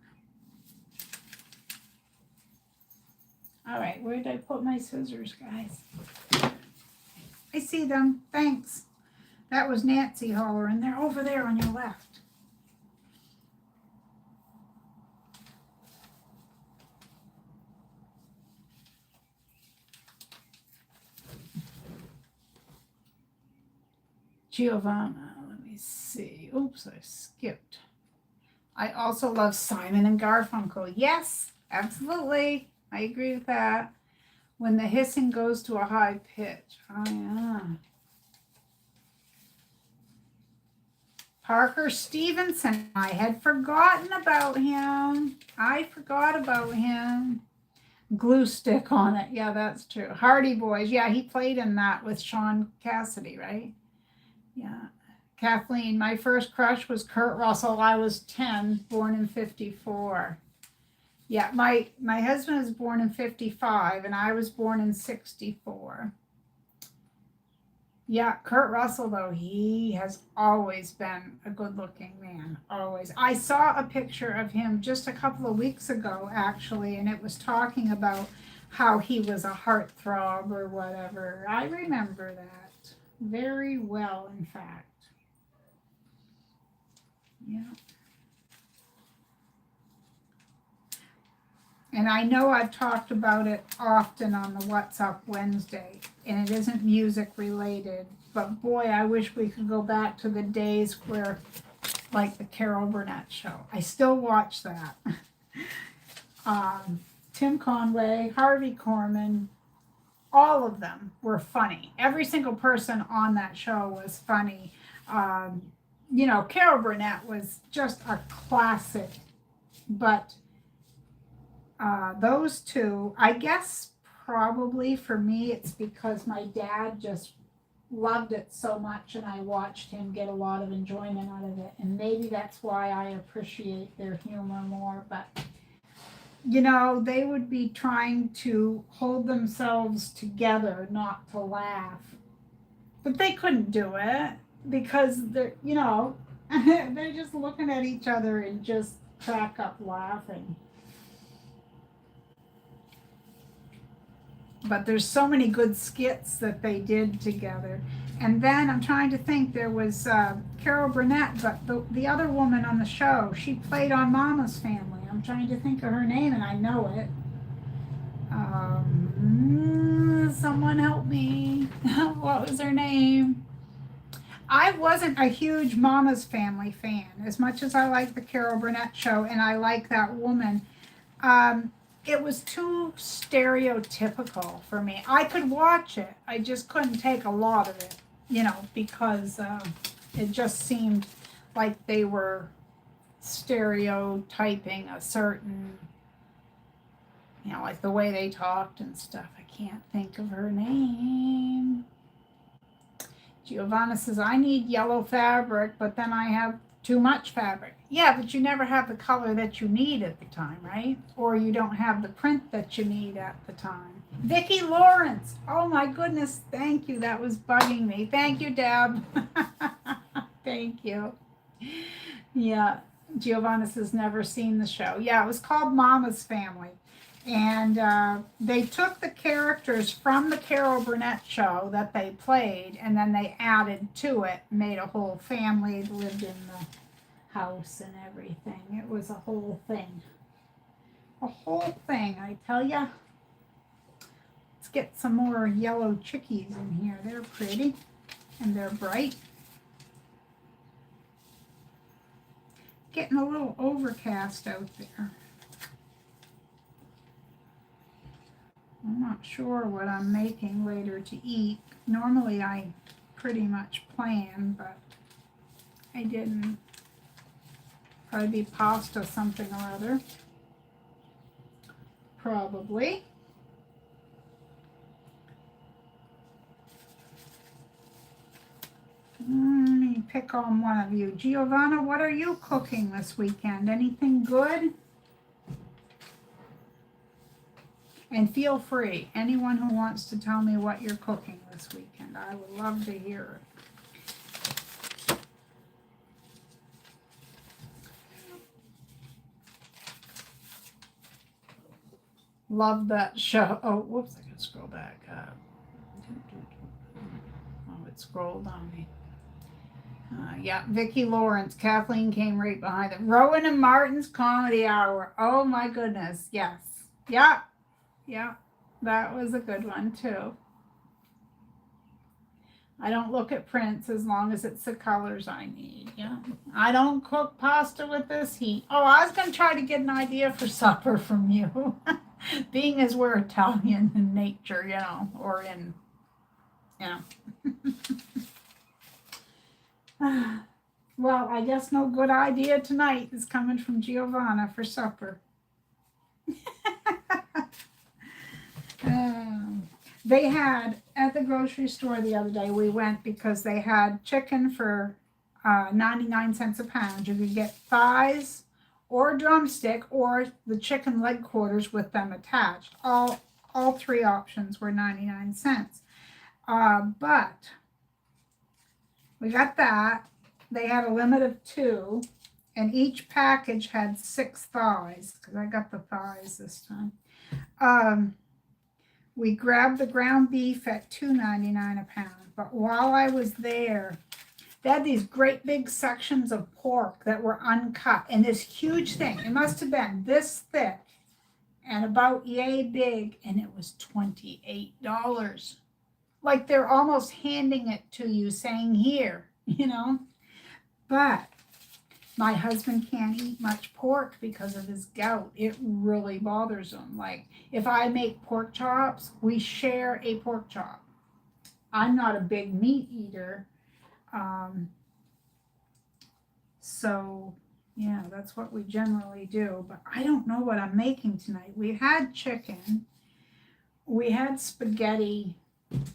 All right, where did I put my scissors, guys? I see them. Thanks. That was Nancy hollering. They're over there on your left. Giovanna, let me see. Oops, I skipped. I also love Simon and Garfunkel. Yes, absolutely. I agree with that. When the hissing goes to a high pitch. Oh, yeah. Parker Stevenson. I had forgotten about him. I forgot about him. Glue stick on it. Yeah, that's true. Hardy Boys. Yeah, he played in that with Sean Cassidy, right? Yeah. Kathleen, my first crush was Kurt Russell. I was 10, born in 54. Yeah, my husband was born in 55 and I was born in 64. Yeah, Kurt Russell, though, he has always been a good-looking man, always. I saw a picture of him just a couple of weeks ago, actually, and it was talking about how he was a heartthrob or whatever. I remember that very well, in fact. Yeah. And I know I've talked about it often on the What's Up Wednesday, and it isn't music related, but boy, I wish we could go back to the days where, like the Carol Burnett show. I still watch that. Tim Conway, Harvey Korman, all of them were funny. Every single person on that show was funny. You know, Carol Burnett was just a classic, but those two, I guess probably for me, it's because my dad just loved it so much and I watched him get a lot of enjoyment out of it. And maybe that's why I appreciate their humor more. But, you know, they would be trying to hold themselves together not to laugh. But they couldn't do it because they're, you know, they're just looking at each other and just crack up laughing. But there's so many good skits that they did together. And then I'm trying to think, there was Carol Burnett, but the other woman on the show, she played on Mama's Family. I'm trying to think of her name, and I know it. Someone help me. What was her name? I wasn't a huge Mama's Family fan, as much as I like the Carol Burnett show, and I like that woman. It was too stereotypical for me. I could watch it. I just couldn't take a lot of it, you know, because it just seemed like they were stereotyping a certain, you know, like the way they talked and stuff. I can't think of her name. Giovanna says, I need yellow fabric, but then I have too much fabric. Yeah, but you never have the color that you need at the time, right? Or you don't have the print that you need at the time. Vicki Lawrence. Oh my goodness. Thank you. That was bugging me. Thank you, Deb. Thank you. Yeah. Giovanna says, never seen the show. Yeah, it was called Mama's Family. And they took the characters from the Carol Burnett show that they played, and then they added to it, made a whole family, lived in the house and everything. It was a whole thing. A whole thing, I tell ya. Let's get some more yellow chickies in here. They're pretty, and they're bright. Getting a little overcast out there. I'm not sure what I'm making later to eat. Normally I pretty much plan, but I didn't. Probably be pasta something or other. Probably. Let me pick on one of you. Giovanna, what are you cooking this weekend? Anything good? And feel free, anyone who wants to tell me what you're cooking this weekend. I would love to hear it. Love that show. Oh, whoops, I can scroll back up. Oh, it scrolled on me. Yeah, Vicki Lawrence. Kathleen came right behind it. Rowan and Martin's Comedy Hour. Oh my goodness, yes. Yeah. Yeah, that was a good one too. I don't look at prints as long as it's the colors I need. Yeah. I don't cook pasta with this heat. Oh, I was going to try to get an idea for supper from you. Being as we're Italian in nature, you know, or in, you know. Well, I guess no good idea tonight is coming from Giovanna for supper. They had, at the grocery store the other day, we went because they had chicken for 99 cents a pound. You could get thighs or drumstick or the chicken leg quarters with them attached. All three options were 99 cents. But we got that. They had a limit of 2, and each package had 6 thighs, because I got the thighs this time. We grabbed the ground beef at $2.99 a pound. But while I was there, they had these great big sections of pork that were uncut. And this huge thing, it must have been this thick and about yay big, and it was $28. Like they're almost handing it to you saying, here, you know. But my husband can't eat much pork because of his gout. It really bothers him. Like, if I make pork chops, we share a pork chop. I'm not a big meat eater. So, yeah, that's what we generally do. But I don't know what I'm making tonight. We had chicken. We had spaghetti.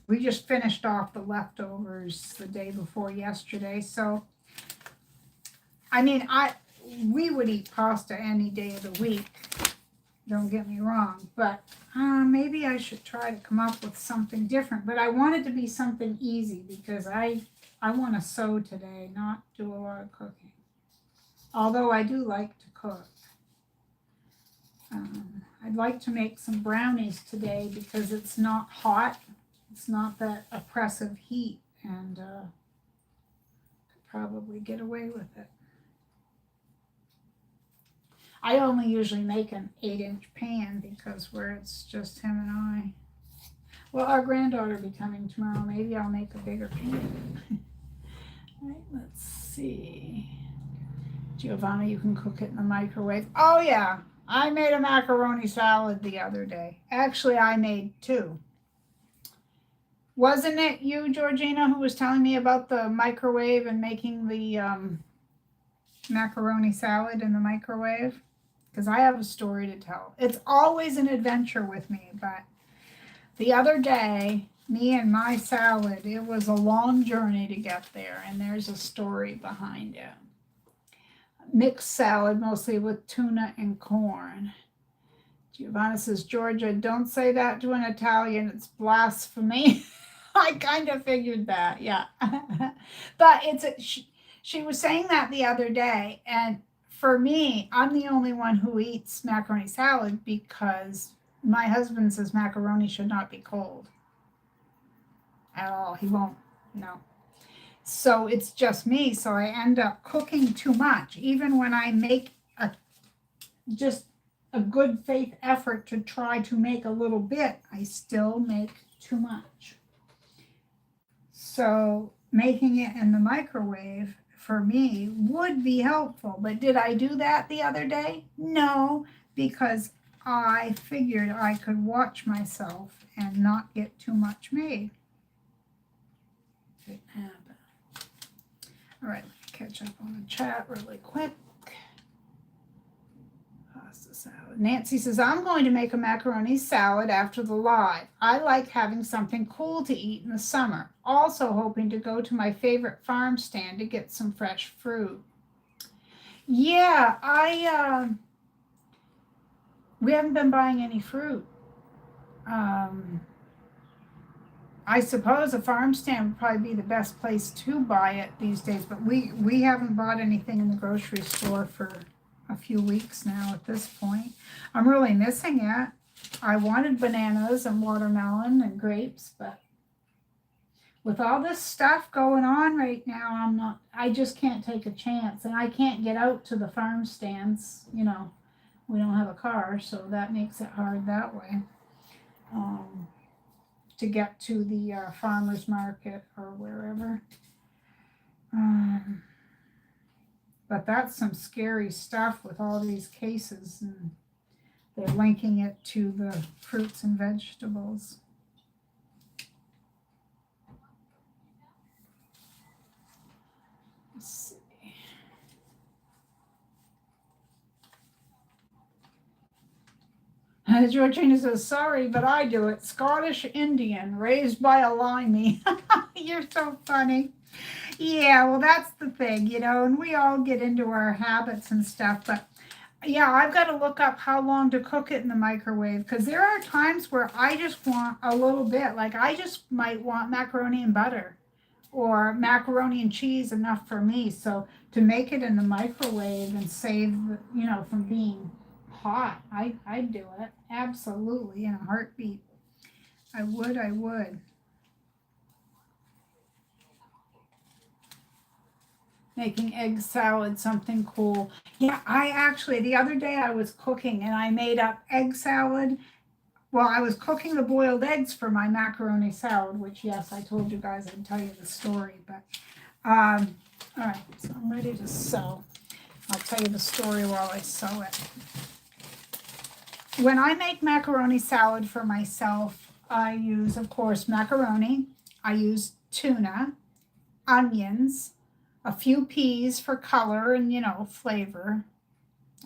We just finished off the leftovers the day before yesterday. So, I mean, we would eat pasta any day of the week. Don't get me wrong, but maybe I should try to come up with something different. But I want it to be something easy because I want to sew today, not do a lot of cooking. Although I do like to cook. I'd like to make some brownies today because it's not hot. It's not that oppressive heat, and could probably get away with it. I only usually make an 8-inch pan because where it's just him and I. Well, our granddaughter will be coming tomorrow. Maybe I'll make a bigger pan. All right, let's see. Giovanna, you can cook it in the microwave. Oh, yeah. I made a macaroni salad the other day. Actually, I made 2. Wasn't it you, Georgina, who was telling me about the microwave and making the macaroni salad in the microwave? Because I have a story to tell. It's always an adventure with me, but the other day, me and my salad, it was a long journey to get there, and there's a story behind it. Mixed salad, mostly with tuna and corn. Giovanna says, Georgia, don't say that to an Italian. It's blasphemy. I kind of figured that, yeah. But she was saying that the other day, and for me, I'm the only one who eats macaroni salad because my husband says macaroni should not be cold at all. He won't, no. So it's just me, so I end up cooking too much. Even when I make just a good faith effort to try to make a little bit, I still make too much. So making it in the microwave for me would be helpful. But did I do that the other day? No, because I figured I could watch myself and not get too much made. Didn't happen. All right, let me catch up on the chat really quick. Pasta salad. Nancy says, I'm going to make a macaroni salad after the live. I like having something cool to eat in the summer. Also hoping to go to my favorite farm stand to get some fresh fruit. Yeah, we haven't been buying any fruit. I suppose a farm stand would probably be the best place to buy it these days, but we haven't bought anything in the grocery store for a few weeks now at this point. I'm really missing it. I wanted bananas and watermelon and grapes, but with all this stuff going on right now, I just can't take a chance, and I can't get out to the farm stands. You know, we don't have a car, so that makes it hard that way. to get to the farmer's market or wherever. But that's some scary stuff with all these cases, and they're linking it to the fruits and vegetables. Let's see. Georgina says, sorry, but I do it. Scottish Indian, raised by a limey. You're so funny. Yeah, well, that's the thing, you know, and we all get into our habits and stuff, but yeah, I've got to look up how long to cook it in the microwave, because there are times where I just want a little bit, like I just might want macaroni and butter or macaroni and cheese enough for me. So to make it in the microwave and save, you know, from being hot, I'd do it. Absolutely, in a heartbeat. I would. Making egg salad, something cool. Yeah, I actually, the other day I was cooking and I made up egg salad. Well, I was cooking the boiled eggs for my macaroni salad, which, yes, I told you guys I'd tell you the story. But, all right, so I'm ready to sew. I'll tell you the story while I sew it. When I make macaroni salad for myself, I use, of course, macaroni. I use tuna, onions, a few peas for color and, you know, flavor.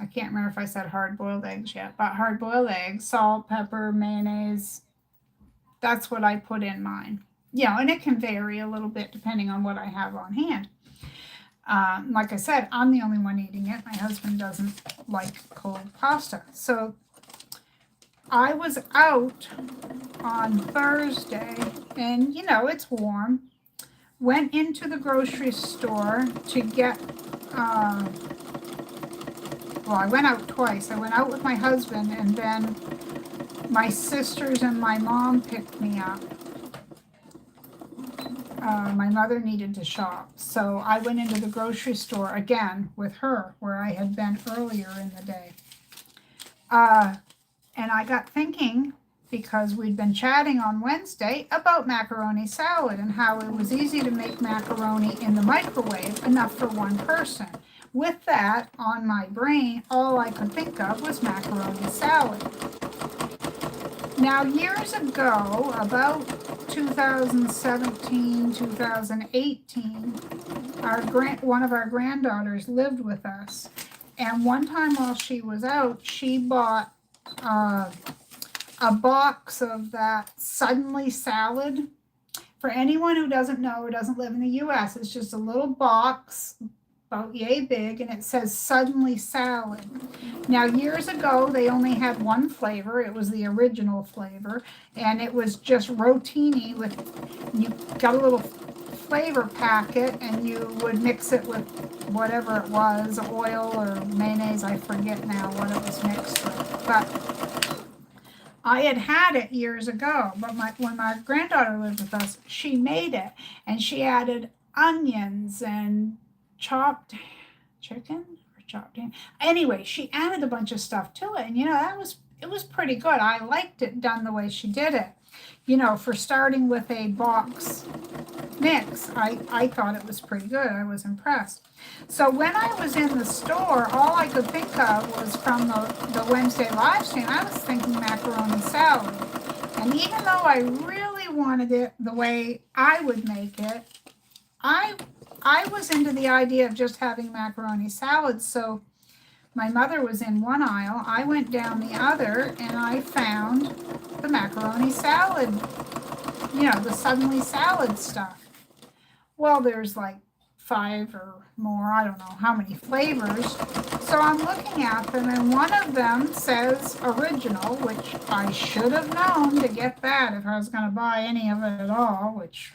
I can't remember if I said hard-boiled eggs yet, but hard-boiled eggs, salt, pepper, mayonnaise. That's what I put in mine. You know, and it can vary a little bit depending on what I have on hand. Like I said, I'm the only one eating it. My husband doesn't like cold pasta. So I was out on Thursday, and, you know, it's warm. Went into the grocery store to get, well, I went out twice. I went out with my husband, and then my sisters and my mom picked me up. My mother needed to shop, so I went into the grocery store again with her, where I had been earlier in the day. And I got thinking, because we'd been chatting on Wednesday about macaroni salad and how it was easy to make macaroni in the microwave, enough for one person. With that on my brain, all I could think of was macaroni salad. Now, years ago, about 2017, 2018, one of our granddaughters lived with us. And one time while she was out, she bought a box of that Suddenly salad. For anyone who doesn't know or doesn't live in the US, it's just a little box about yay big, and it says Suddenly salad. Now, years ago, they only had one flavor. It was the original flavor, and it was just rotini with, you got a little flavor packet, and you would mix it with whatever it was, oil or mayonnaise, I forget now what it was mixed with. But I had it years ago, but when my granddaughter lived with us, she made it, and she added onions and chopped chicken or chopped ham. Anyway, she added a bunch of stuff to it, and, you know, it was pretty good. I liked it done the way she did it. You know, for starting with a box mix, I thought it was pretty good. I was impressed. So when I was in the store, all I could think of was from the Wednesday live stream, I was thinking macaroni salad. And even though I really wanted it the way I would make it, I was into the idea of just having macaroni salad. So my mother was in one aisle, I went down the other, and I found the macaroni salad, you know, the Suddenly salad stuff. Well, there's like 5 or more, I don't know how many flavors. So I'm looking at them, and one of them says original, which I should have known to get that if I was going to buy any of it at all, which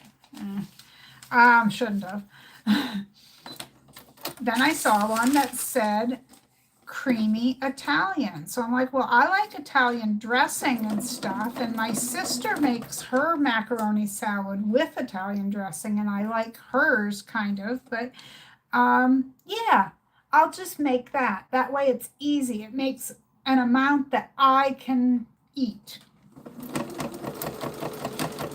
shouldn't have. Then I saw one that said creamy Italian. So I'm like, well, I like Italian dressing and stuff, and my sister makes her macaroni salad with Italian dressing, and I like hers kind of, but yeah, I'll just make that. That way it's easy. It makes an amount that I can eat.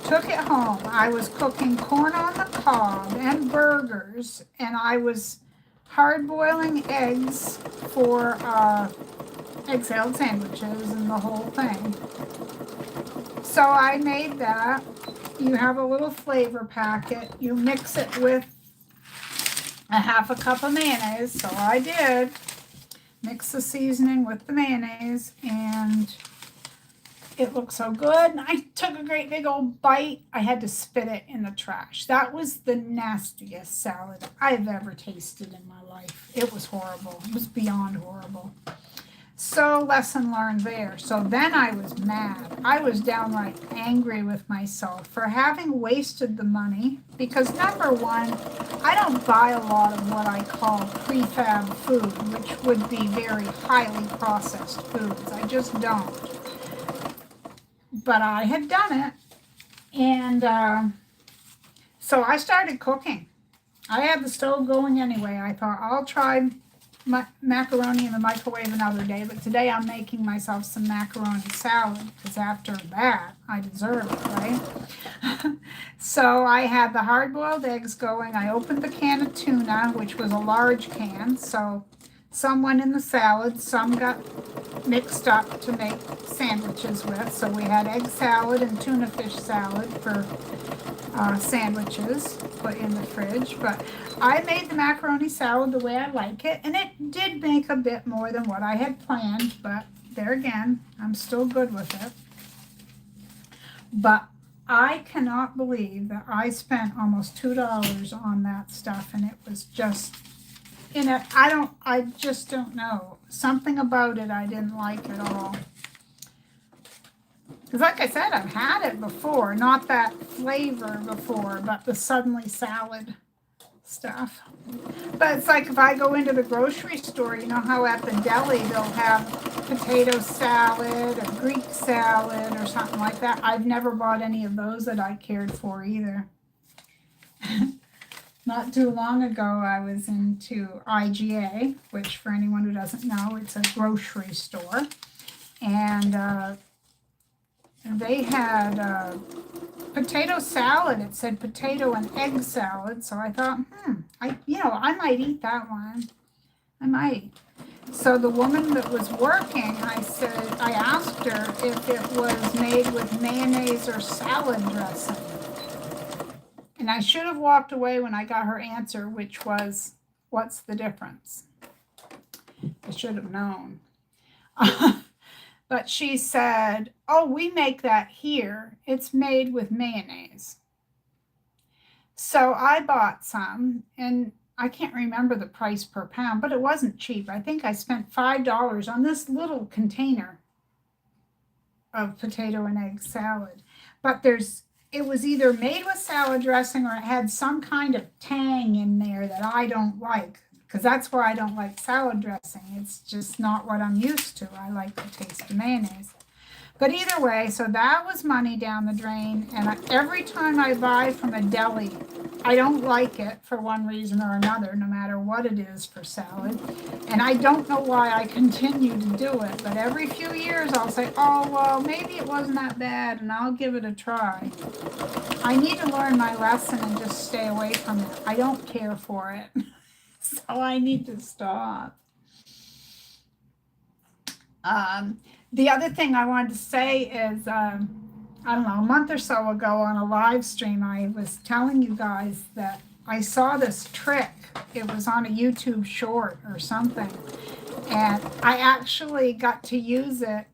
took it home. I was cooking corn on the cob and burgers, and I was hard-boiling eggs for egg salad sandwiches and the whole thing. So I made that. You have a little flavor packet. You mix it with a half a cup of mayonnaise. So I did. Mix the seasoning with the mayonnaise, and it looked so good. I took a great big old bite. I had to spit it in the trash. That was the nastiest salad I've ever tasted in my life. It was horrible. It was beyond horrible. So lesson learned there. So then I was mad. I was downright angry with myself for having wasted the money because, number one, I don't buy a lot of what I call prefab food, which would be very highly processed foods. I just don't. But I had done it, and so I started cooking. I had the stove going anyway. I thought I'll try macaroni in the microwave another day, but today I'm making myself some macaroni salad because after that I deserve it, right? So I had the hard-boiled eggs going. I opened the can of tuna, which was a large can, so some went in the salad, some got mixed up to make sandwiches with. So we had egg salad and tuna fish salad for sandwiches put in the fridge. But I made the macaroni salad the way I like it, and it did make a bit more than what I had planned, but there again, I'm still good with it. But I cannot believe that I spent almost $2 on that stuff, and it was just, I just don't know. Something about it I didn't like at all. Because like I said, I've had it before. Not that flavor before, but the suddenly salad stuff. But it's like if I go into the grocery store, you know how at the deli they'll have potato salad or Greek salad or something like that. I've never bought any of those that I cared for either. Not too long ago, I was into IGA, which for anyone who doesn't know, it's a grocery store. And they had potato salad. It said potato and egg salad. So I thought, I might eat that one. I might. So the woman that was working, I asked her if it was made with mayonnaise or salad dressing. And I should have walked away when I got her answer, which was, what's the difference? I should have known. But she said, oh, we make that here. It's made with mayonnaise. So I bought some, and I can't remember the price per pound, but it wasn't cheap. I think I spent $5 on this little container of potato and egg salad. But it was either made with salad dressing or it had some kind of tang in there that I don't like, because that's why I don't like salad dressing. It's just not what I'm used to. I like the taste of mayonnaise. But either way, so that was money down the drain. And every time I buy from a deli, I don't like it for one reason or another, no matter what it is for salad. And I don't know why I continue to do it. But every few years I'll say, oh, well, maybe it wasn't that bad, and I'll give it a try. I need to learn my lesson and just stay away from it. I don't care for it. So I need to stop. The other thing I wanted to say is, I don't know, a month or so ago on a live stream, I was telling you guys that I saw this trick. It was on a YouTube short or something. And I actually got to use it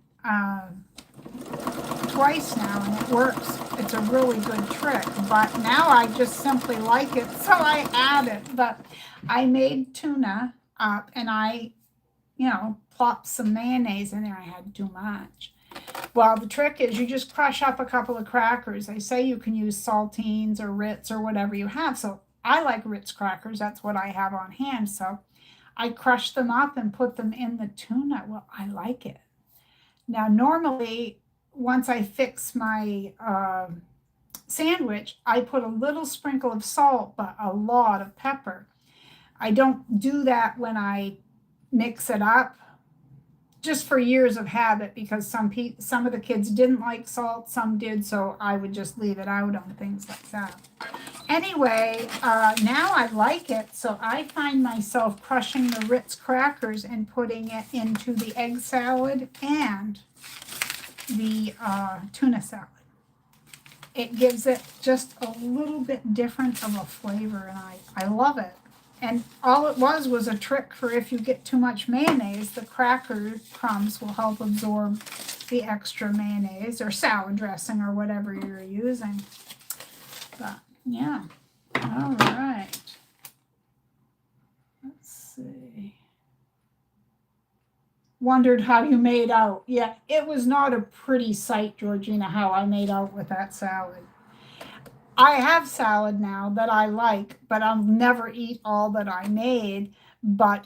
twice now, and it works. It's a really good trick. But now I just simply like it, so I add it. But I made tuna up, and I, plopped some mayonnaise in there. I had too much. Well, the trick is you just crush up a couple of crackers. They say you can use saltines or Ritz or whatever you have. So I like Ritz crackers. That's what I have on hand. So I crushed them up and put them in the tuna. Well, I like it. Now, normally, once I fix my sandwich, I put a little sprinkle of salt, but a lot of pepper. I don't do that when I mix it up. just for years of habit, because some of the kids didn't like salt, some did, so I would just leave it out on things like that. Anyway, now I like it, so I find myself crushing the Ritz crackers and putting it into the egg salad and the tuna salad. It gives it just a little bit different of a flavor, and I love it. And all it was a trick for if you get too much mayonnaise, the cracker crumbs will help absorb the extra mayonnaise or salad dressing or whatever you're using. But yeah, all right. Let's see. Wondered how you made out. Yeah, it was not a pretty sight, Georgina, how I made out with that salad. I have salad now that I like, but I'll never eat all that I made. But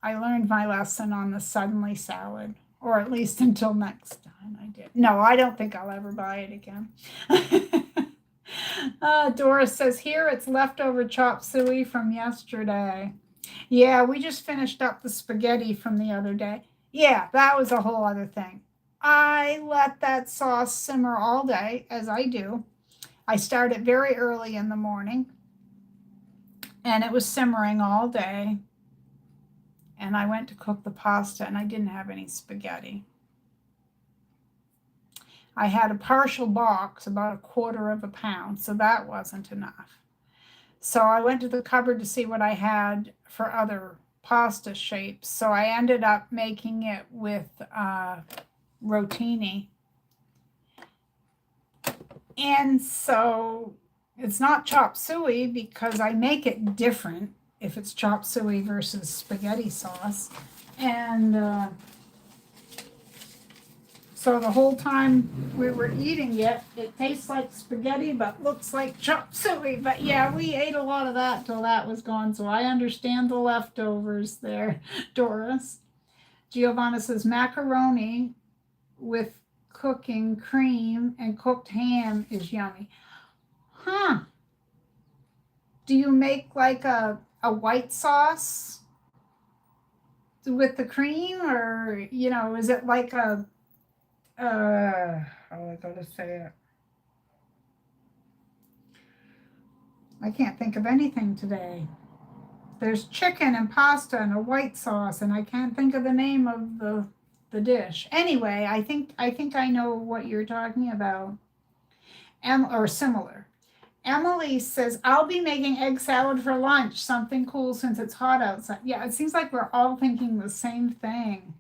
I learned my lesson on the suddenly salad, or at least until next time I did. No, I don't think I'll ever buy it again. Doris says, here it's leftover chop suey from yesterday. Yeah, we just finished up the spaghetti from the other day. Yeah, that was a whole other thing. I let that sauce simmer all day, as I do. I started very early in the morning, and it was simmering all day. And I went to cook the pasta, and I didn't have any spaghetti. I had a partial box, about 1/4 pound, so that wasn't enough. So I went to the cupboard to see what I had for other pasta shapes. So I ended up making it with rotini. And so it's not chop suey because I make it different if it's chop suey versus spaghetti sauce. And so the whole time we were eating it, it tastes like spaghetti but looks like chop suey. But yeah, we ate a lot of that till that was gone. So I understand the leftovers there, Doris. Giovanna says macaroni with cooking cream and cooked ham is yummy. Huh. Do you make like a white sauce with the cream, or, you know, is it like a, how I gotta say it? I can't think of anything today. There's chicken and pasta and a white sauce, and I can't think of the name of the dish. Anyway, I think I know what you're talking about. Or similar. Emily says, I'll be making egg salad for lunch, something cool since it's hot outside. Yeah, it seems like we're all thinking the same thing.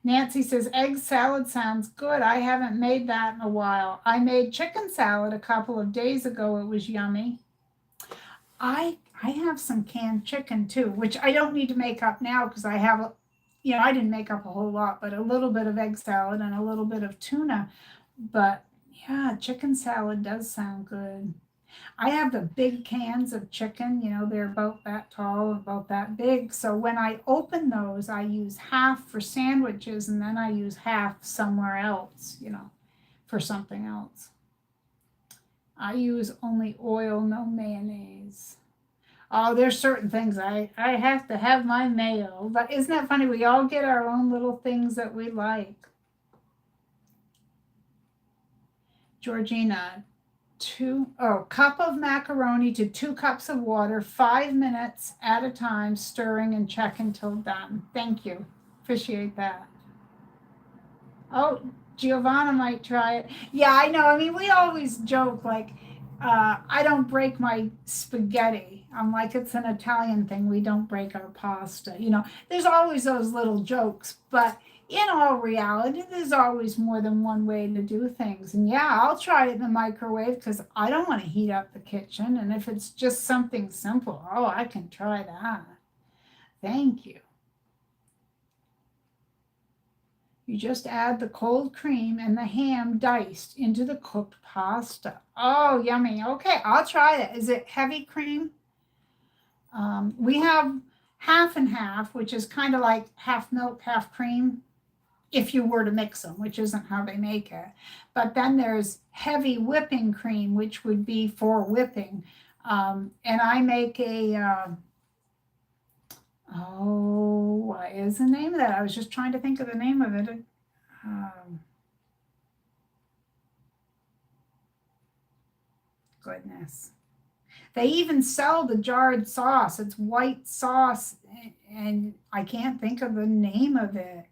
Nancy says, egg salad sounds good. I haven't made that in a while. I made chicken salad a couple of days ago. It was yummy. I have some canned chicken too, which I don't need to make up now because I have I didn't make up a whole lot, but a little bit of egg salad and a little bit of tuna. But yeah, chicken salad does sound good. I have the big cans of chicken, they're about that tall, about that big. So when I open those, I use half for sandwiches and then I use half somewhere else, for something else. I use only oil, no mayonnaise. Oh, there's certain things I have to have my mayo. But isn't that funny? We all get our own little things that we like. Georgina, cup of macaroni to 2 cups of water, 5 minutes at a time, stirring and check until done. Thank you. Appreciate that. Oh, Giovanna might try it. Yeah, I know. I mean, we always joke like, I don't break my spaghetti. I'm like, it's an Italian thing. We don't break our pasta. There's always those little jokes, but in all reality, there's always more than one way to do things. And yeah, I'll try it in the microwave because I don't want to heat up the kitchen. And if it's just something simple, I can try that. Thank you. You just add the cold cream and the ham diced into the cooked pasta. Oh, yummy. Okay, I'll try it. Is it heavy cream? We have half and half, which is kind of like half milk, half cream, if you were to mix them, which isn't how they make it. But then there's heavy whipping cream, which would be for whipping. And I make a Oh, what is the name of that? I was just trying to think of the name of it. Goodness. They even sell the jarred sauce. It's white sauce, and I can't think of the name of it.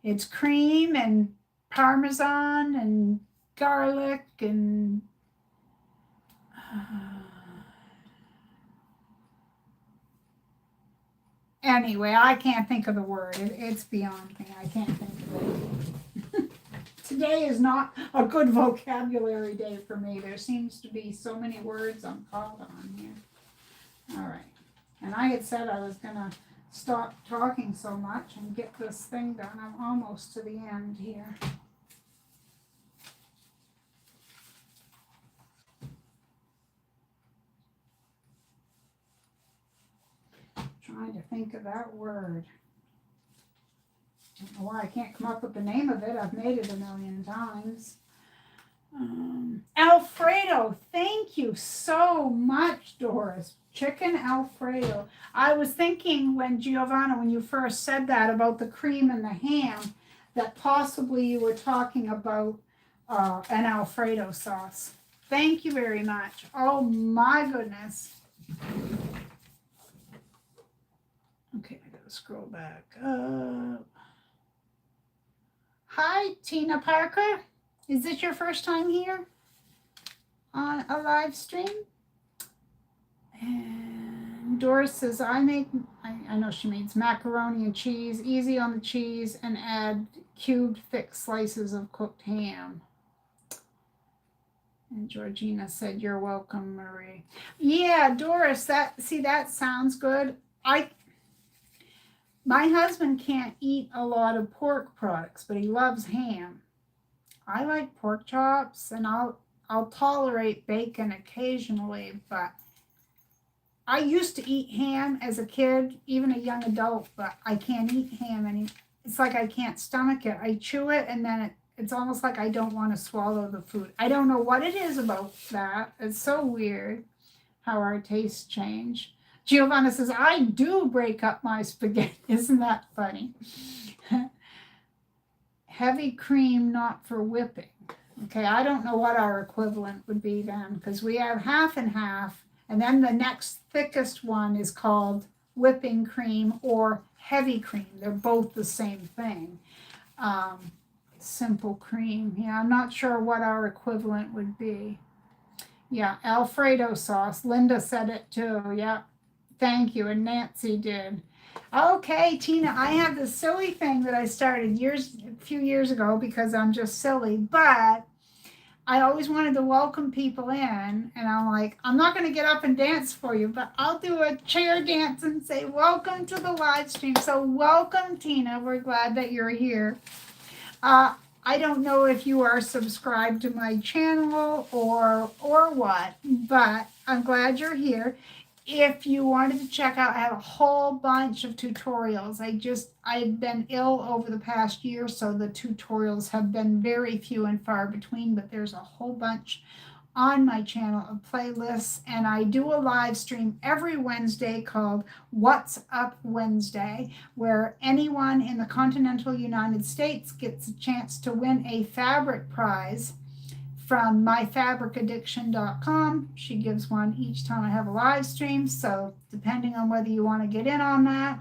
It's cream and parmesan and garlic and anyway, I can't think of the word. It's beyond me. I can't think of it. Today is not a good vocabulary day for me. There seems to be so many words I'm called on here. All right. And I had said I was going to stop talking so much and get this thing done. I'm almost to the end here. Trying to think of that word. I don't know why I can't come up with the name of it. I've made it a million times. Alfredo. Thank you so much, Doris. Chicken Alfredo. I was thinking when Giovanna, when you first said that about the cream and the ham, that possibly you were talking about an Alfredo sauce. Thank you very much. Oh my goodness. Okay, I gotta scroll back up. Hi, Tina Parker. Is this your first time here on a live stream? And Doris says, I know she means macaroni and cheese, easy on the cheese, and add cubed thick slices of cooked ham. And Georgina said, you're welcome, Marie. Yeah, Doris, that sounds good. My husband can't eat a lot of pork products, but he loves ham. I like pork chops, and I'll tolerate bacon occasionally, but I used to eat ham as a kid, even a young adult, but I can't eat ham anymore. It's like I can't stomach it. I chew it, and then it's almost like I don't want to swallow the food. I don't know what it is about that. It's so weird how our tastes change. Giovanna says, I do break up my spaghetti. Isn't that funny? Heavy cream, not for whipping. Okay, I don't know what our equivalent would be then, because we have half and half, and then the next thickest one is called whipping cream or heavy cream. They're both the same thing. Simple cream. Yeah, I'm not sure what our equivalent would be. Yeah, Alfredo sauce. Linda said it too. Yeah. Thank you, and Nancy did. Okay, Tina, I have this silly thing that I started a few years ago because I'm just silly, but I always wanted to welcome people in, and I'm like, I'm not going to get up and dance for you, but I'll do a chair dance and say, welcome to the live stream. So welcome, Tina. We're glad that you're here. I don't know if you are subscribed to my channel or what, but I'm glad you're here. If you wanted to check out, I have a whole bunch of tutorials. I've been ill over the past year, so the tutorials have been very few and far between, but there's a whole bunch on my channel of playlists, and I do a live stream every Wednesday called What's Up Wednesday, where anyone in the continental United States gets a chance to win a fabric prize from myfabricaddiction.com. She gives one each time I have a live stream, so depending on whether you want to get in on that,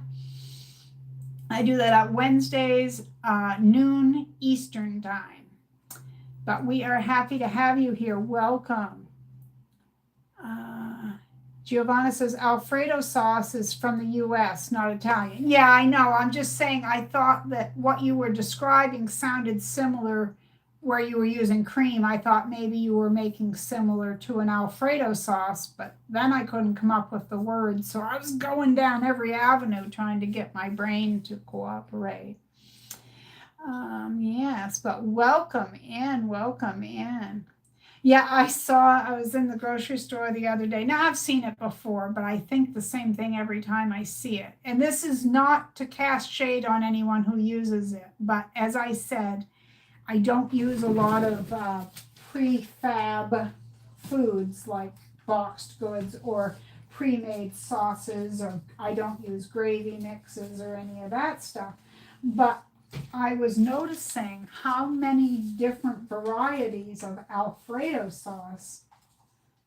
I do that at Wednesdays, noon Eastern time. But we are happy to have you here. Welcome. Giovanna says Alfredo sauce is from the U.S., not Italian. Yeah, I know. I'm just saying I thought that what you were describing sounded similar where you were using cream. I thought maybe you were making similar to an Alfredo sauce, but then I couldn't come up with the word. So I was going down every avenue trying to get my brain to cooperate. Yes, but welcome in, welcome in. Yeah, I was in the grocery store the other day. Now I've seen it before, but I think the same thing every time I see it. And this is not to cast shade on anyone who uses it, but as I said, I don't use a lot of prefab foods like boxed goods or pre-made sauces, or I don't use gravy mixes or any of that stuff. But I was noticing how many different varieties of Alfredo sauce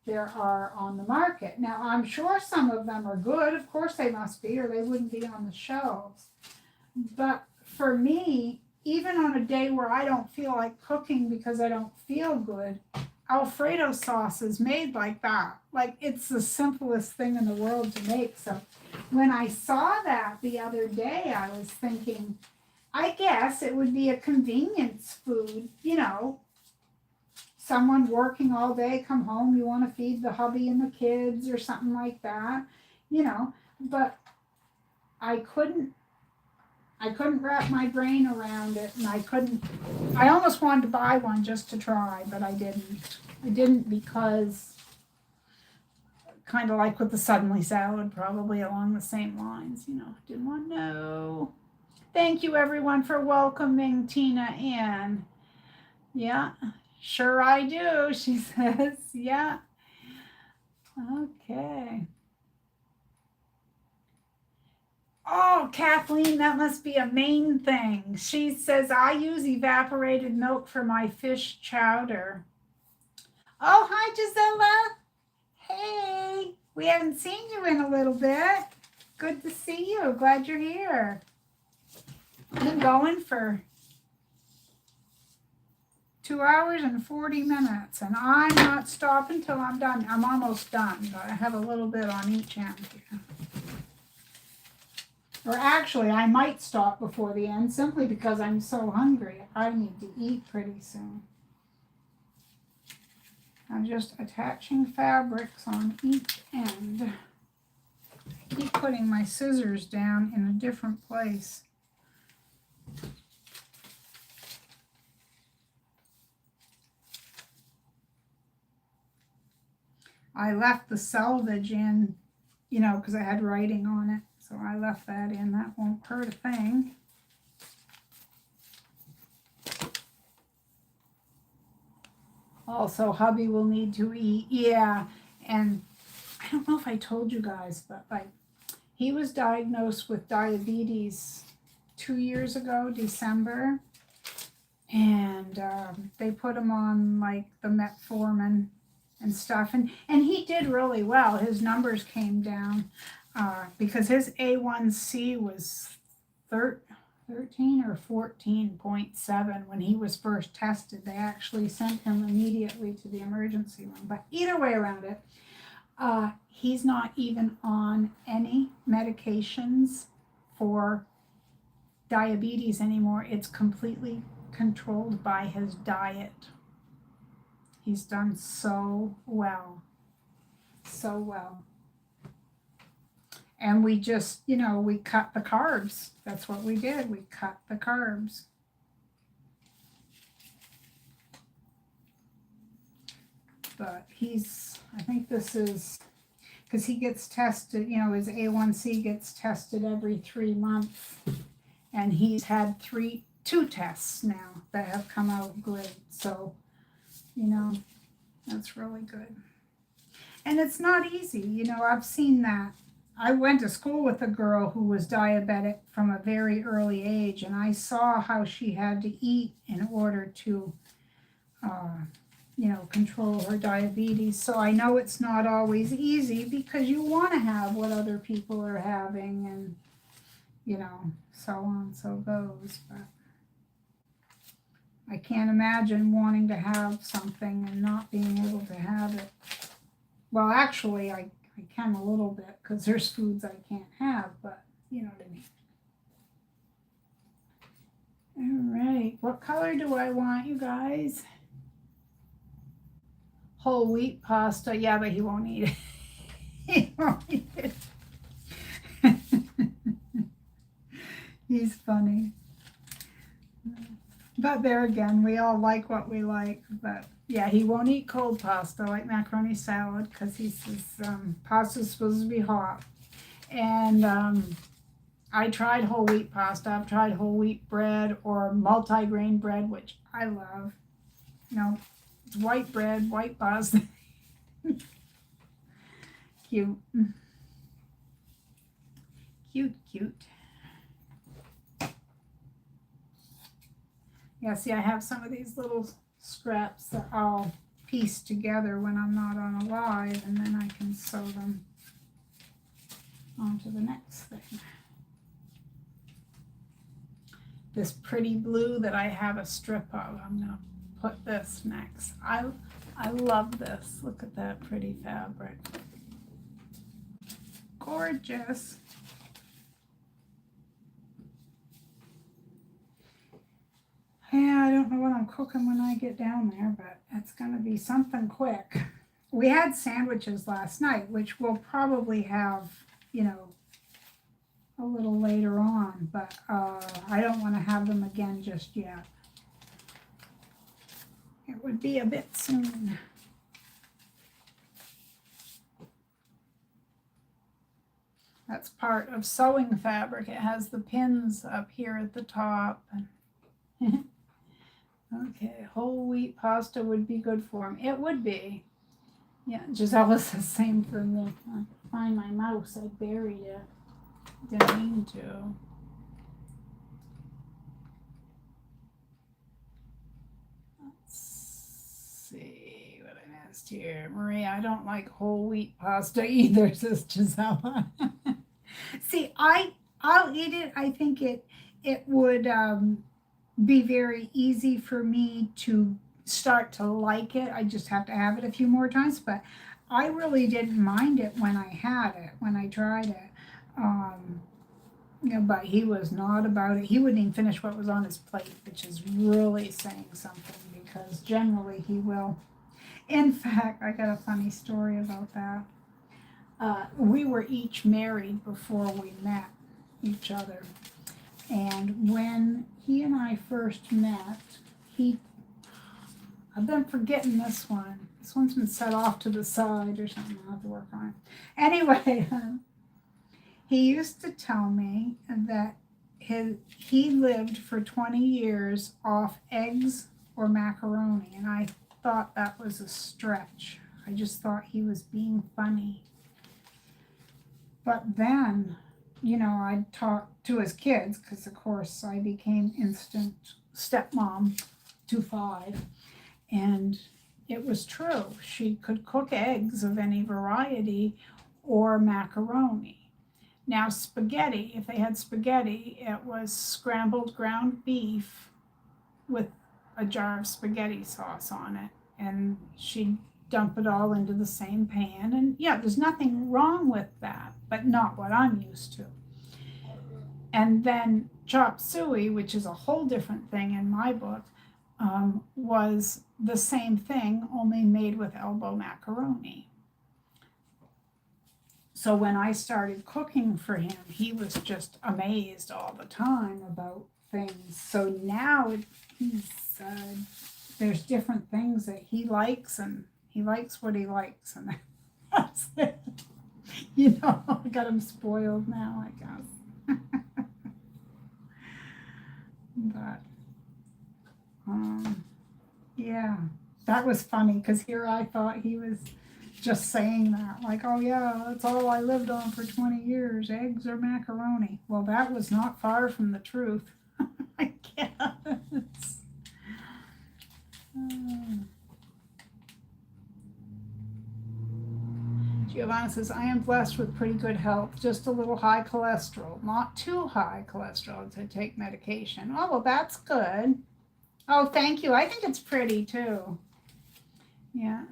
there are on the market. Now, I'm sure some of them are good. Of course they must be, or they wouldn't be on the shelves. But for me, even on a day where I don't feel like cooking because I don't feel good, Alfredo sauce is made like that. Like, it's the simplest thing in the world to make. So when I saw that the other day, I was thinking, I guess it would be a convenience food, you know. Someone working all day, come home, you want to feed the hubby and the kids or something like that, you know. But I couldn't wrap my brain around it, and I almost wanted to buy one just to try, but I didn't. I didn't because, kind of like with the suddenly salad, probably along the same lines, you know, didn't want to know. Thank you everyone for welcoming Tina in. Yeah, sure I do, she says. Yeah. Okay. Oh, Kathleen, that must be a Maine thing. She says, I use evaporated milk for my fish chowder. Oh, hi, Gisela. Hey, we haven't seen you in a little bit. Good to see you. Glad you're here. I've been going for 2 hours and 40 minutes, and I'm not stopping till I'm done. I'm almost done, but I have a little bit on each end here. Or actually, I might stop before the end simply because I'm so hungry. I need to eat pretty soon. I'm just attaching fabrics on each end. I keep putting my scissors down in a different place. I left the selvage in, you know, because I had writing on it. So I left that in. That won't hurt a thing. Also, hubby will need to eat. Yeah, and I don't know if I told you guys, but like, he was diagnosed with diabetes 2 years ago, December. And they put him on like the metformin and stuff. And he did really well. His numbers came down. Because his A1C was 13 or 14.7 when he was first tested. They actually sent him immediately to the emergency room. But either way around it, he's not even on any medications for diabetes anymore. It's completely controlled by his diet. He's done so well. So well. And we just, you know, we cut the carbs. That's what we did. We cut the carbs. But I think this is, because he gets tested, you know, his A1C gets tested every 3 months. And he's had 2 tests now that have come out great. So, you know, that's really good. And it's not easy. You know, I've seen that. I went to school with a girl who was diabetic from a very early age, and I saw how she had to eat in order to, you know, control her diabetes. So I know it's not always easy because you want to have what other people are having, and, you know, so on, so goes. But I can't imagine wanting to have something and not being able to have it. Well, actually, I can a little bit because there's foods I can't have, but you know what I mean. All right, what color do I want, you guys? Whole wheat pasta. Yeah, but he won't eat it. He won't eat it. He's funny. But there again, we all like what we like, but yeah, he won't eat cold pasta like macaroni salad because he says pasta's supposed to be hot. And I tried whole wheat pasta. I've tried whole wheat bread or multigrain bread, which I love. You know, it's white bread, white pasta. Cute. Cute, cute. Yeah, see, I have some of these little scraps that I'll piece together when I'm not on a live, and then I can sew them onto the next thing. This pretty blue that I have a strip of, I'm going to put this next. I love this. Look at that pretty fabric. Gorgeous. Yeah, I don't know what I'm cooking when I get down there, but it's going to be something quick. We had sandwiches last night, which we'll probably have, you know, a little later on, but I don't want to have them again just yet. It would be a bit soon. That's part of sewing fabric. It has the pins up here at the top. Okay, whole wheat pasta would be good for him. It would be. Yeah, Giselle says the same for me. Find my mouse. I buried it. Didn't mean to. Let's see what I missed here. Maria, I don't like whole wheat pasta either, says Giselle. See, I'll eat it. I think it would be very easy for me to start to like it. I just have to have it a few more times, but I really didn't mind it when I had it, when I tried it. You know, but he was not about it. He wouldn't even finish what was on his plate, which is really saying something, because generally he will. In fact, I got a funny story about that. We were each married before we met each other. And when he and I first met, I've been forgetting this one. This one's been set off to the side or something. I'll have to work on it. Anyway, he used to tell me that he lived for 20 years off eggs or macaroni, and I thought that was a stretch. I just thought he was being funny. But then, you know, I'd talk to his kids, because of course I became instant stepmom to 5, and it was true. She could cook eggs of any variety or macaroni. Now spaghetti, if they had spaghetti, it was scrambled ground beef with a jar of spaghetti sauce on it, and she'd dump it all into the same pan. And yeah, there's nothing wrong with that, but not what I'm used to. And then chop suey, which is a whole different thing in my book, was the same thing, only made with elbow macaroni. So when I started cooking for him, he was just amazed all the time about things. So now there's different things that he likes, and he likes what he likes, and that's it. You know, I got him spoiled now, I guess. But yeah, that was funny, because here I thought he was just saying that, like, oh yeah, that's all I lived on for 20 years, eggs or macaroni. Well, that was not far from the truth, I guess. Giovanna says, I am blessed with pretty good health, just a little high cholesterol, not too high cholesterol to take medication. Oh, well, that's good. Oh, thank you. I think it's pretty too. Yeah.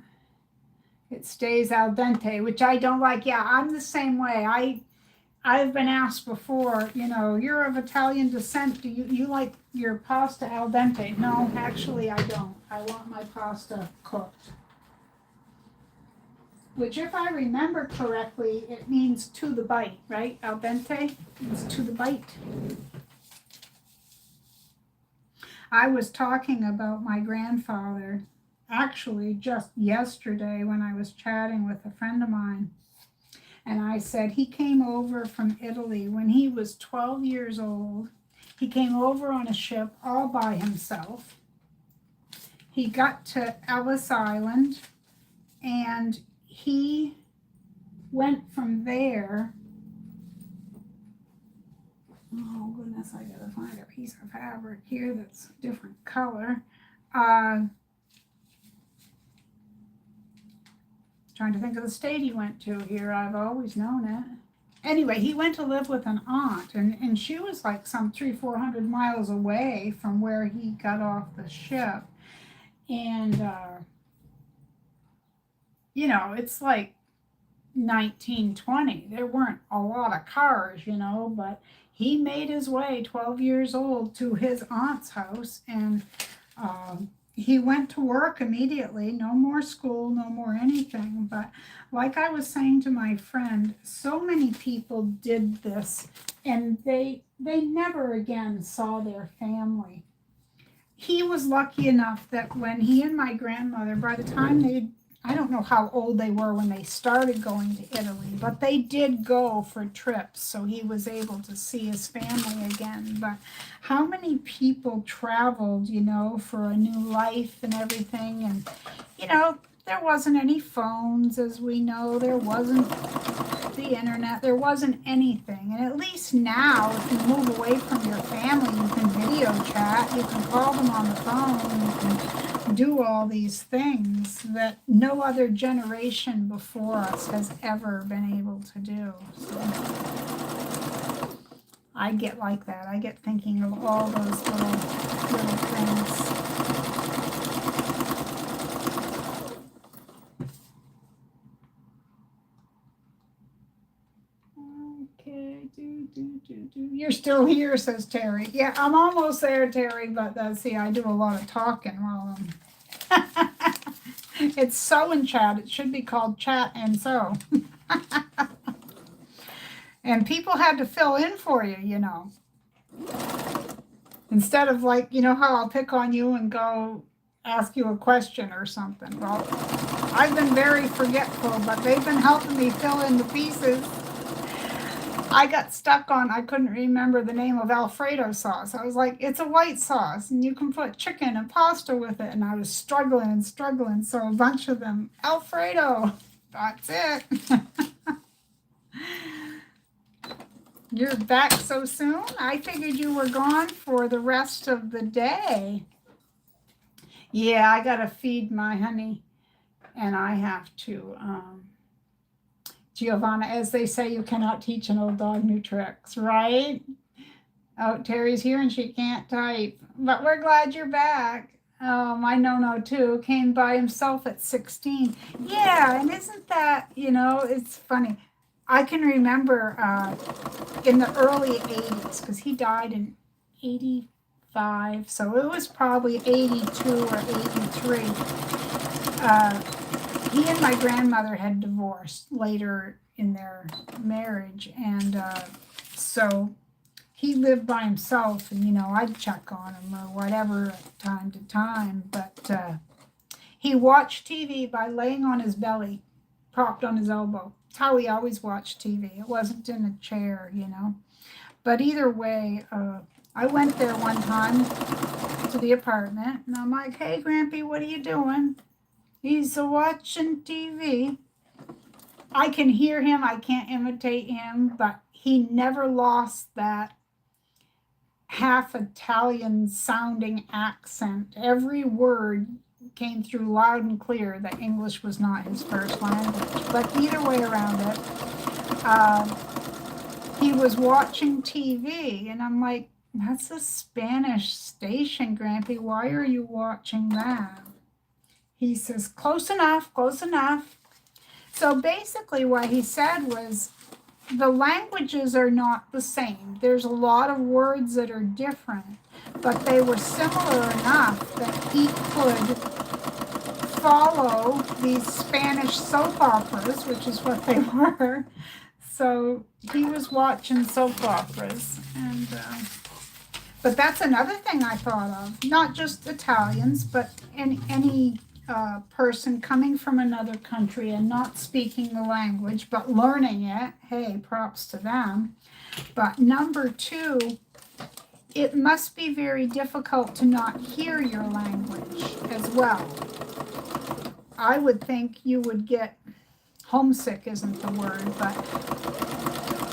It stays al dente, which I don't like. Yeah, I'm the same way. I've been asked before, you know, you're of Italian descent. Do you like your pasta al dente? No, actually I don't. I want my pasta cooked. Which, if I remember correctly, it means to the bite, right? Al dente means to the bite. I was talking about my grandfather, actually just yesterday when I was chatting with a friend of mine. And I said he came over from Italy when he was 12 years old. He came over on a ship all by himself. He got to Ellis Island, and he went from there. Oh goodness, I gotta find a piece of fabric here that's a different color. Trying to think of the state he went to here. I've always known it. Anyway, he went to live with an aunt, and she was like some 300-400 miles away from where he got off the ship. And, you know, it's like 1920. There weren't a lot of cars, you know, but he made his way, 12 years old, to his aunt's house, and he went to work immediately. No more school, no more anything. But like I was saying to my friend, so many people did this, and they never again saw their family. He was lucky enough that when he and my grandmother, by the time I don't know how old they were when they started going to Italy, but they did go for trips, so he was able to see his family again. But how many people traveled, you know, for a new life and everything? And, you know, there wasn't any phones, as we know. There wasn't the internet. There wasn't anything. And at least now, if you move away from your family, you can video chat, you can call them on the phone, you can do all these things that no other generation before us has ever been able to do. So I get like that. I get thinking of all those little things. Okay, You're still here, says Terry. Yeah, I'm almost there, Terry, but see, I do a lot of talking while I'm... It's sew and chat. It should be called chat and sew. And people had to fill in for you, you know. Instead of like, you know how I'll pick on you and go ask you a question or something. Well, I've been very forgetful, but they've been helping me fill in the pieces. I got stuck on, I couldn't remember the name of Alfredo sauce. I was like, it's a white sauce, and you can put chicken and pasta with it. And I was struggling and struggling. So a bunch of them, Alfredo, that's it. You're back so soon? I figured you were gone for the rest of the day. Yeah, I got to feed my honey, and I have to... Giovanna, as they say, you cannot teach an old dog new tricks, right? Oh, Terry's here and she can't type. But we're glad you're back. Oh, my no-no, too, came by himself at 16. Yeah, and isn't that, you know, it's funny. I can remember in the early 80s, because he died in 85, so it was probably 82 or 83. He and my grandmother had divorced later in their marriage, and so he lived by himself, and, you know, I'd check on him or whatever time to time, but he watched TV by laying on his belly, propped on his elbow. It's how he always watched TV. It wasn't in a chair, you know. But either way, I went there one time to the apartment, and I'm like, hey, Grampy, what are you doing? He's watching TV. I can hear him. I can't imitate him, but he never lost that half Italian sounding accent. Every word came through loud and clear that English was not his first language. But either way around it, he was watching TV, and I'm like, that's a Spanish station, Grampy. Why are you watching that? He says, close enough, close enough. So basically what he said was the languages are not the same. There's a lot of words that are different, but they were similar enough that he could follow these Spanish soap operas, which is what they were. So he was watching soap operas. And but that's another thing I thought of. Not just Italians, but any person coming from another country and not speaking the language, but learning it. Hey, props to them. But number two, it must be very difficult to not hear your language as well. I would think you would get homesick isn't the word, but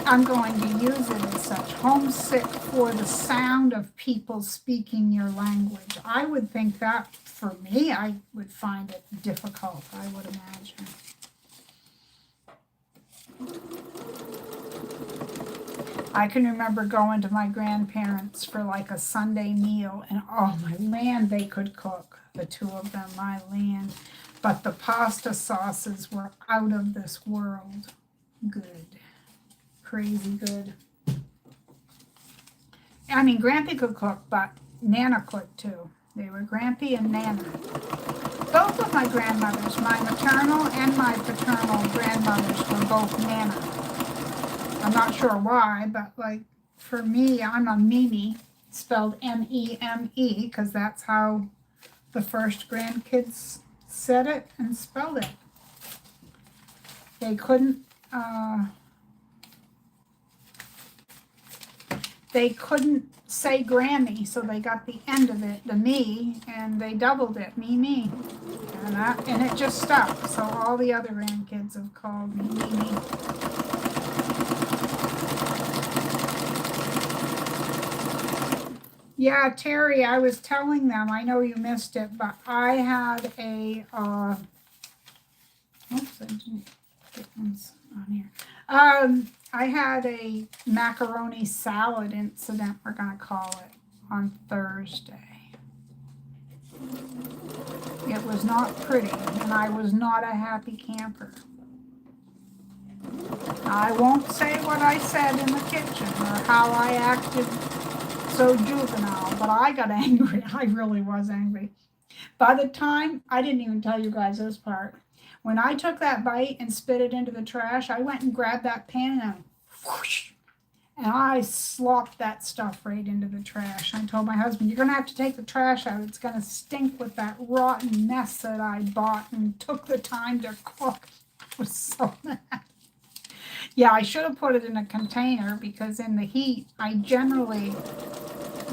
I'm going to use it as such. Homesick for the sound of people speaking your language. I would think that, for me, I would find it difficult, I would imagine. I can remember going to my grandparents for like a Sunday meal, and oh my land, they could cook, the two of them, my land. But the pasta sauces were out of this world good. Crazy good. I mean, Grampy could cook, but Nana could too. They were Grampy and Nana. Both of my grandmothers, my maternal and my paternal grandmothers, were both Nana. I'm not sure why, but like for me, I'm a Mimi, spelled M-E-M-E, because that's how the first grandkids said it and spelled it. They couldn't say Grammy, so they got the end of it, the me, and they doubled it, me. And it just stuck. So all the other grandkids have called me Mimi. Yeah, Terry, I was telling them, I know you missed it, but I had a, oops, I didn't get ones on here. I had a macaroni salad incident, we're going to call it, on Thursday. It was not pretty, and I was not a happy camper. I won't say what I said in the kitchen or how I acted so juvenile, but I got angry. I really was angry. By the time, I didn't even tell you guys this part. When I took that bite and spit it into the trash, I went and grabbed that pan and whoosh, and I slopped that stuff right into the trash. I told my husband, you're going to have to take the trash out. It's going to stink with that rotten mess that I bought and took the time to cook. I was so mad. Yeah, I should have put it in a container because in the heat, I generally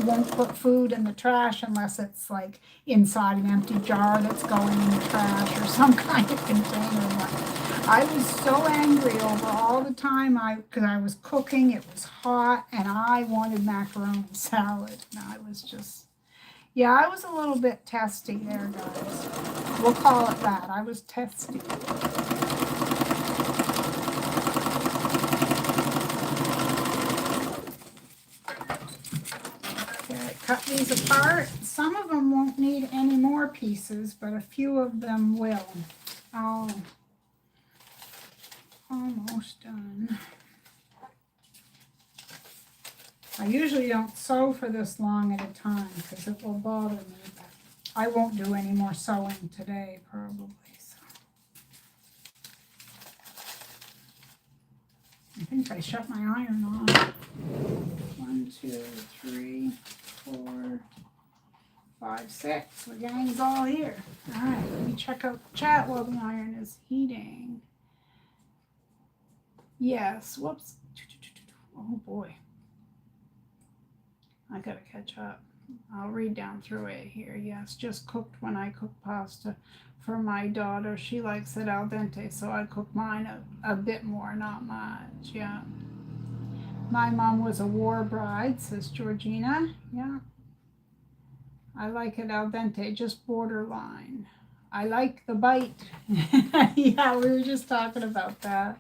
won't put food in the trash unless it's like inside an empty jar that's going in the trash or some kind of container. But I was so angry over all the time because I was cooking, it was hot, and I wanted macaroni salad. And I was just, yeah, I was a little bit testy there, guys. We'll call it that. I was testy. Cut these apart. Some of them won't need any more pieces, but a few of them will. Oh, almost done. I usually don't sew for this long at a time because it will bother me, but I won't do any more sewing today probably. So. I think I shut my iron on. 1, 2, 3, 4, 5, 6. The gang's all here. All right, let me check out the chat while the iron is heating. Yes, whoops. Oh boy. I gotta catch up. I'll read down through it here. Yes, just cooked when I cook pasta for my daughter. She likes it al dente, so I cook mine a bit more, not much. Yeah. My mom was a war bride, says Georgina. Yeah. I like it al dente, just borderline. I like the bite. Yeah, we were just talking about that.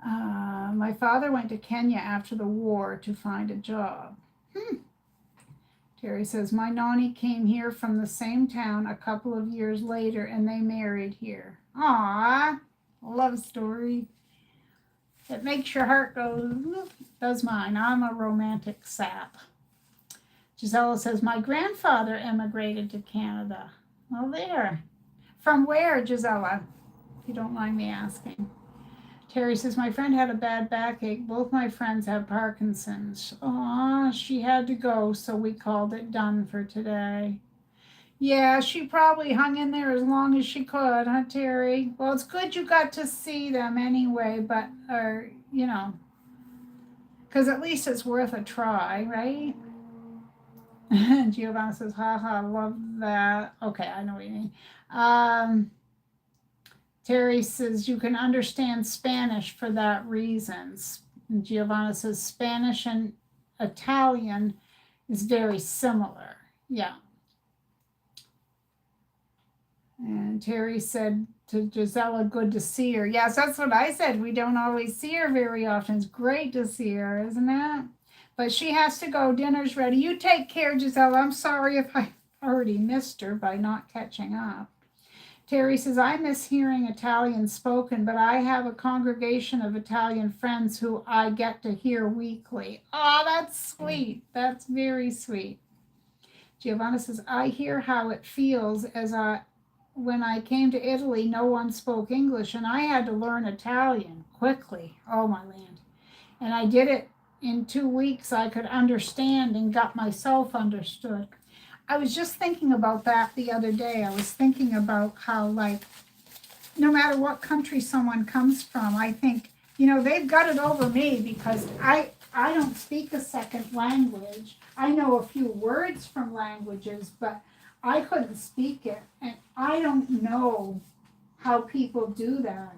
My father went to Kenya after the war to find a job. Terry says, my Nani came here from the same town a couple of years later and they married here. Aww, love story. It makes your heart go, does mine. I'm a romantic sap. Gisela says, my grandfather emigrated to Canada. Well, there. From where, Gisela? If you don't mind me asking. Terry says, my friend had a bad backache. Both my friends have Parkinson's. Aw, she had to go, so we called it done for today. Yeah, she probably hung in there as long as she could, huh, Terry? Well, it's good you got to see them anyway, but, you know, because at least it's worth a try, right? Giovanna says, haha, love that. Okay, I know what you mean. Terry says you can understand Spanish for that reason. And Giovanna says Spanish and Italian is very similar. Yeah. And Terry said to Gisela, good to see her. Yes, that's what I said. We don't always see her very often. It's great to see her, isn't it? But she has to go. Dinner's ready. You take care, Gisela. I'm sorry if I already missed her by not catching up. Terry says, I miss hearing Italian spoken, but I have a congregation of Italian friends who I get to hear weekly. Oh, that's sweet. That's very sweet. Giovanna says, I hear how it feels when I came to Italy, no one spoke English, and I had to learn Italian quickly. Oh, my land. And I did it in 2 weeks. I could understand and got myself understood. I was just thinking about that the other day. I was thinking about how, like, no matter what country someone comes from, I think, they've got it over me because I don't speak a second language. I know a few words from languages, but I couldn't speak it, and I don't know how people do that,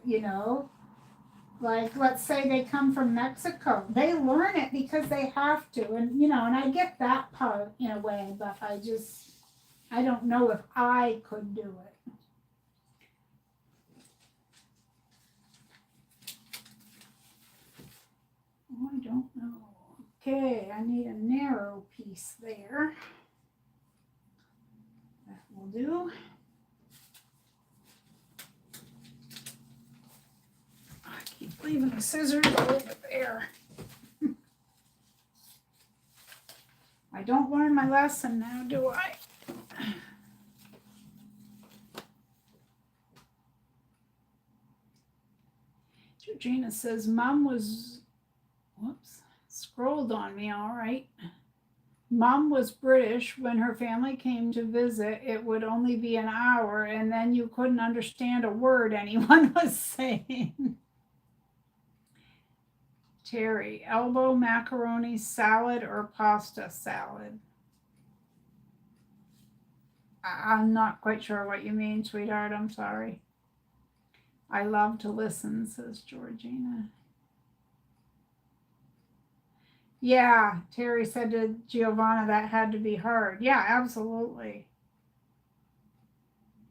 Like, let's say they come from Mexico. They learn it because they have to, and I get that part in a way, but I don't know if I could do it. Oh, I don't know. Okay, I need a narrow piece there. Will do. I keep leaving the scissors over there. I don't learn my lesson now, do I? Georgina says, Mom was, scrolled on me, all right. Mom was British. When her family came to visit, it would only be an hour, and then you couldn't understand a word anyone was saying. Terry, elbow macaroni salad or pasta salad? I'm not quite sure what you mean, sweetheart. I'm sorry. I love to listen, says Georgina. Yeah, Terry said to Giovanna that had to be hard. Yeah, absolutely.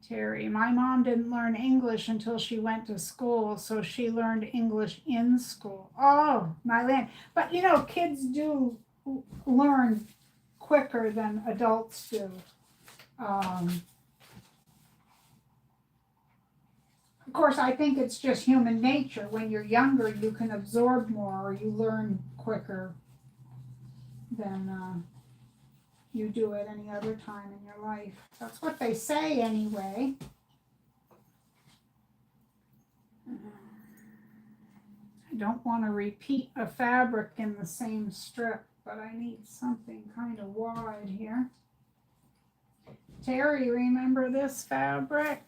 Terry, my mom didn't learn English until she went to school, so she learned English in school. Oh, my land. But kids do learn quicker than adults do. Of course, I think it's just human nature. When you're younger, you can absorb more, or you learn quicker than you do at any other time in your life. That's what they say anyway. I don't want to repeat a fabric in the same strip, but I need something kind of wide here. Terry, remember this fabric?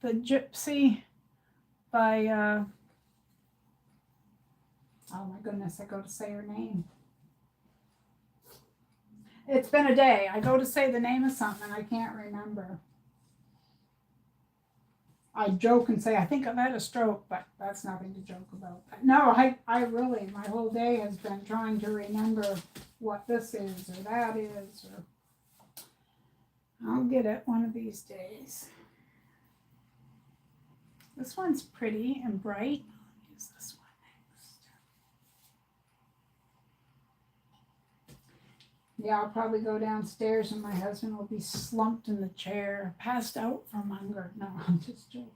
The Gypsy by, oh my goodness, I go to say her name. It's been a day. I go to say the name of something I can't remember. I joke and say, I think I've had a stroke, but that's nothing to joke about. No, I really, my whole day has been trying to remember what this is or that is, or I'll get it one of these days. This one's pretty and bright. I'll use this one next. Yeah, I'll probably go downstairs and my husband will be slumped in the chair, passed out from hunger. No, I'm just joking.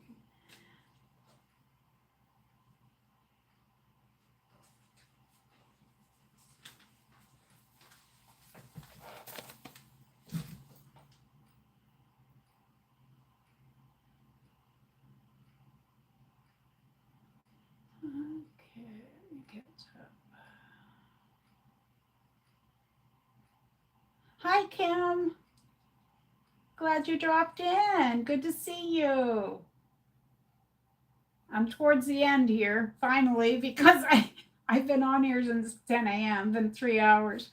Okay, let me get up. Hi, Kim. Glad you dropped in. Good to see you. I'm towards the end here, finally, because I've been on here since 10 a.m., been 3 hours.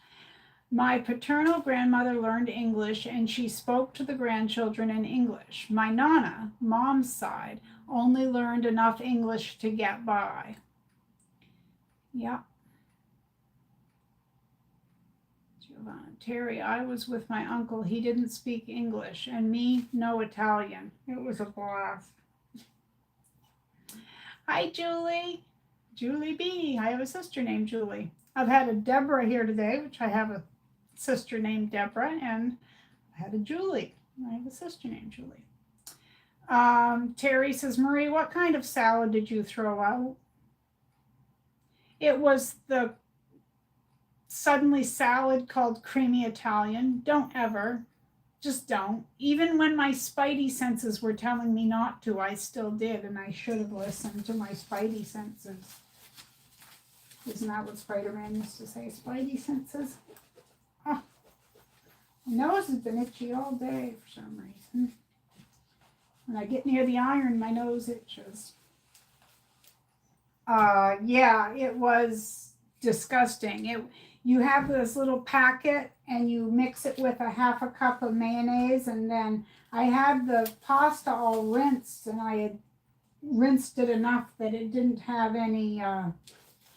My paternal grandmother learned English and she spoke to the grandchildren in English. My nana, mom's side, only learned enough English to get by. Yeah. Giovanna, Terry, I was with my uncle. He didn't speak English. And me, no Italian. It was a blast. Hi, Julie. Julie B. I have a sister named Julie. I've had a Deborah here today, which I have a sister named Deborah, and I had a Julie. I have a sister named Julie. Terry says, Marie, what kind of salad did you throw out? It was the suddenly salad called creamy Italian. Don't ever. Just don't. Even when my spidey senses were telling me not to, I still did, and I should have listened to my spidey senses. Isn't that what Spider-Man used to say? Spidey senses? Oh, my nose has been itchy all day for some reason. When I get near the iron, my nose itches. Yeah, it was disgusting. You have this little packet and you mix it with a half a cup of mayonnaise, and then I had the pasta all rinsed, and I had rinsed it enough that it didn't have any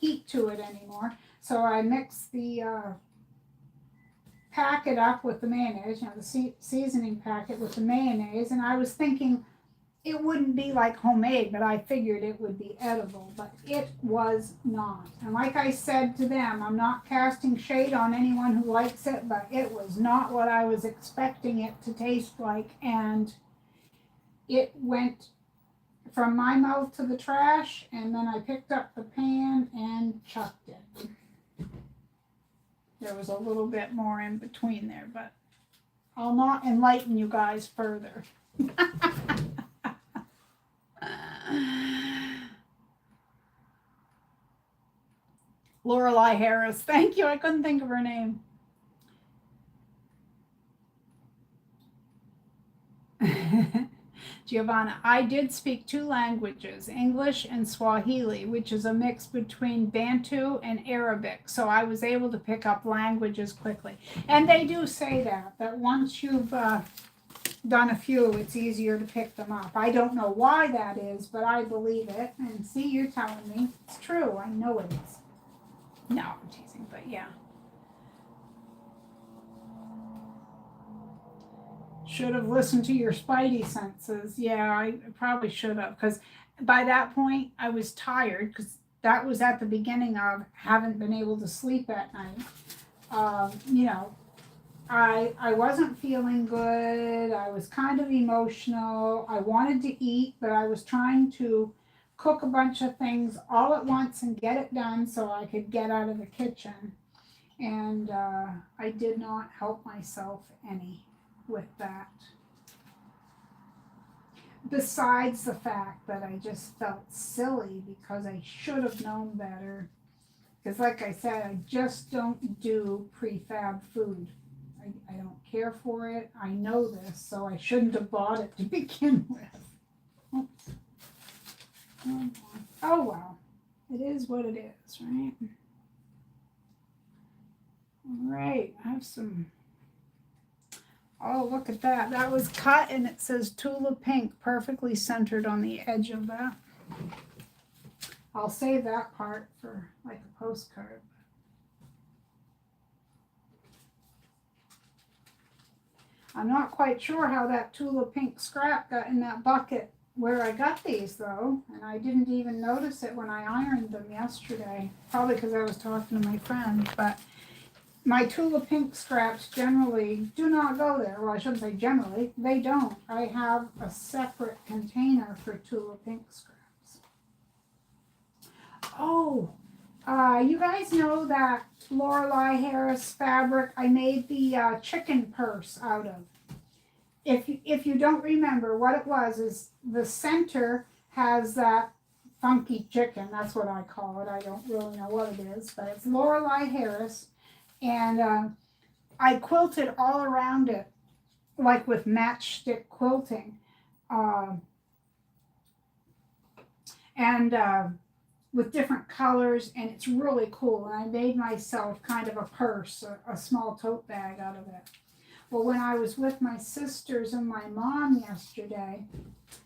heat to it anymore. So I mixed the packet up with the mayonnaise, the seasoning packet with the mayonnaise, and I was thinking it wouldn't be like homemade, but I figured it would be edible, but it was not. And like I said to them, I'm not casting shade on anyone who likes it, but it was not what I was expecting it to taste like, and it went from my mouth to the trash, and then I picked up the pan and chucked it. There was a little bit more in between there, but I'll not enlighten you guys further. Lorelei Harris, thank you. I couldn't think of her name. Giovanna, I did speak 2 languages, English and Swahili, which is a mix between Bantu and Arabic. So I was able to pick up languages quickly. And they do say that once you've done a few, it's easier to pick them up. I don't know why that is, but I believe it. And see, you're telling me. It's true. I know it is. No, I'm teasing, but yeah. Should have listened to your spidey senses. Yeah, I probably should have, because by that point I was tired, because that was at the beginning of haven't been able to sleep at night. I wasn't feeling good. I was kind of emotional. I wanted to eat, but I was trying to cook a bunch of things all at once and get it done so I could get out of the kitchen. And I did not help myself any with that. Besides the fact that I just felt silly because I should have known better. Because like I said, I just don't do prefab food. I don't care for it. I know this, so I shouldn't have bought it to begin with. Oops. Oh well, it is what it is, right? All right, I have some. Oh, look at that. That was cut and it says Tula Pink, perfectly centered on the edge of that. I'll save that part for like a postcard. I'm not quite sure how that Tula Pink scrap got in that bucket where I got these though, and I didn't even notice it when I ironed them yesterday. Probably because I was talking to my friend, but my Tula Pink scraps generally do not go there. Well, I shouldn't say generally. They don't. I have a separate container for Tula Pink scraps. Oh, you guys know that Lorelei Harris fabric I made the chicken purse out of. If you don't remember, what it was is the center has that funky chicken. That's what I call it. I don't really know what it is, but it's Lorelei Harris. And I quilted all around it, like with matchstick quilting. with different colors, and it's really cool. And I made myself kind of a purse, a small tote bag out of it. Well, when I was with my sisters and my mom yesterday,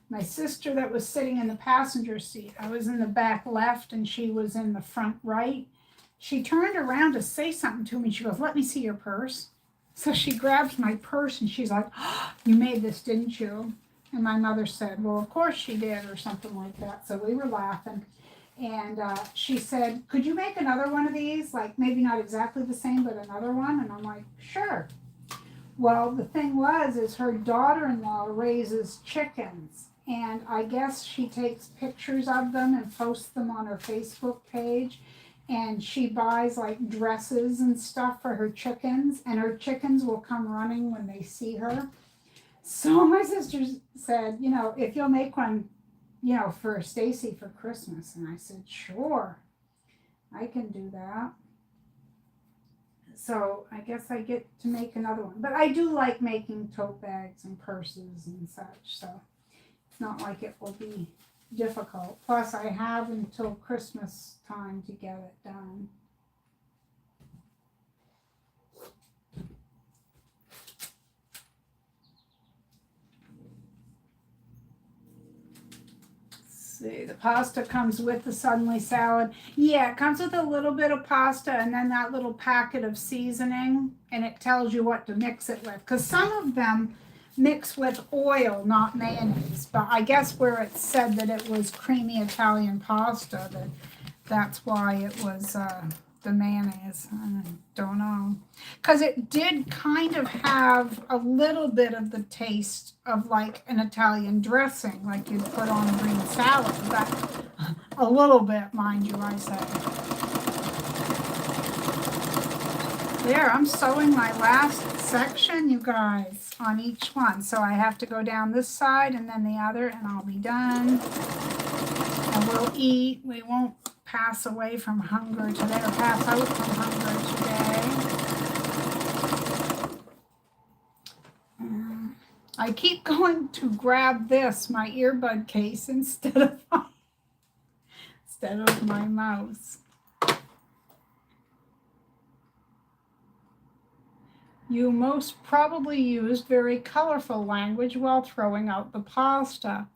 my sister that was sitting in the passenger seat, I was in the back left and she was in the front right. She turned around to say something to me. She goes, "Let me see your purse." So she grabs my purse and she's like, "Oh, you made this, didn't you?" And my mother said, "Well, of course she did," or something like that. So we were laughing. And she said, "Could you make another one of these? Like maybe not exactly the same, but another one?" And I'm like, "Sure." Well, the thing is her daughter-in-law raises chickens. And I guess she takes pictures of them and posts them on her Facebook page. And she buys like dresses and stuff for her chickens. And her chickens will come running when they see her. So my sister said, "If you'll make one, for Stacy for Christmas." And I said, "Sure, I can do that." So I guess I get to make another one. But I do like making tote bags and purses and such. So it's not like it will be difficult. Plus I have until Christmas time to get it done. See, the pasta comes with the suddenly salad. Yeah, it comes with a little bit of pasta and then that little packet of seasoning, and it tells you what to mix it with. Because some of them mix with oil, not mayonnaise. But I guess where it said that it was creamy Italian pasta, that's why it was the mayonnaise. I don't know. Because it did kind of have a little bit of the taste of like an Italian dressing, like you'd put on a green salad. But a little bit, mind you, I say. There, I'm sewing my last section, you guys, on each one. So I have to go down this side and then the other, and I'll be done. And we'll eat. We won't pass away from hunger today, or pass out from hunger today. I keep going to grab this, my earbud case, instead of my mouse. You most probably used very colorful language while throwing out the pasta.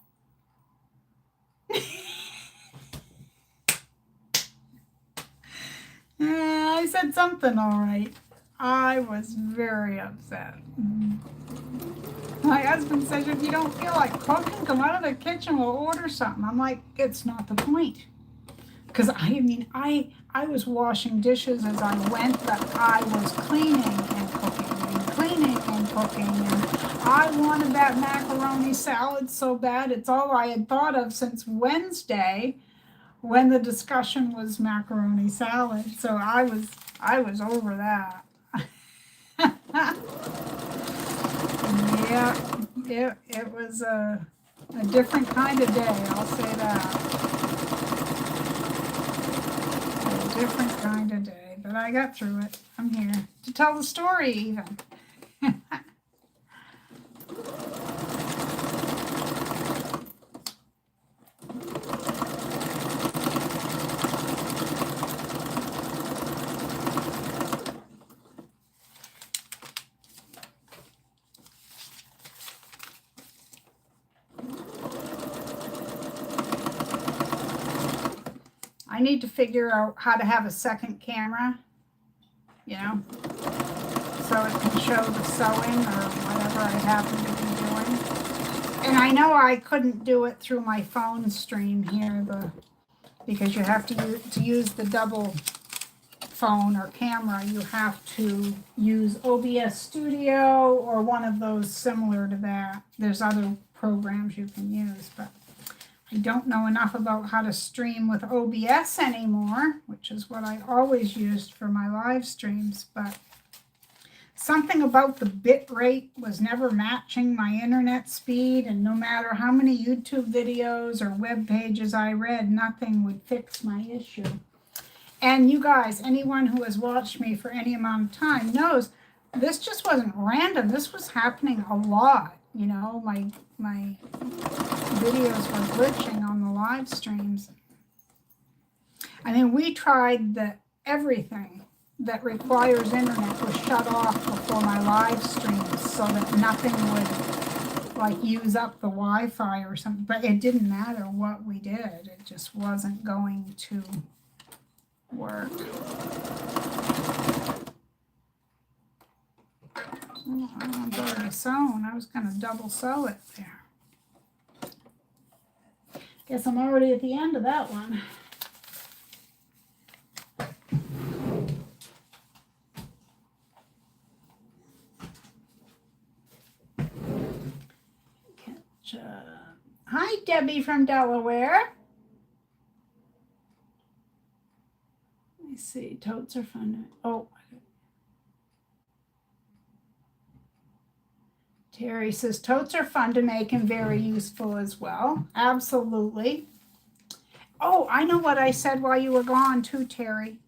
I said something all right. I was very upset. My husband says, "If you don't feel like cooking, come out of the kitchen, we'll order something." I'm like, it's not the point. Because I was washing dishes as I went, but I was cleaning and cooking and cleaning and cooking. And I wanted that macaroni salad so bad. It's all I had thought of since Wednesday, when the discussion was macaroni salad. So I was over that. Yeah, it was a different kind of day, I'll say that. A different kind of day, but I got through it. I'm here to tell the story even. I need to figure out how to have a second camera, so it can show the sewing or whatever I happen to be doing. And I know I couldn't do it through my phone stream here, because you have to use the double phone or camera. You have to use OBS Studio or one of those similar to that. There's other programs you can use, but I don't know enough about how to stream with OBS anymore, which is what I always used for my live streams, but something about the bit rate was never matching my internet speed, and no matter how many YouTube videos or web pages I read, nothing would fix my issue. And you guys, anyone who has watched me for any amount of time knows this just wasn't random. This was happening a lot. My videos were glitching on the live streams. I mean, we tried everything that requires internet was shut off before my live streams so that nothing would like use up the Wi-Fi or something, but it didn't matter what we did. It just wasn't going to work. Oh, I've already sewn. I was going to double sew it there. Guess I'm already at the end of that one. Hi, Debbie from Delaware. Let me see. Totes are fun. Oh. Terry says totes are fun to make and very useful as well. Absolutely. Oh, I know what I said while you were gone too, Terry.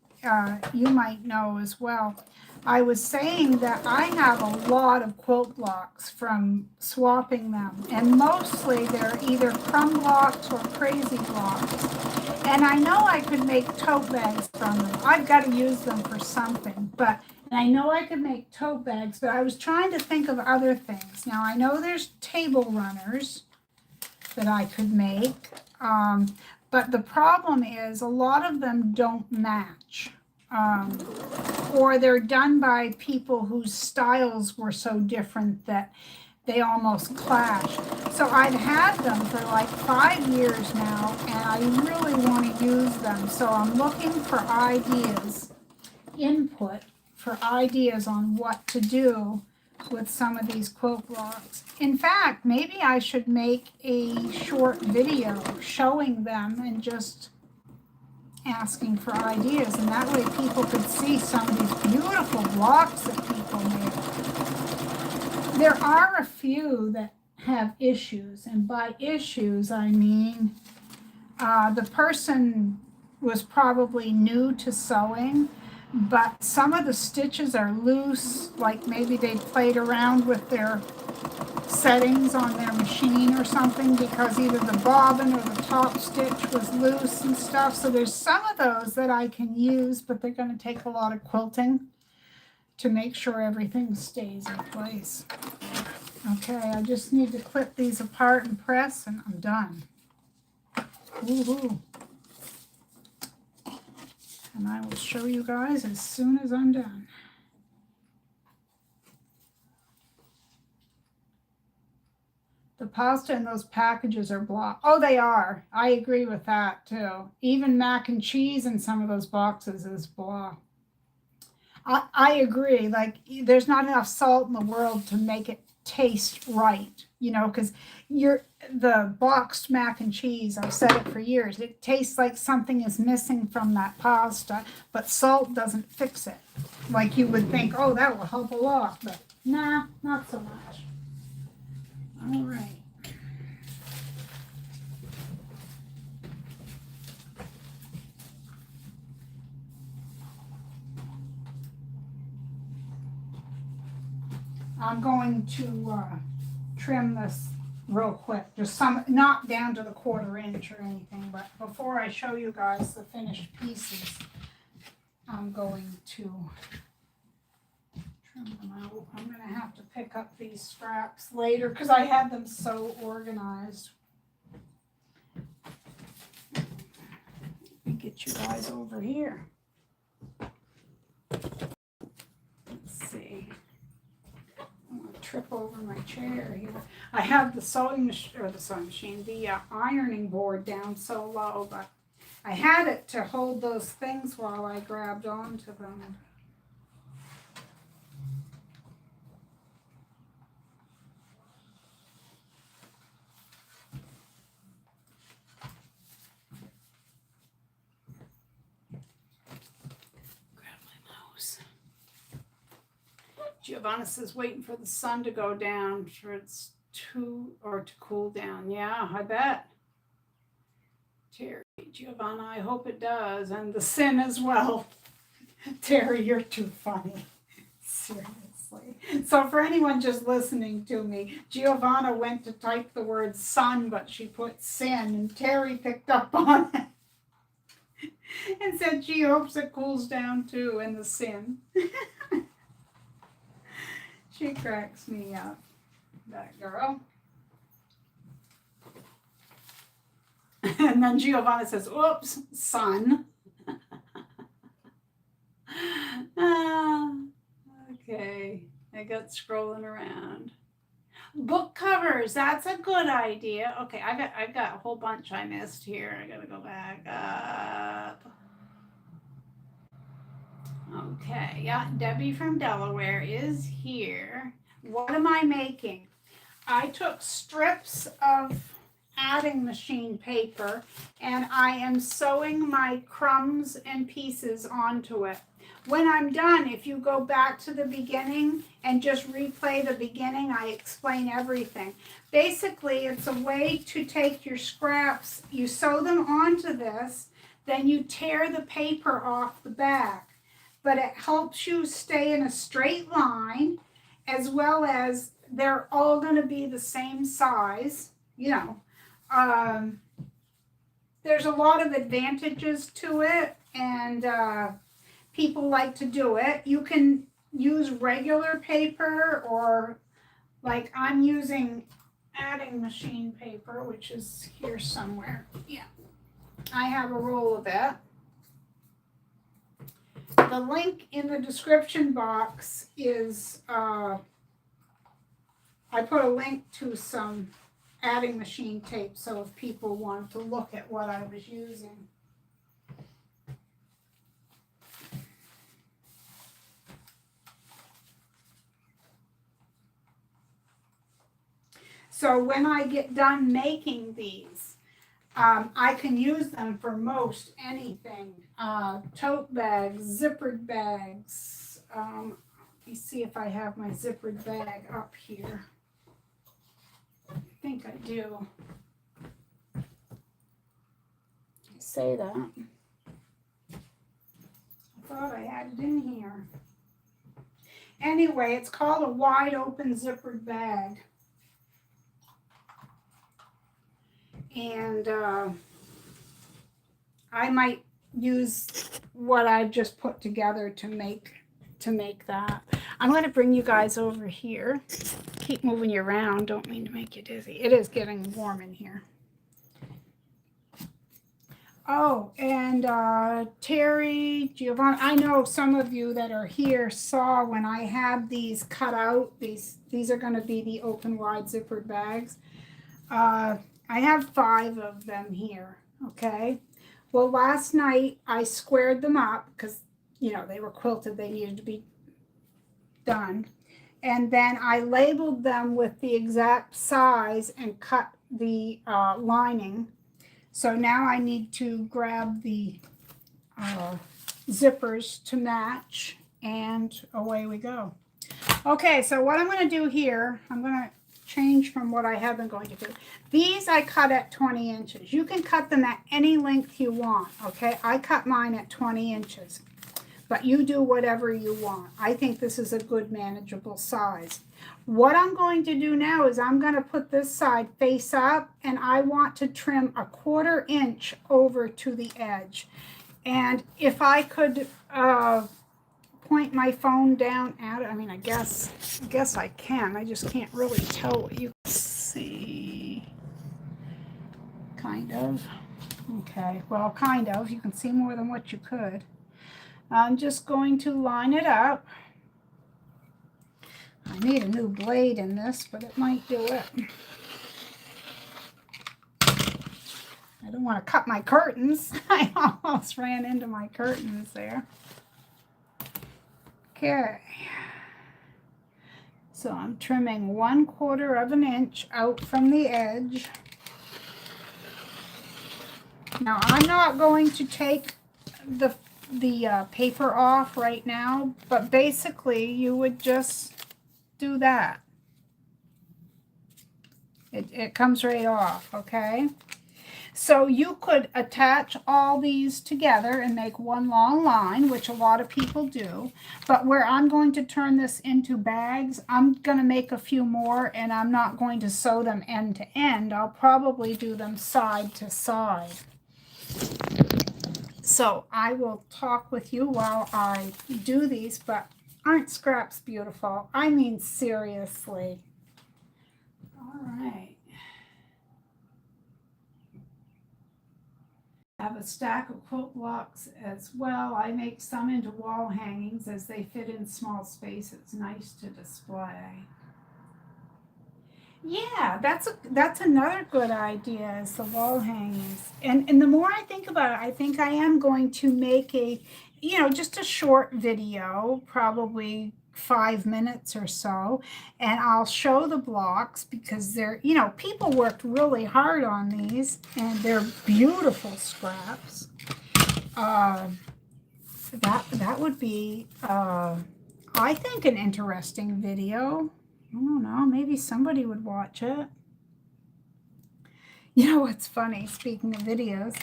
You might know as well. I was saying that I have a lot of quilt blocks from swapping them, and mostly they're either crumb blocks or crazy blocks. And I know I could make tote bags from them. I've got to use them for something, and I know I could make tote bags, but I was trying to think of other things. Now, I know there's table runners that I could make, but the problem is a lot of them don't match. Or they're done by people whose styles were so different that they almost clash. So I've had them for like 5 years now, and I really want to use them. So I'm looking for ideas, input for ideas on what to do with some of these quilt blocks. In fact, maybe I should make a short video showing them and just asking for ideas, and that way people could see some of these beautiful blocks that people make. There are a few that have issues, and by issues I mean the person was probably new to sewing, but some of the stitches are loose, like maybe they played around with their settings on their machine or something because either the bobbin or the top stitch was loose and stuff. So there's some of those that I can use, but they're going to take a lot of quilting to make sure everything stays in place. Okay, I just need to clip these apart and press, and I'm done. Woohoo! And I will show you guys as soon as I'm done. The pasta in those packages are blah. Oh, they are. I agree with that too. Even mac and cheese in some of those boxes is blah. I agree. Like, there's not enough salt in the world to make it taste right, you know, because the boxed mac and cheese, I've said it for years, it tastes like something is missing from that pasta, but salt doesn't fix it. Like you would think, oh, that will help a lot, but nah, not so much. All right. I'm going to trim this real quick, just some, not down to the 1/4 inch or anything, but before I show you guys the finished pieces, I'm going to trim them out. I'm going to have to pick up these scraps later because I had them so organized. Let me get you guys over here. Let's see. I'm going to trip over my chair here. I have the the ironing board down so low, but I had it to hold those things while I grabbed onto them. Giovanna says waiting for the sun to go down for it's to cool down. Yeah, I bet. Terry, Giovanna, I hope it does. And the sin as well. Terry, you're too funny. Seriously. So for anyone just listening to me, Giovanna went to type the word sun, but she put sin, and Terry picked up on it. And said she hopes it cools down too in the sin. She cracks me up, that girl. And then Giovanna says, oops, son. Okay, I got scrolling around. Book covers, that's a good idea. Okay, I've got a whole bunch I missed here. I gotta go back up. Okay, yeah, Debbie from Delaware is here. What am I making? I took strips of adding machine paper and I am sewing my crumbs and pieces onto it. When I'm done, if you go back to the beginning and just replay the beginning, I explain everything. Basically, it's a way to take your scraps, you sew them onto this, then you tear the paper off the back. But it helps you stay in a straight line, as well as they're all going to be the same size, you know. There's a lot of advantages to it, and people like to do it. You can use regular paper, or like I'm using adding machine paper, which is here somewhere. Yeah, I have a roll of it. The link in the description box is, I put a link to some adding machine tape, so if people want to look at what I was using. So when I get done making these, I can use them for most anything. Tote bags, zippered bags. Let me see if I have my zippered bag up here. I think I do. I say that. I thought I had it in here. Anyway, it's called a wide open zippered bag. And I might use what I've just put together to make that. I'm going to bring you guys over here. Keep moving you around. Don't mean to make you dizzy. It is getting warm in here. Oh, and Terry, Giovanna, I know some of you that are here saw when I had these cut out. These are going to be the open wide zippered bags. I have 5 of them here, okay? Well, last night I squared them up because, you know, they were quilted. They needed to be done. And then I labeled them with the exact size and cut the lining. So now I need to grab the zippers to match, and away we go. Okay, so what I'm going to do here, I'm going to change from what I have been going to do. These I cut at 20 inches. You can cut them at any length you want, okay? I cut mine at 20 inches, but you do whatever you want. I think this is a good manageable size. What I'm going to do now is I'm going to put this side face up, and I want to trim a 1/4 inch over to the edge. And if I could point my phone down at it, I mean, I guess I can. I just can't really tell what you can see. Kind of. Okay, well, kind of. You can see more than what you could. I'm just going to line it up. I need a new blade in this, but it might do it. I don't want to cut my curtains. I almost ran into my curtains there. Okay. So I'm trimming 1/4 inch out from the edge. Now I'm not going to take the paper off right now, but basically you would just do that. It comes right off, okay? So you could attach all these together and make one long line, which a lot of people do. But where I'm going to turn this into bags, I'm going to make a few more, and I'm not going to sew them end to end. I'll probably do them side to side. So I will talk with you while I do these, but aren't scraps beautiful? I mean, seriously. All right. I have a stack of quilt blocks as well. I make some into wall hangings as they fit in small spaces. Nice to display. Yeah, that's another good idea is the wall hangings. And the more I think about it, I think I am going to make a, just a short video, probably 5 minutes or so, and I'll show the blocks because they're, people worked really hard on these and they're beautiful scraps. That would be, I think, an interesting video. I don't know, maybe somebody would watch it. You know what's funny, speaking of videos,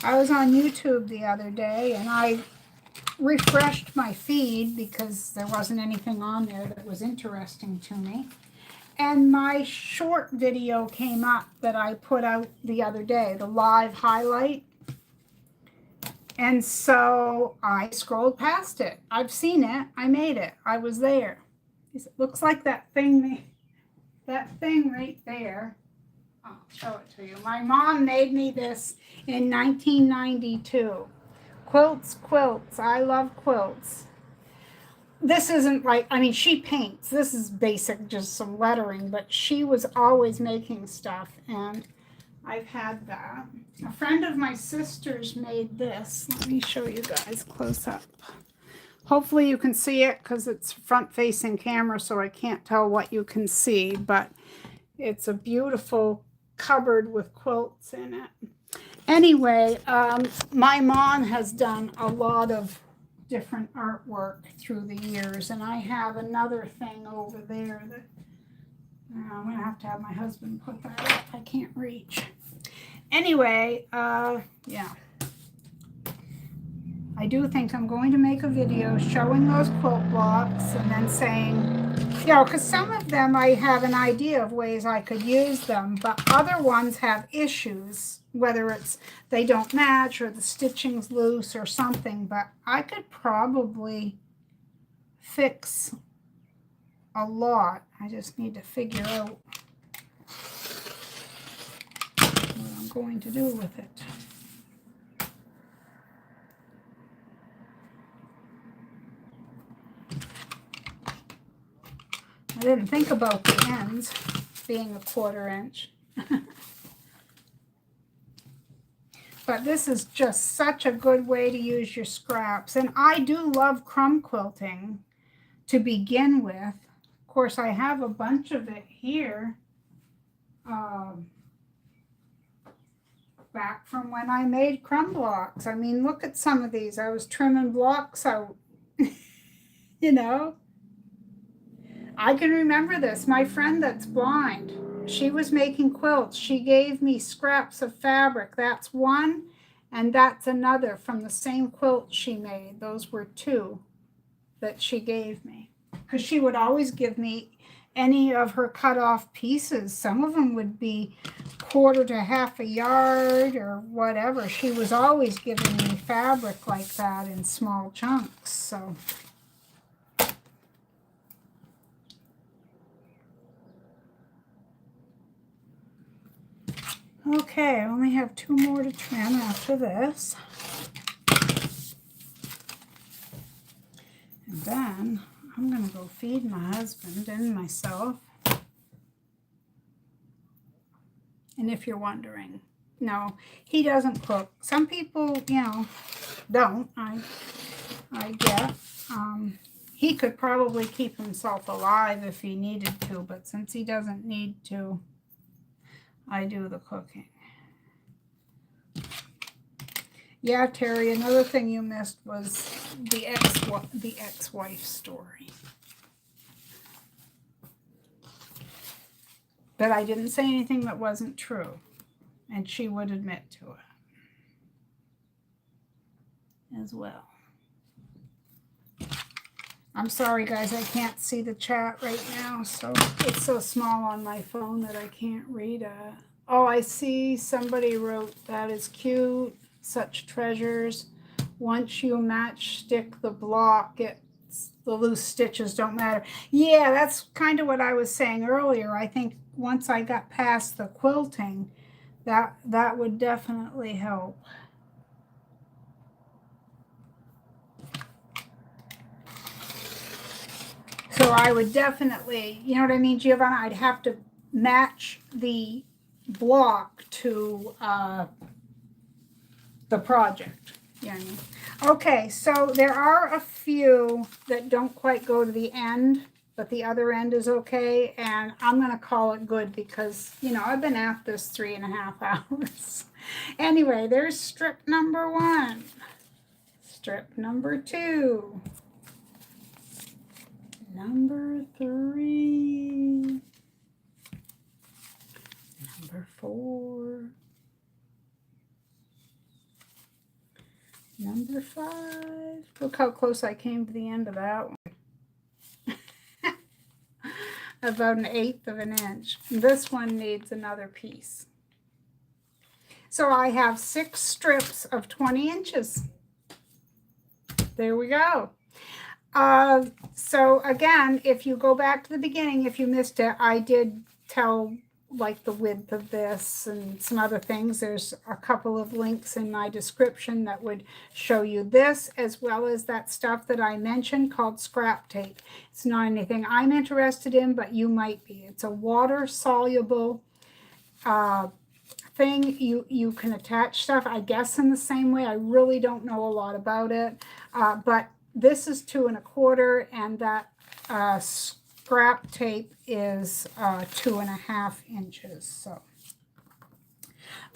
I was on YouTube the other day and I refreshed my feed because there wasn't anything on there that was interesting to me. And my short video came up that I put out the other day, the live highlight. And so I scrolled past it. I've seen it. I made it. I was there. It looks like that thing right there. I'll show it to you. My mom made me this in 1992. Quilts. I love quilts. This isn't like, I mean, she paints. This is basic, just some lettering, but she was always making stuff, and I've had that. A friend of my sister's made this. Let me show you guys close up. Hopefully you can see it because it's front-facing camera, so I can't tell what you can see, but it's a beautiful cupboard with quilts in it. Anyway, my mom has done a lot of different artwork through the years, and I have another thing over there that I'm going to have my husband put that up. I can't reach. Anyway, yeah. I do think I'm going to make a video showing those quilt blocks and then saying, because some of them I have an idea of ways I could use them, but other ones have issues, whether it's they don't match or the stitching's loose or something, but I could probably fix a lot. I just need to figure out what I'm going to do with it. I didn't think about the ends being a 1/4 inch. But this is just such a good way to use your scraps. And I do love crumb quilting to begin with. Of course, I have a bunch of it here. Back from when I made crumb blocks. I mean, look at some of these. I was trimming blocks out, I can remember this. My friend that's blind, she was making quilts. She gave me scraps of fabric. That's one, and that's another from the same quilt she made. Those were two that she gave me. Because she would always give me any of her cut off pieces. Some of them would be 1/4 to 1/2 yard or whatever. She was always giving me fabric like that in small chunks. So okay, I only have 2 more to trim after this. And then I'm going to go feed my husband and myself. And if you're wondering, no, he doesn't cook. Some people, don't. I get. He could probably keep himself alive if he needed to, but since he doesn't need to, I do the cooking. Yeah, Terry, another thing you missed was the ex-wife story. But I didn't say anything that wasn't true, and she would admit to it as well. I'm sorry, guys, I can't see the chat right now, so it's so small on my phone that I can't read it. Oh, I see somebody wrote, that is cute, such treasures. once you match stick the block, the loose stitches don't matter. Yeah, that's kind of what I was saying earlier. I think once I got past the quilting, that would definitely help. So I would definitely, you know what I mean, Giovanna? I'd have to match the block to the project. You know what I mean? Okay, so there are a few that don't quite go to the end, but the other end is okay, and I'm going to call it good because, you know, I've been at this 3.5 hours. Anyway, there's strip number 1, strip number 2, number 3, number 4, number 5. Look how close I came to the end of that one. About 1/8 of an inch. This one needs another piece. So I have 6 strips of 20 inches. There we go. So again, if you go back to the beginning, if you missed it, I did tell like the width of this and some other things. There's a couple of links in my description that would show you this, as well as that stuff that I mentioned called scrap tape. It's not anything I'm interested in, but you might be. It's a water soluble thing. You can attach stuff, I guess, in the same way. I really don't know a lot about it, but this is 2 1/4, and that scrap tape is 2.5 inches. So,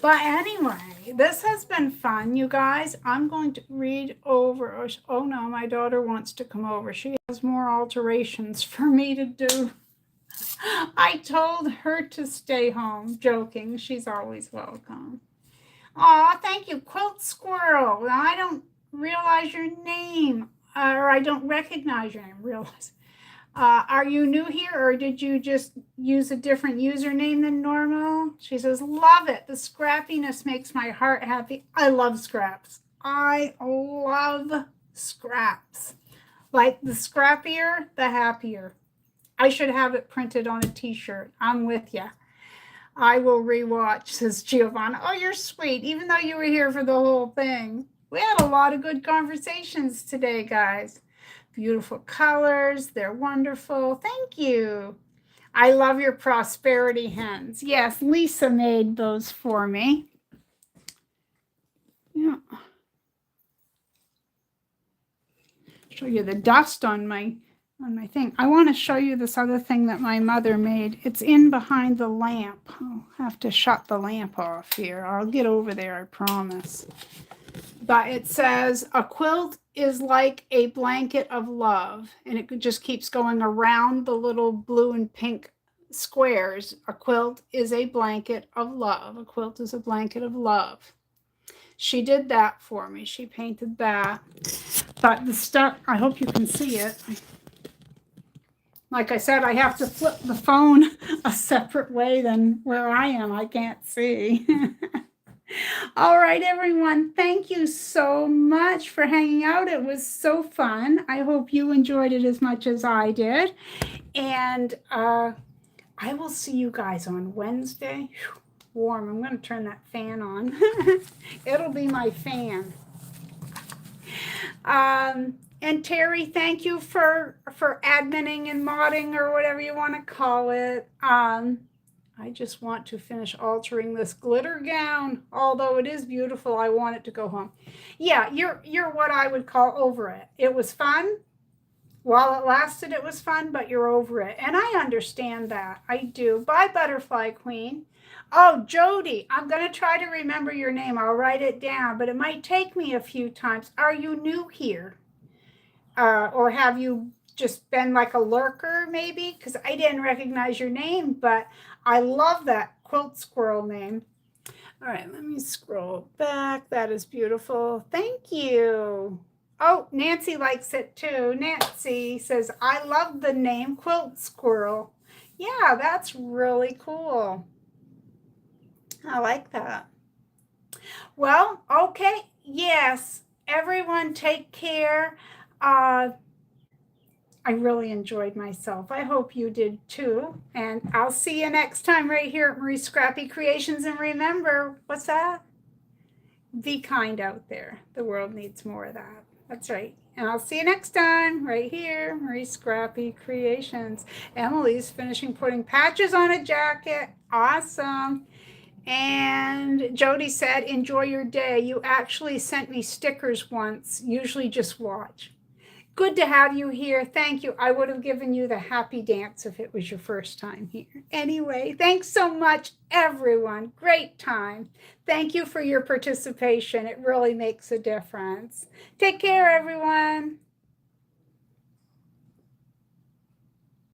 but anyway, this has been fun, you guys. I'm going to read over. Oh no, my daughter wants to come over. She has more alterations for me to do. I told her to stay home. Joking. She's always welcome. Aw, thank you, Quilt Squirrel. I don't realize your name, or I don't recognize your name. Realize. Are you new here, or did you just use a different username than normal? She says, love it. The scrappiness makes my heart happy. I love scraps. I love scraps. Like, the scrappier, the happier. I should have it printed on a t-shirt. I'm with you. I will rewatch, says Giovanna. Oh, you're sweet, even though you were here for the whole thing. We had a lot of good conversations today, guys. Beautiful colors. They're wonderful. Thank you. I love your prosperity hens. Yes, Lisa made those for me. Yeah. Show you the dust on my thing. I want to show you this other thing that my mother made. It's in behind the lamp. I'll have to shut the lamp off here. I'll get over there, I promise. But it says, a quilt is like a blanket of love. And it just keeps going around the little blue and pink squares. A quilt is a blanket of love. A quilt is a blanket of love. She did that for me. She painted that. But the stuff, I hope you can see it. Like I said, I have to flip the phone a separate way than where I am. I can't see. All right, everyone. Thank you so much for hanging out. It was so fun. I hope you enjoyed it as much as I did. And I will see you guys on Wednesday. Whew, warm. I'm going to turn that fan on. It'll be my fan. And Terry, thank you for adminning and modding, or whatever you want to call it. I just want to finish altering this glitter gown. Although it is beautiful, I want it to go home. Yeah, you're what I would call over it. It was fun. While it lasted, it was fun, but you're over it. And I understand that. I do. Bye, Butterfly Queen. Oh, Jody, I'm going to try to remember your name. I'll write it down, but it might take me a few times. Are you new here? Or have you just been like a lurker, maybe? Because I didn't recognize your name, but I love that Quilt Squirrel name. All right, let me scroll back. That is beautiful. Thank you. Oh, Nancy likes it too. Nancy says, I love the name Quilt Squirrel. Yeah, that's really cool. I like that. Well, okay. Yes. Everyone take care. I really enjoyed myself. I hope you did too. And I'll see you next time right here at Marie's Scrappy Creations. And remember, what's that? Be kind out there. The world needs more of that. That's right. And I'll see you next time right here, Marie's Scrappy Creations. Emily's finishing putting patches on a jacket. Awesome. And Jody said, enjoy your day. You actually sent me stickers once. Usually just watch. Good to have you here. Thank you. I would have given you the happy dance if it was your first time here. Anyway, thanks so much, everyone. Great time. Thank you for your participation. It really makes a difference. Take care, everyone.